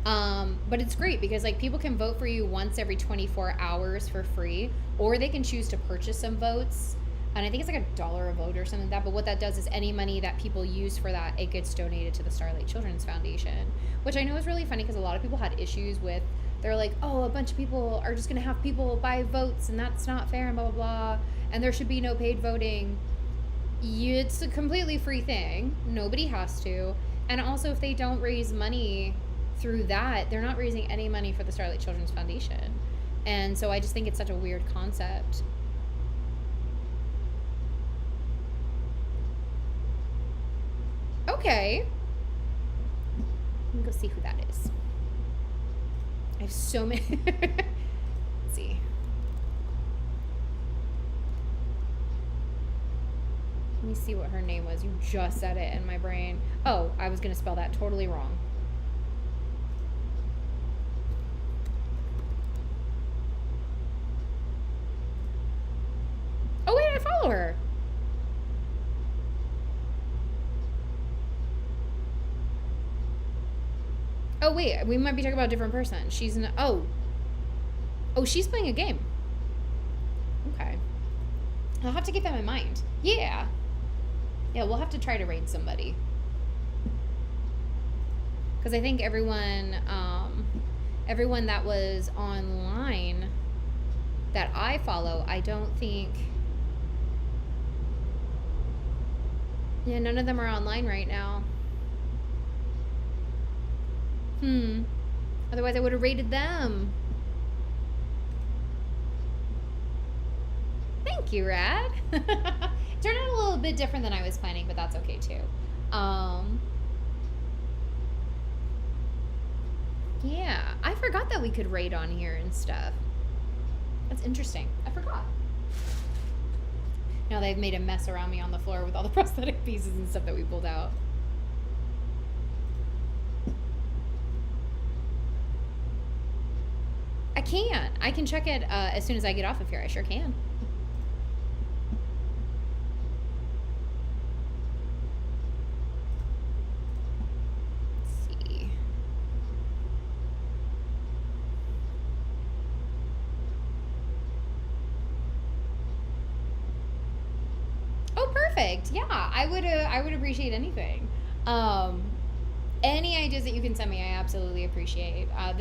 But it's great because people can vote for you once every 24 hours for free, or they can choose to purchase some votes. and I think it's like $1 a vote or something like that. But what that does is any money that people use for that, it gets donated to the Starlight Children's Foundation, which I know is really funny because a lot of people had issues with. They're like, oh, a bunch of people are just gonna have people buy votes, and that's not fair, and blah blah blah, and there should be no paid voting. It's a completely free thing. Nobody has to. And also, if they don't raise money through that, they're not raising any money for the Starlight Children's Foundation. And so I just think it's such a weird concept. Okay. Let me go see who that is. I have so many. Let's see. Let me see what her name was. You just said it in my brain. Oh, I was going to spell that totally wrong. Oh, wait, I follow her. Oh, wait, we might be talking about a different person. She's in. Oh, she's playing a game. Okay. I'll have to keep that in mind. Yeah. Yeah, we'll have to try to raid somebody. Because I think everyone that was online that I follow, I don't think... Yeah, none of them are online right now. Otherwise I would have raided them. Thank you, Rad. It turned out a little bit different than I was planning, but that's okay too. Yeah, I forgot that we could raid on here and stuff. That's interesting. I forgot. Now they've made a mess around me on the floor with all the prosthetic pieces and stuff that we pulled out. I can. I can check it as soon as I get off of here. I sure can. Let's see. Oh, perfect. Yeah, I would appreciate anything. Any ideas that you can send me, I absolutely appreciate. I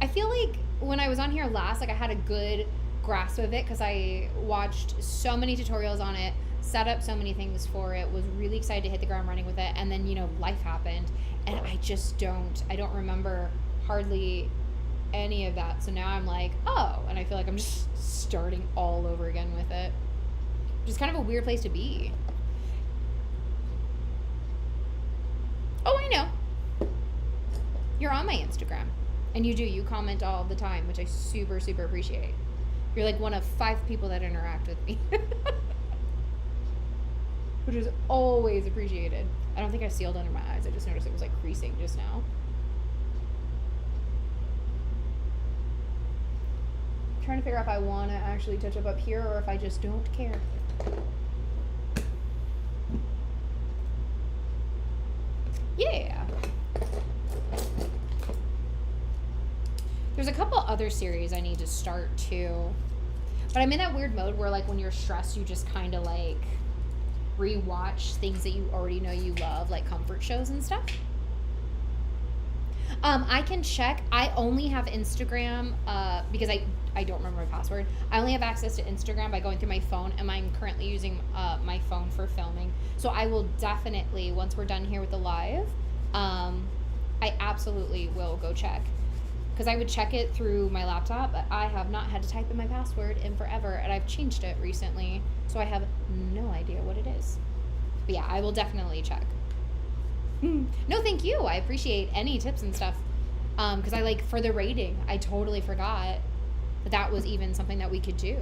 feel like when I was on here last, like I had a good grasp of it because I watched so many tutorials on it, set up so many things for it, was really excited to hit the ground running with it, and then, life happened, and I don't remember hardly any of that. So now I'm like, oh, and I feel like I'm just starting all over again with it. Which is kind of a weird place to be. Oh, I know. You're on my Instagram. And you comment all the time, which I super, super appreciate. You're like one of 5 people that interact with me. Which is always appreciated. I don't think I sealed under my eyes. I just noticed it was like creasing just now. I'm trying to figure out if I want to actually touch up here or if I just don't care. Yeah. There's a couple other series I need to start too. But I'm in that weird mode where like when you're stressed, you just kind of like rewatch things that you already know you love, like comfort shows and stuff. I can check. I only have Instagram because I don't remember my password. I only have access to Instagram by going through my phone, and I'm currently using my phone for filming. So I will definitely, once we're done here with the live, I absolutely will go check. Because I would check it through my laptop, but I have not had to type in my password in forever, and I've changed it recently, so I have no idea what it is. But yeah, I will definitely check. No, thank you. I appreciate any tips and stuff. Because I for the rating, I totally forgot that was even something that we could do.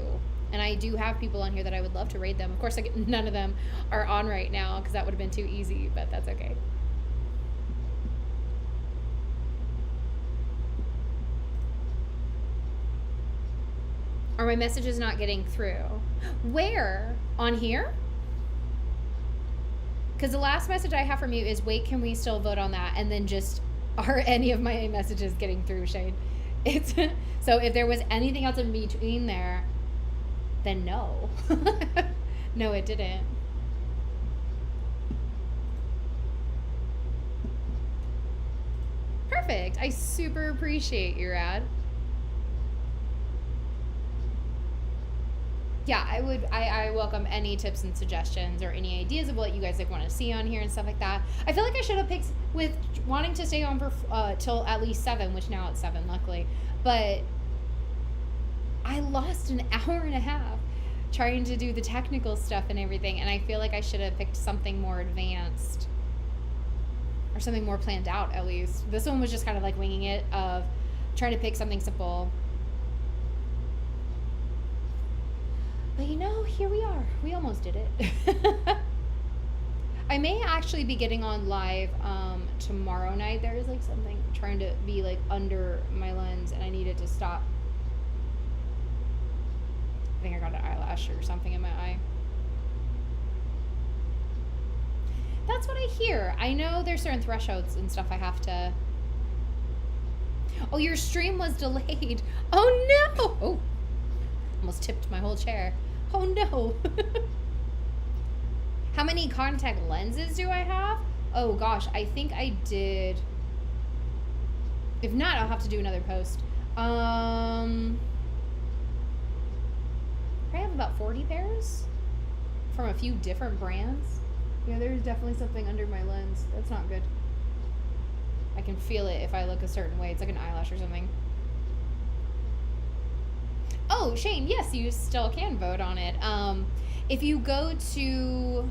And I do have people on here that I would love to raid them. Of course, none of them are on right now because that would have been too easy, but that's okay. Are my messages not getting through? Where? On here? Because the last message I have from you is, wait, can we still vote on that? And then just, are any of my messages getting through, Shane? So if there was anything else in between there, then no. No, it didn't. Perfect. I super appreciate your ad. Yeah, I welcome any tips and suggestions or any ideas of what you guys like want to see on here and stuff like that. I feel like I should have picked with wanting to stay on for till at least 7, which now it's 7, luckily. But I lost an hour and a half trying to do the technical stuff and everything, and I feel like I should have picked something more advanced or something more planned out, at least. This one was just kind of like winging it, of trying to pick something simple. But you know, here we are. We almost did it. I may actually be getting on live tomorrow night. There is like something trying to be like under my lens, and I need it to stop. I think I got an eyelash or something in my eye. That's what I hear. I know there's certain thresholds and stuff I have to... Oh, your stream was delayed. Oh no! Oh, almost tipped my whole chair. Oh no. How many contact lenses do I have? Oh gosh, I think I did. If not, I'll have to do another post. I have about 40 pairs from a few different brands. Yeah, there's definitely something under my lens. That's not good. I can feel it if I look a certain way. It's like an eyelash or something. Oh, Shane, yes, you still can vote on it. If you go to...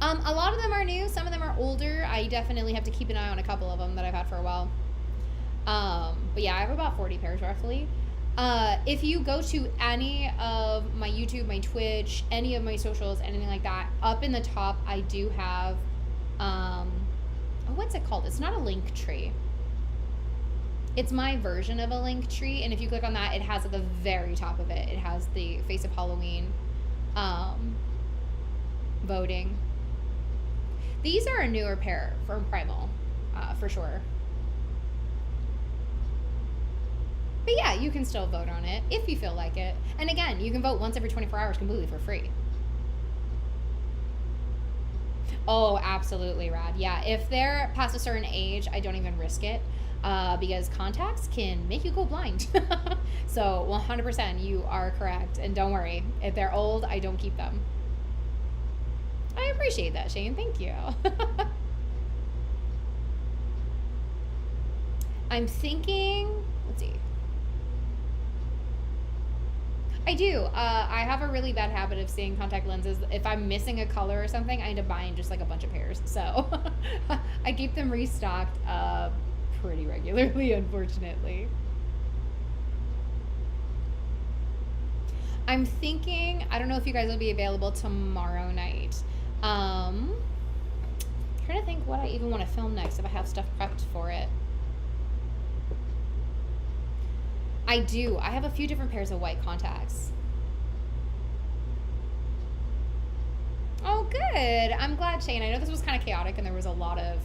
a lot of them are new. Some of them are older. I definitely have to keep an eye on a couple of them that I've had for a while. But yeah, I have about 40 pairs roughly. If you go to any of my YouTube, my Twitch, any of my socials, anything like that, up in the top, I do have, oh, what's it called? It's not a link tree. It's my version of a link tree, and if you click on that, it has at the very top of it, it has the Face of Halloween, voting. These are a newer pair from Primal, for sure. But yeah, you can still vote on it if you feel like it. And again, you can vote once every 24 hours completely for free. Oh, absolutely, Rad. Yeah, if they're past a certain age, I don't even risk it, because contacts can make you go blind. So 100% you are correct. And don't worry, if they're old, I don't keep them. I appreciate that, Shane. Thank you. I'm thinking, let's see. I do. I have a really bad habit of seeing contact lenses. If I'm missing a color or something, I end up buying just like a bunch of pairs. So I keep them restocked pretty regularly, unfortunately. I'm thinking, I don't know if you guys will be available tomorrow night. Trying to think what I even want to film next, if I have stuff prepped for it. I do. I have a few different pairs of white contacts. Oh, good. I'm glad, Shane. I know this was kind of chaotic and there was a lot of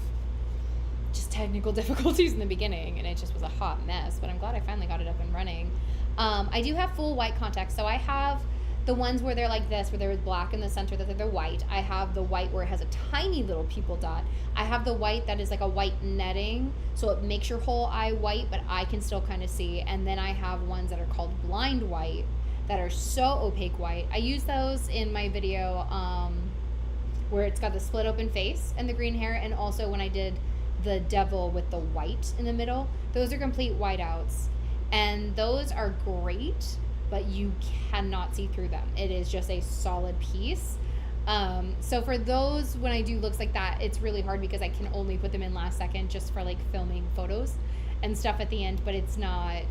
just technical difficulties in the beginning and it just was a hot mess, but I'm glad I finally got it up and running. I do have full white contacts. So I have the ones where they're like this, where they're black in the center, that they're white. I have the white where it has a tiny little pupil dot. I have the white that is like a white netting, so it makes your whole eye white, but I can still kind of see. And then I have ones that are called blind white, that are so opaque white. I use those in my video where it's got the split open face and the green hair, and also when I did the devil with the white in the middle. Those are complete whiteouts, and those are great, but you cannot see through them. It is just a solid piece. So for those, when I do looks like that, it's really hard because I can only put them in last second just for like filming photos and stuff at the end, but it's not,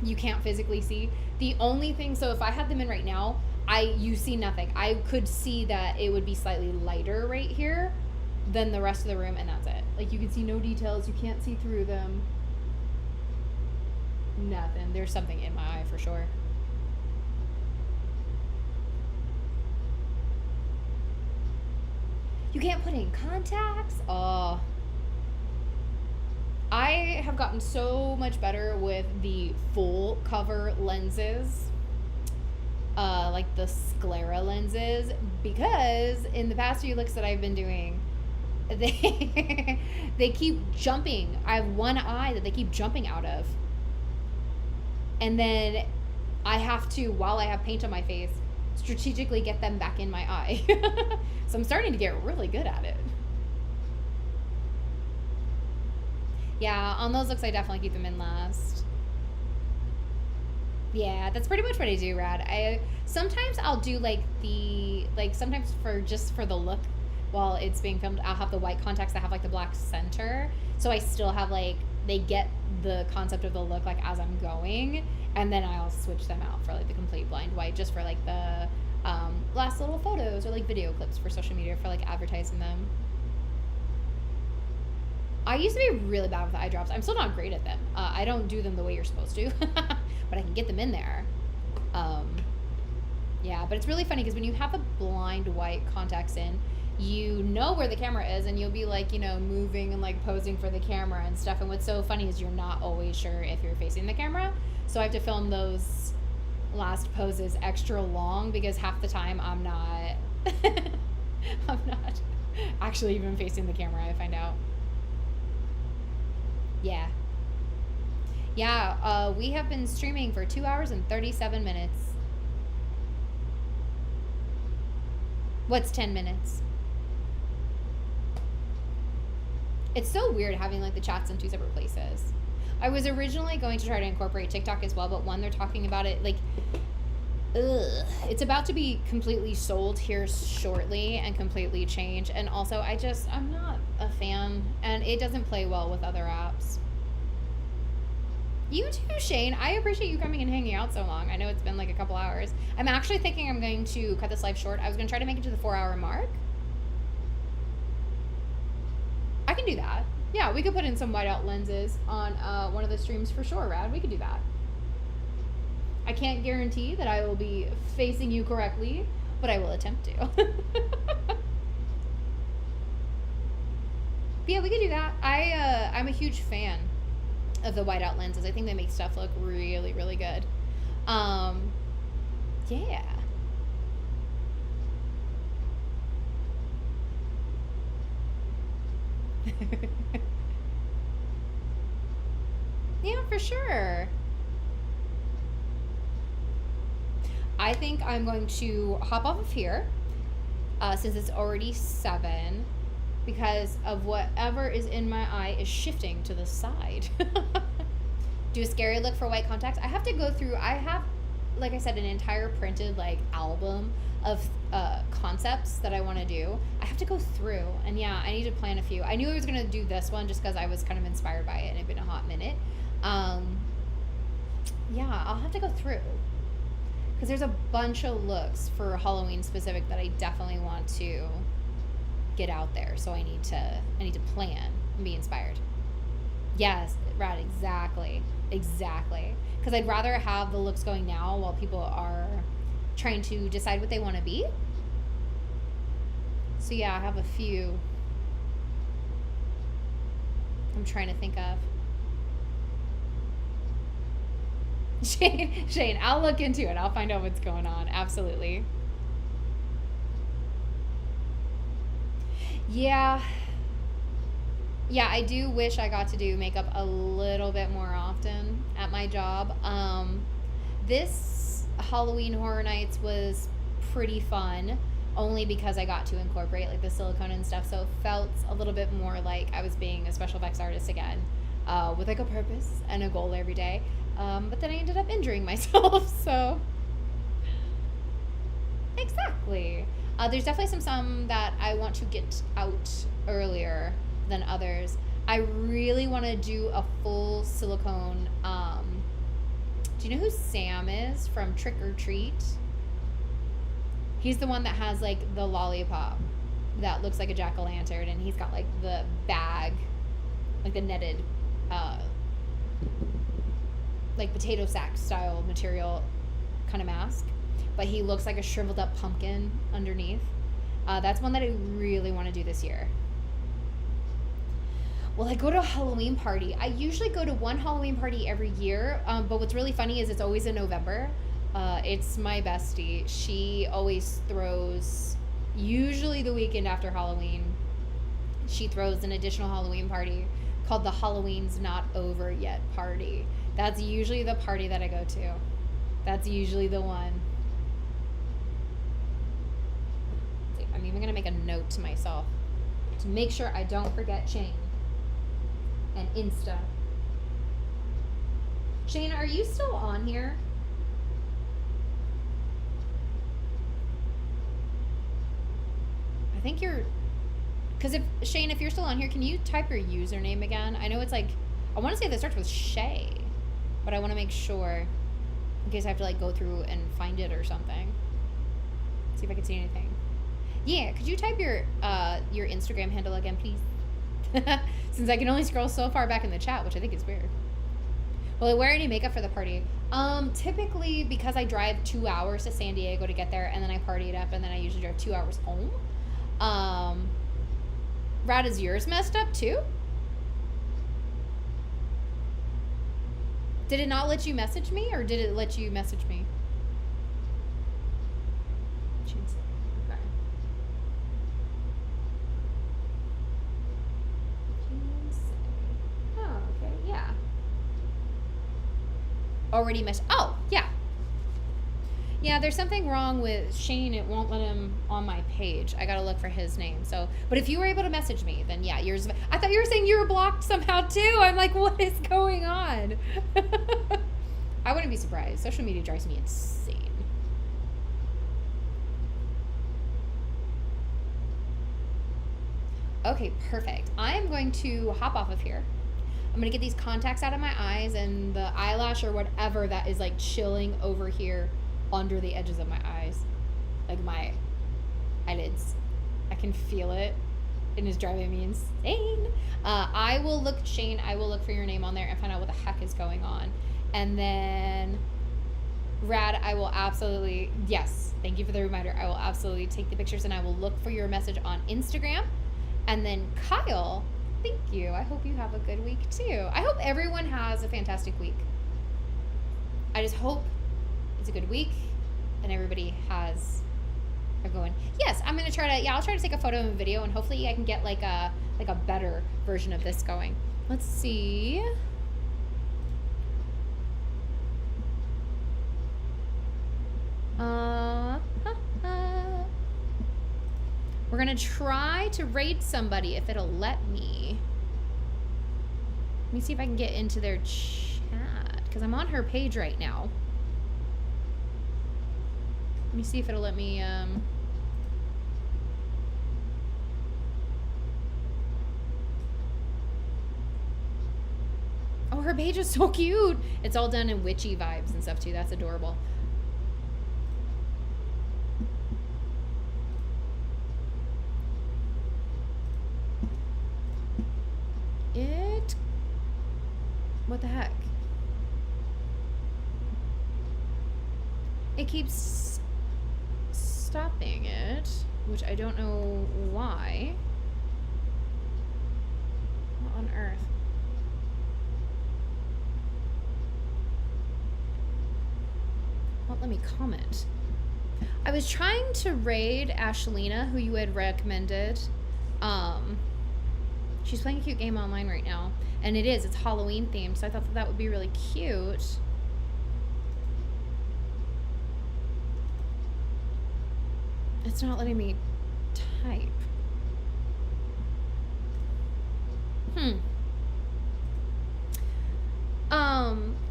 you can't physically see. The only thing, so if I had them in right now, you see nothing. I could see that it would be slightly lighter right here than the rest of the room, and that's it. Like, you can see no details, you can't see through them. Nothing. There's something in my eye for sure. You can't put in contacts? Oh. I have gotten so much better with the full cover lenses. like the sclera lenses, because in the past few looks that I've been doing, they keep jumping. I have one eye that they keep jumping out of. And then I have to, while I have paint on my face, strategically get them back in my eye. So I'm starting to get really good at it. Yeah, on those looks I definitely keep them in last. Yeah, that's pretty much what I do, Rad. Sometimes I'll do sometimes for the look while it's being filmed, I'll have the white contacts that have like the black center. So I still have like, they get the concept of the look like as I'm going, and then I'll switch them out for like the complete blind white just for like the last little photos or like video clips for social media for like advertising them. I used to be really bad with eye drops. I'm still not great at them. I don't do them the way you're supposed to, but I can get them in there. Yeah, but it's really funny because when you have the blind white contacts in, you know where the camera is, and you'll be like, moving and like posing for the camera and stuff. And what's so funny is you're not always sure if you're facing the camera. So I have to film those last poses extra long because half the time I'm not actually even facing the camera, I find out. Yeah. Yeah, we have been streaming for 2 hours and 37 minutes. What's 10 minutes? It's so weird having like the chats in two separate places. I was originally going to try to incorporate TikTok as well, but one, they're talking about it like, it's about to be completely sold here shortly and completely change. And also, I'm not a fan, and it doesn't play well with other apps. You too, Shane. I appreciate you coming and hanging out so long. I know it's been like a couple hours. I'm actually thinking I'm going to cut this live short. I was going to try to make it to the 4-hour mark. I can do that. Yeah, we could put in some whiteout lenses on one of the streams for sure, Rad. We could do that. I can't guarantee that I will be facing you correctly, but I will attempt to. But yeah, we could do that. I'm a huge fan of the whiteout lenses. I think they make stuff look really, really good. Yeah. Yeah, for sure. I think I'm going to hop off of here since it's already 7, because of whatever is in my eye is shifting to the side. Do a scary look for white contacts. I have to go through, I have, like I said, an entire printed like album of concepts that I want to do. I have to go through, and yeah, I need to plan a few. I knew I was going to do this one just because I was kind of inspired by it and it had been a hot minute. Yeah, I'll have to go through, because there's a bunch of looks for Halloween specific that I definitely want to get out there. So I need to plan and be inspired. Yes, right, exactly. Because I'd rather have the looks going now while people are trying to decide what they want to be. So yeah, I have a few I'm trying to think of. Shane, I'll look into it. I'll find out what's going on. Absolutely. Yeah, I do wish I got to do makeup a little bit more often at my job. This Halloween Horror Nights was pretty fun, only because I got to incorporate like the silicone and stuff, so it felt a little bit more like I was being a special effects artist again, with like a purpose and a goal every day. But then I ended up injuring myself, so. Exactly. There's definitely some that I want to get out earlier than others. I really want to do a full silicone. Do you know who Sam is from Trick or Treat? He's the one that has like the lollipop that looks like a jack-o'-lantern, and he's got like the bag, like the netted, like potato sack style material kind of mask, but he looks like a shriveled up pumpkin underneath. That's one that I really want to do this year. Well, I go to a Halloween party. I usually go to one Halloween party every year, but what's really funny is it's always in November. It's my bestie. She always throws, usually the weekend after Halloween, she throws an additional Halloween party called the Halloween's Not Over Yet party. That's usually the party that I go to. That's usually the one. I'm even going to make a note to myself to make sure I don't forget Shane and Insta. Shane, are you still on here? I think you're... Because Shane, if you're still on here, can you type your username again? I know it's like... I want to say that starts with Shay, but I want to make sure in case I have to like go through and find it or something. See if I can see anything. Yeah, could you type your Instagram handle again, please? Since I can only scroll so far back in the chat, which I think is weird. Will I wear any makeup for the party? Typically, because I drive 2 hours to San Diego to get there, and then I party it up, and then I usually drive 2 hours home. Rad, is yours messed up too? Did it not let you message me, or did it let you message me? Okay. Oh, okay, yeah. Already messaged. Oh, yeah. Yeah, there's something wrong with Shane. It won't let him on my page. I gotta look for his name. So, but if you were able to message me, then yeah, yours. I thought you were saying you were blocked somehow too. I'm like, what is going on? I wouldn't be surprised. Social media drives me insane. Okay, perfect. I am going to hop off of here. I'm gonna get these contacts out of my eyes and the eyelash or whatever that is like chilling over here under the edges of my eyes, like my eyelids. I can feel it, and it's driving me insane. I will look, Shane, I will look for your name on there and find out what the heck is going on. And then Rad, I will absolutely, yes, thank you for the reminder. I will absolutely take the pictures and I will look for your message on Instagram. And then Kyle, thank you. I hope you have a good week too. I hope everyone has a fantastic week. I just hope it's a good week and everybody has are going, yes, I'm gonna try to, yeah, I'll try to take a photo and a video and hopefully I can get like a better version of this going. Let's see. We're gonna try to raid somebody if it'll let me. Let me see if I can get into their chat because I'm on her page right now. Let me see if it'll let me, Oh, her page is so cute. It's all done in witchy vibes and stuff too. That's adorable. What the heck? It keeps stopping it, which I don't know why. What on earth? Won't let me comment. I was trying to raid Aleena, who you had recommended. She's playing a cute game online right now. And it's Halloween themed, so I thought that would be really cute. It's not letting me type.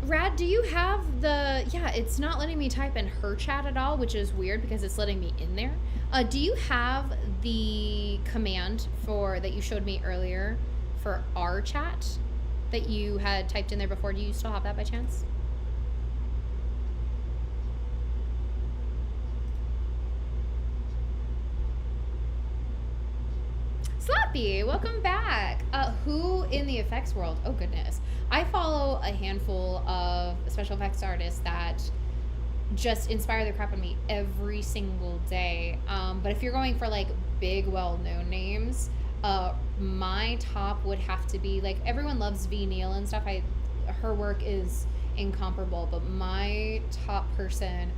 Rad, do you have the, yeah, it's not letting me type in her chat at all, which is weird because it's letting me in there. Do you have the command that you showed me earlier for our chat that you had typed in there before? Do you still have that by chance? Slappy, welcome back. Who in the effects world? Oh goodness. I follow a handful of special effects artists that just inspire the crap out of me every single day. But if you're going for like big, well-known names, my top would have to be like, everyone loves V Neil and stuff. Her work is incomparable. But my top person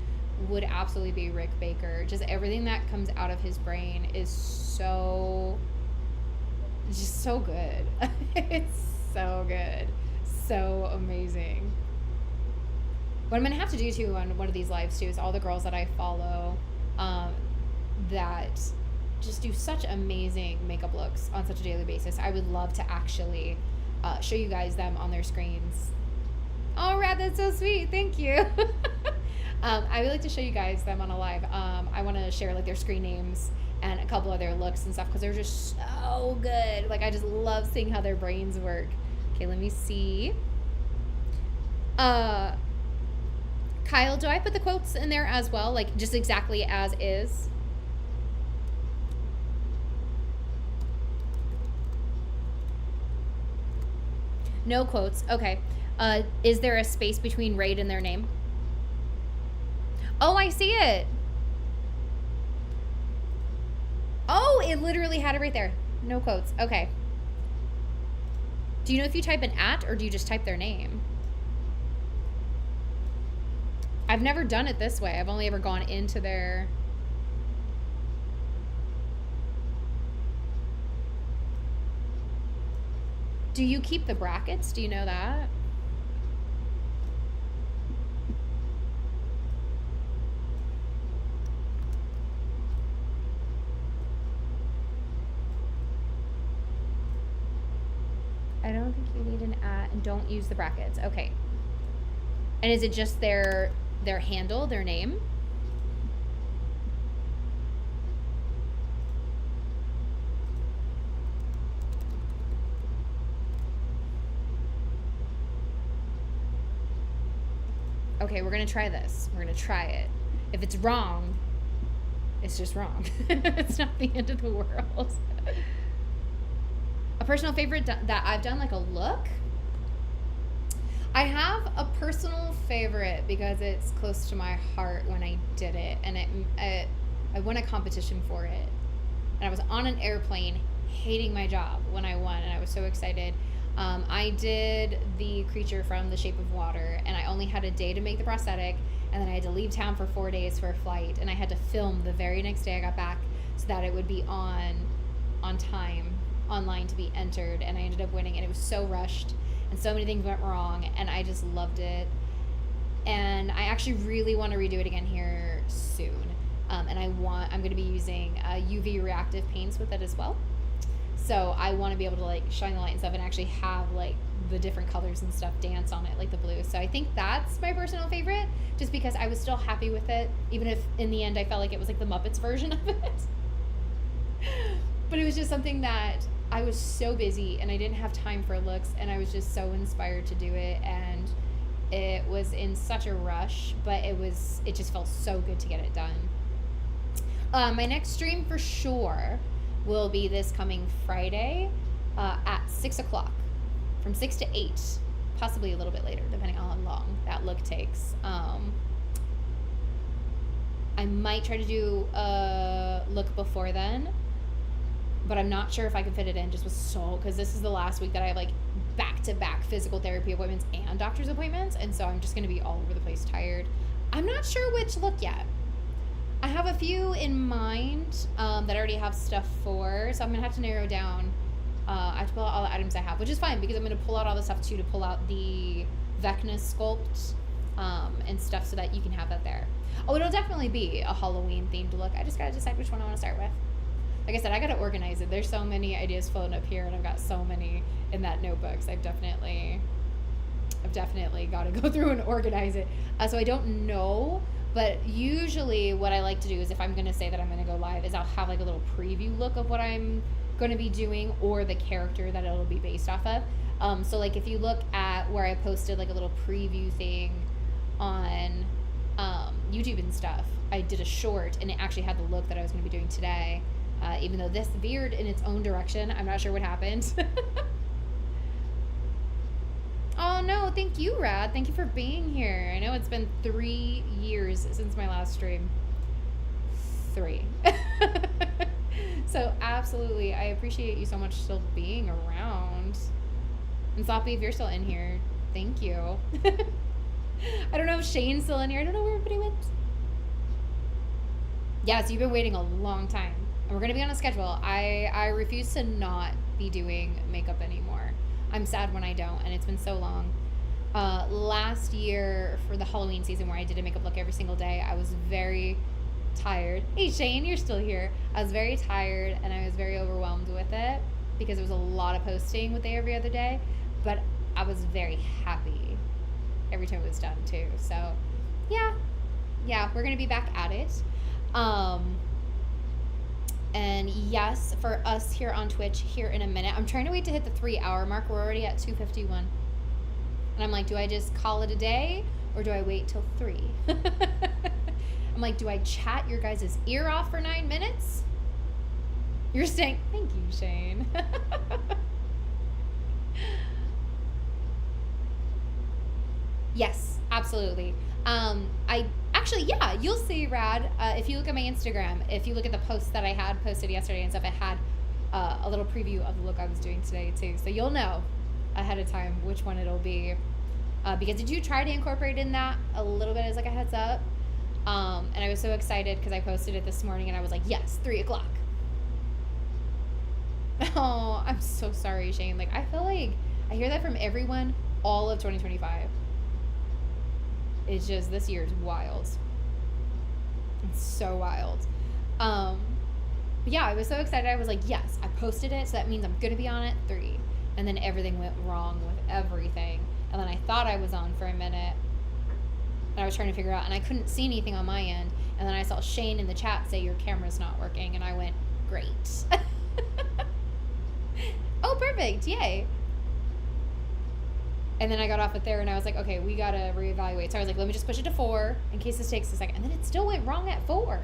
would absolutely be Rick Baker. Just everything that comes out of his brain is just so good. It's so good. So amazing. What I'm going to have to do too on one of these lives too is all the girls that I follow that just do such amazing makeup looks on such a daily basis. I would love to actually show you guys them on their screens. Oh, Rad, that's so sweet. Thank you. I would like to show you guys them on a live. I want to share like their screen names and a couple of their looks and stuff because they're just so good. Like I just love seeing how their brains work. Okay, let me see. Kyle, do I put the quotes in there as well? Like just exactly as is? No quotes. Okay. Is there a space between Raid and their name? Oh, I see it. Oh, it literally had it right there. No quotes. Okay. Do you know if you type an @ or do you just type their name? I've never done it this way. I've only ever gone into their... Do you keep the brackets? Do you know that? I don't think you need an @ and don't use the brackets. Okay. And is it just their handle, their name? Okay, we're gonna try this. We're gonna try it. If it's wrong, it's just wrong. It's not the end of the world. A personal favorite that I've done, like a look? I have a personal favorite because it's close to my heart when I did it, and I won a competition for it. And I was on an airplane hating my job when I won, and I was so excited. I did the creature from The Shape of Water, and I only had a day to make the prosthetic, and then I had to leave town for 4 days for a flight, and I had to film the very next day I got back so that it would be on time online to be entered, and I ended up winning, and it was so rushed, and so many things went wrong, and I just loved it. And I actually really want to redo it again here soon. And I'm going to be using UV reactive paints with it as well. So I want to be able to like shine the light and stuff and actually have like the different colors and stuff dance on it, like the blue. So I think that's my personal favorite, just because I was still happy with it, even if in the end I felt like it was like the Muppets version of it. But it was just something that I was so busy and I didn't have time for looks, and I was just so inspired to do it, and it was in such a rush, but it just felt so good to get it done. My next stream for sure will be this coming Friday at 6 o'clock, from 6 to 8, possibly a little bit later, depending on how long that look takes. I might try to do a look before then, but I'm not sure if I can fit it in just because this is the last week that I have like back-to-back physical therapy appointments and doctor's appointments, and so I'm just going to be all over the place tired. I'm not sure which look yet. I have a few in mind that I already have stuff for, so I'm going to have to narrow down. I have to pull out all the items I have, which is fine because I'm going to pull out all the stuff too to pull out the Vecna sculpt and stuff so that you can have that there. Oh, it'll definitely be a Halloween themed look. I just got to decide which one I want to start with. Like I said, I got to organize it. There's so many ideas floating up here, and I've got so many in that notebook. So I've definitely got to go through and organize it. So I don't know, but usually what I like to do is if I'm going to say that I'm going to go live is I'll have like a little preview look of what I'm going to be doing or the character that it'll be based off of. So like if you look at where I posted like a little preview thing on YouTube and stuff, I did a short and it actually had the look that I was going to be doing today. Even though this veered in its own direction, I'm not sure what happened. Oh no, thank you, Rad. Thank you for being here. I know it's been 3 years since my last stream. 3. So absolutely, I appreciate you so much still being around. And Sloppy, if you're still in here, thank you. I don't know if Shane's still in here. I don't know where everybody went. Yeah, so you've been waiting a long time. And we're going to be on a schedule. I refuse to not be doing makeup anymore. I'm sad when I don't, and it's been so long. Last year, for the Halloween season where I did a makeup look every single day, I was very tired. Hey, Shane, you're still here. I was very tired, and I was very overwhelmed with it because it was a lot of posting with every other day. But I was very happy every time it was done, too. So, yeah, we're going to be back at it. And yes, for us here on Twitch, here in a minute, I'm trying to wait to hit the 3-hour mark. We're already at 2:51. And I'm like, do I just call it a day or do I wait till 3? I'm like, do I chat your guys' ear off for 9 minutes? You're saying, thank you, Shane. Yes, absolutely. I actually, yeah, you'll see, Rad, if you look at my Instagram, if you look at the posts that I had posted yesterday and stuff, it had a little preview of the look I was doing today too. So you'll know ahead of time which one it'll be. Because did you try to incorporate in that a little bit as like a heads up? And I was so excited because I posted it this morning and I was like, yes, 3 o'clock. Oh, I'm so sorry, Shane. Like, I feel like I hear that from everyone all of 2025. It's just, this year is wild. It's so wild. But yeah, I was so excited. I was like, yes, I posted it, so that means I'm going to be on at 3. And then everything went wrong with everything. And then I thought I was on for a minute. And I was trying to figure out, and I couldn't see anything on my end. And then I saw Shane in the chat say, your camera's not working. And I went, great. Oh, perfect. Yay. And then I got off it there and I was like, okay, we gotta reevaluate. So I was like, let me just push it to 4 in case this takes a second. And then it still went wrong at 4. And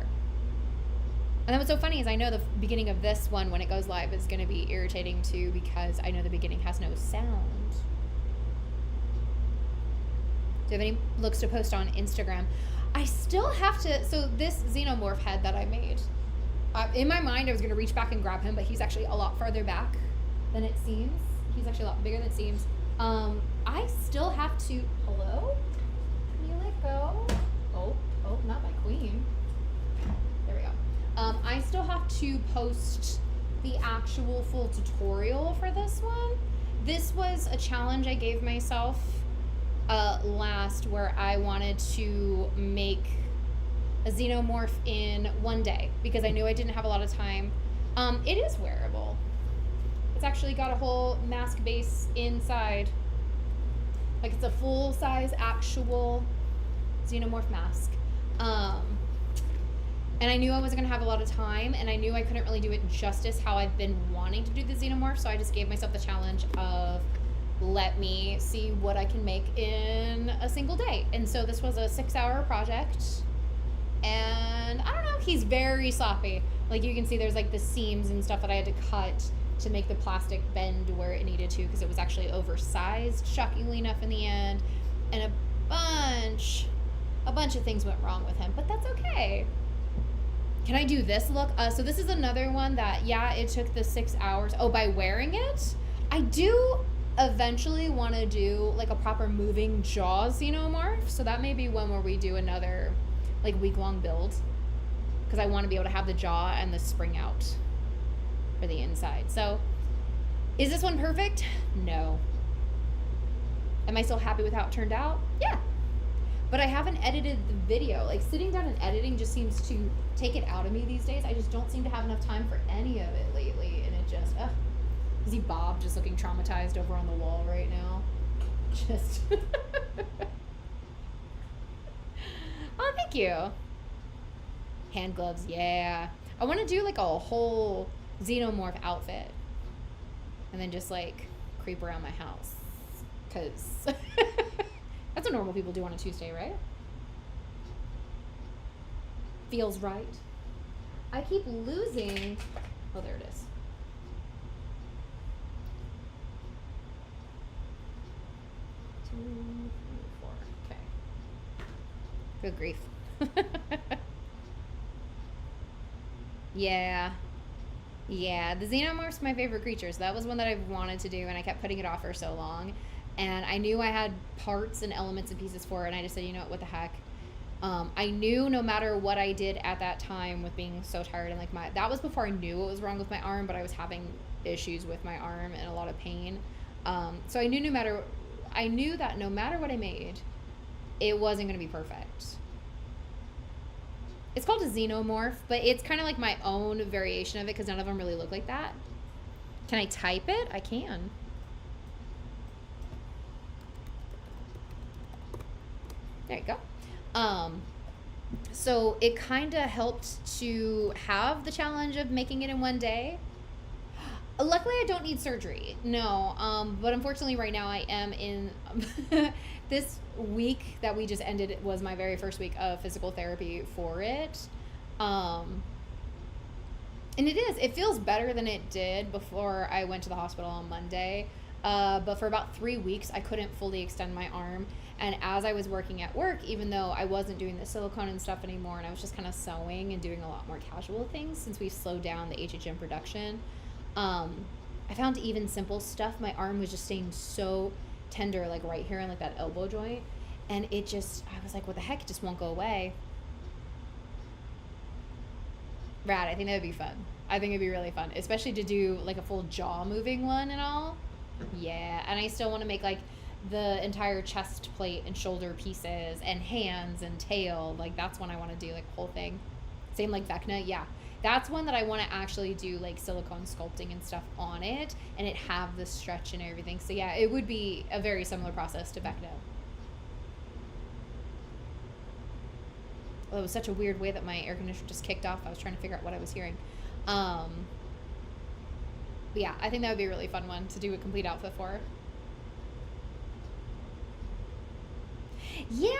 then what's so funny is I know the beginning of this one, when it goes live, is gonna be irritating too because I know the beginning has no sound. Do you have any looks to post on Instagram? I still have to, so this xenomorph head that I made, in my mind I was gonna reach back and grab him, but he's actually a lot farther back than it seems. He's actually a lot bigger than it seems. I still have to, hello? Can you let go? Oh, not my queen. There we go. I still have to post the actual full tutorial for this one. This was a challenge I gave myself last where I wanted to make a xenomorph in 1 day because I knew I didn't have a lot of time. It is wearable. It's actually got a whole mask base inside. Like, it's a full-size actual xenomorph mask. And I knew I wasn't going to have a lot of time, and I knew I couldn't really do it justice how I've been wanting to do the xenomorph, so I just gave myself the challenge of let me see what I can make in a single day. And so this was a 6-hour project, and I don't know, he's very sloppy. Like, you can see there's like the seams and stuff that I had to cut to make the plastic bend where it needed to because it was actually oversized, shockingly enough, in the end. And a bunch of things went wrong with him, but that's okay. Can I do this look? So this is another one that, yeah, it took the 6 hours. Oh, by wearing it? I do eventually want to do like a proper moving jaw xenomorph, so that may be one where we do another like week-long build because I want to be able to have the jaw and the spring out for the inside. So is this one perfect? No. Am I still happy with how it turned out? Yeah. But I haven't edited the video. Like, sitting down and editing just seems to take it out of me these days. I just don't seem to have enough time for any of it lately, and it just, ugh. You see Bob just looking traumatized over on the wall right now. Just oh, thank you. Hand gloves, yeah. I want to do like a whole xenomorph outfit and then just like creep around my house because that's what normal people do on a Tuesday, right? Feels right. I keep losing. Oh, there it is. Two, 4. Okay. Good grief. Yeah. Yeah, the xenomorph's my favorite creature, so that was one that I've wanted to do, and I kept putting it off for so long. And I knew I had parts and elements and pieces for it, and I just said, you know what the heck. I knew no matter what I did at that time with being so tired and like that was before I knew what was wrong with my arm, but I was having issues with my arm and a lot of pain. So I knew that no matter what I made, it wasn't going to be perfect. It's called a xenomorph, but it's kind of like my own variation of it because none of them really look like that. Can I type it? I can. There you go. So it kind of helped to have the challenge of making it in one day. Luckily, I don't need surgery. No, but unfortunately, right now I am in this week that we just ended was my very first week of physical therapy for it. And it feels better than it did before I went to the hospital on Monday. But for about 3 weeks, I couldn't fully extend my arm. And as I was working at work, even though I wasn't doing the silicone and stuff anymore, and I was just kind of sewing and doing a lot more casual things since we've slowed down the HHM production, I found even simple stuff, my arm was just staying so tender, like right here in like that elbow joint. And I was like, what the heck? It just won't go away. Rad. I think that would be fun. I think it'd be really fun, especially to do like a full jaw moving one and all. Yeah. And I still want to make like the entire chest plate and shoulder pieces and hands and tail. Like that's one I want to do, like whole thing. Same like Vecna. Yeah. That's one that I want to actually do like silicone sculpting and stuff on it and it have the stretch and everything. So yeah, it would be a very similar process to Vecna. Well, it was such a weird way that my air conditioner just kicked off. I was trying to figure out what I was hearing. But yeah, I think that would be a really fun one to do a complete outfit for. Yeah,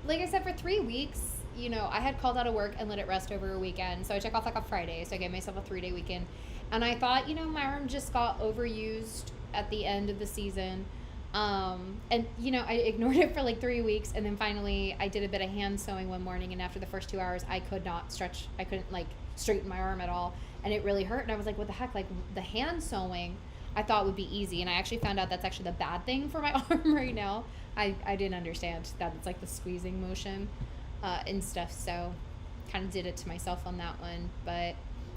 like I said, for 3 weeks, you know, I had called out of work and let it rest over a weekend. So I took off like a Friday. So I gave myself a 3-day weekend. And I thought, you know, my arm just got overused at the end of the season. And, you know, I ignored it for like 3 weeks. And then finally I did a bit of hand sewing one morning. And after the first 2 hours, I could not stretch. I couldn't like straighten my arm at all. And it really hurt. And I was like, what the heck? Like the hand sewing I thought would be easy. And I actually found out that's actually the bad thing for my arm right now. I didn't understand that it's like the squeezing motion and stuff. So kind of did it to myself on that one. But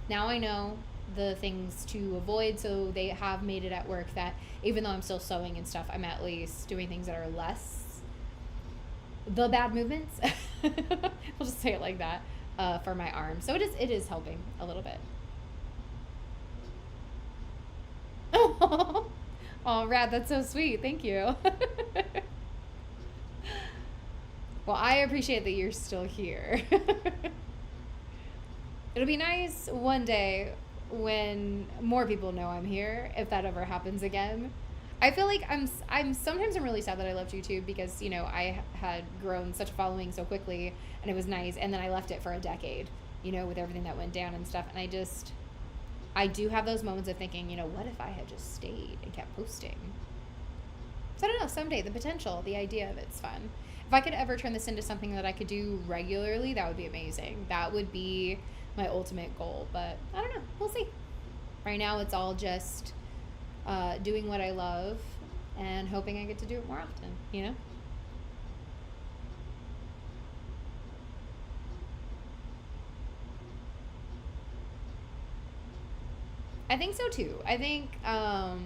now I know the things to avoid. So they have made it at work that even though I'm still sewing and stuff, I'm at least doing things that are less the bad movements. We'll just say it like that for my arm. So it is helping a little bit. Oh, Rad, that's so sweet. Thank you. Well, I appreciate that you're still here. It'll be nice one day when more people know I'm here, if that ever happens again. I feel like sometimes I'm really sad that I left YouTube because, you know, I had grown such a following so quickly and it was nice. And then I left it for a decade, you know, with everything that went down and stuff. And I do have those moments of thinking, you know, what if I had just stayed and kept posting? So I don't know, someday the potential, the idea of it's fun. If I could ever turn this into something that I could do regularly, that would be amazing. That would be my ultimate goal, but I don't know, we'll see. Right now it's all just doing what I love and hoping I get to do it more often, you know? I think so too. I think I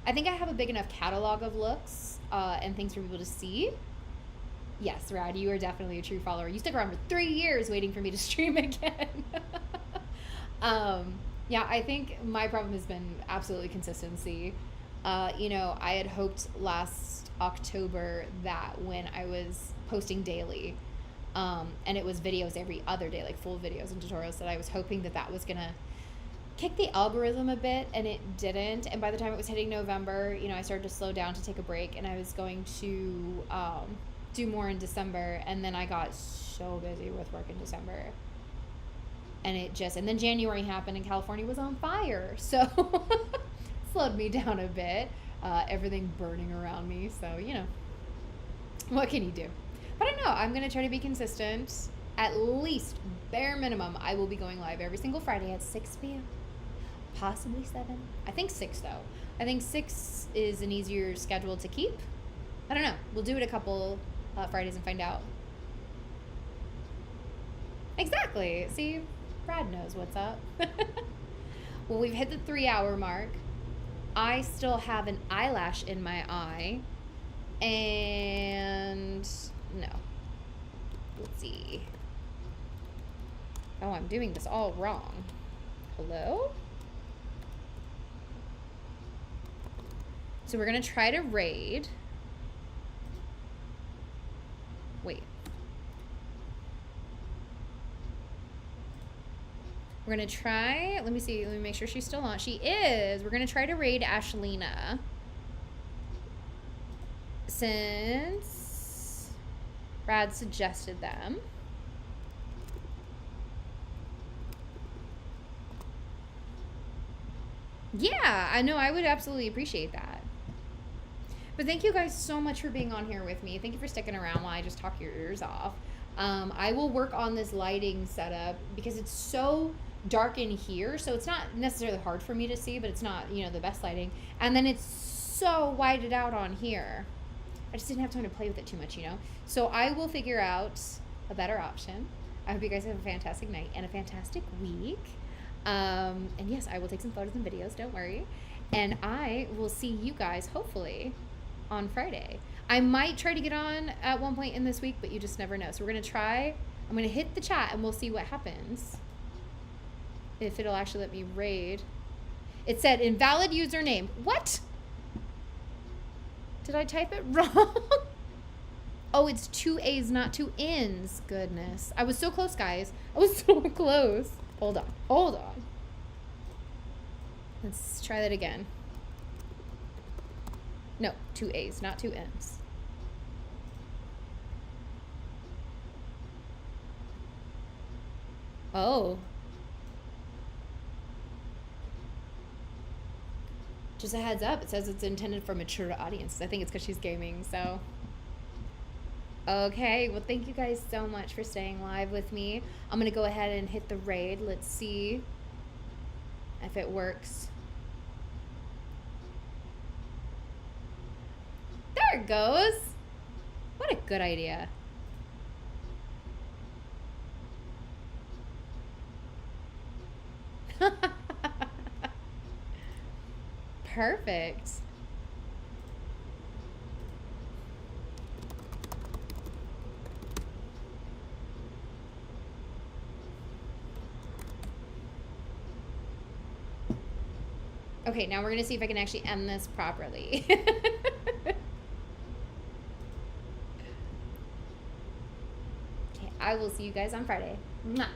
have a big enough catalog of looks and things for people to see. Yes, Rad, you are definitely a true follower. You stuck around for 3 years waiting for me to stream again. Yeah, I think my problem has been absolutely consistency. You know, I had hoped last October that when I was posting daily, and it was videos every other day, like full videos and tutorials, that I was hoping that was going to kick the algorithm a bit, and it didn't. And by the time it was hitting November, you know, I started to slow down to take a break, and I was going to do more in December, and then I got so busy with work in December. And then January happened and California was on fire. So slowed me down a bit. Everything burning around me. So, you know, what can you do? But I know I'm going to try to be consistent. At least, bare minimum, I will be going live every single Friday at 6 p.m. Possibly 7. I think 6, though. I think 6 is an easier schedule to keep. I don't know. We'll do it a couple Fridays and find out. Exactly. See, Brad knows what's up. Well, we've hit the 3-hour mark. I still have an eyelash in my eye. And no. Let's see. Oh, I'm doing this all wrong. Hello? So we're going to try to raid. Wait. We're going to try, let me see, let me make sure she's still on. She is. We're going to try to raid Aleena. Since Brad suggested them. Yeah, I know. I would absolutely appreciate that. But thank you guys so much for being on here with me. Thank you for sticking around while I just talk your ears off. I will work on this lighting setup because it's so dark in here, so it's not necessarily hard for me to see, but it's not, you know, the best lighting. And then it's so whited out on here. I just didn't have time to play with it too much, you know? So I will figure out a better option. I hope you guys have a fantastic night and a fantastic week. And yes, I will take some photos and videos, don't worry. And I will see you guys, hopefully, on Friday. I might try to get on at one point in this week, but you just never know. So we're going to try. I'm going to hit the chat, and we'll see what happens. If it'll actually let me raid. It said invalid username. What? Did I type it wrong? Oh, it's 2 A's, not 2 N's. Goodness. I was so close, guys. I was so close. Hold on. Hold on. Let's try that again. No, 2 A's, not 2 N's. Oh. Just a heads up, it says it's intended for mature audiences. I think it's because she's gaming, so. Okay, well, thank you guys so much for staying live with me. I'm going to go ahead and hit the raid. Let's see if it works. There it goes. What a good idea. Perfect. Okay, now we're going to see if I can actually end this properly. Okay, I will see you guys on Friday. Mwah.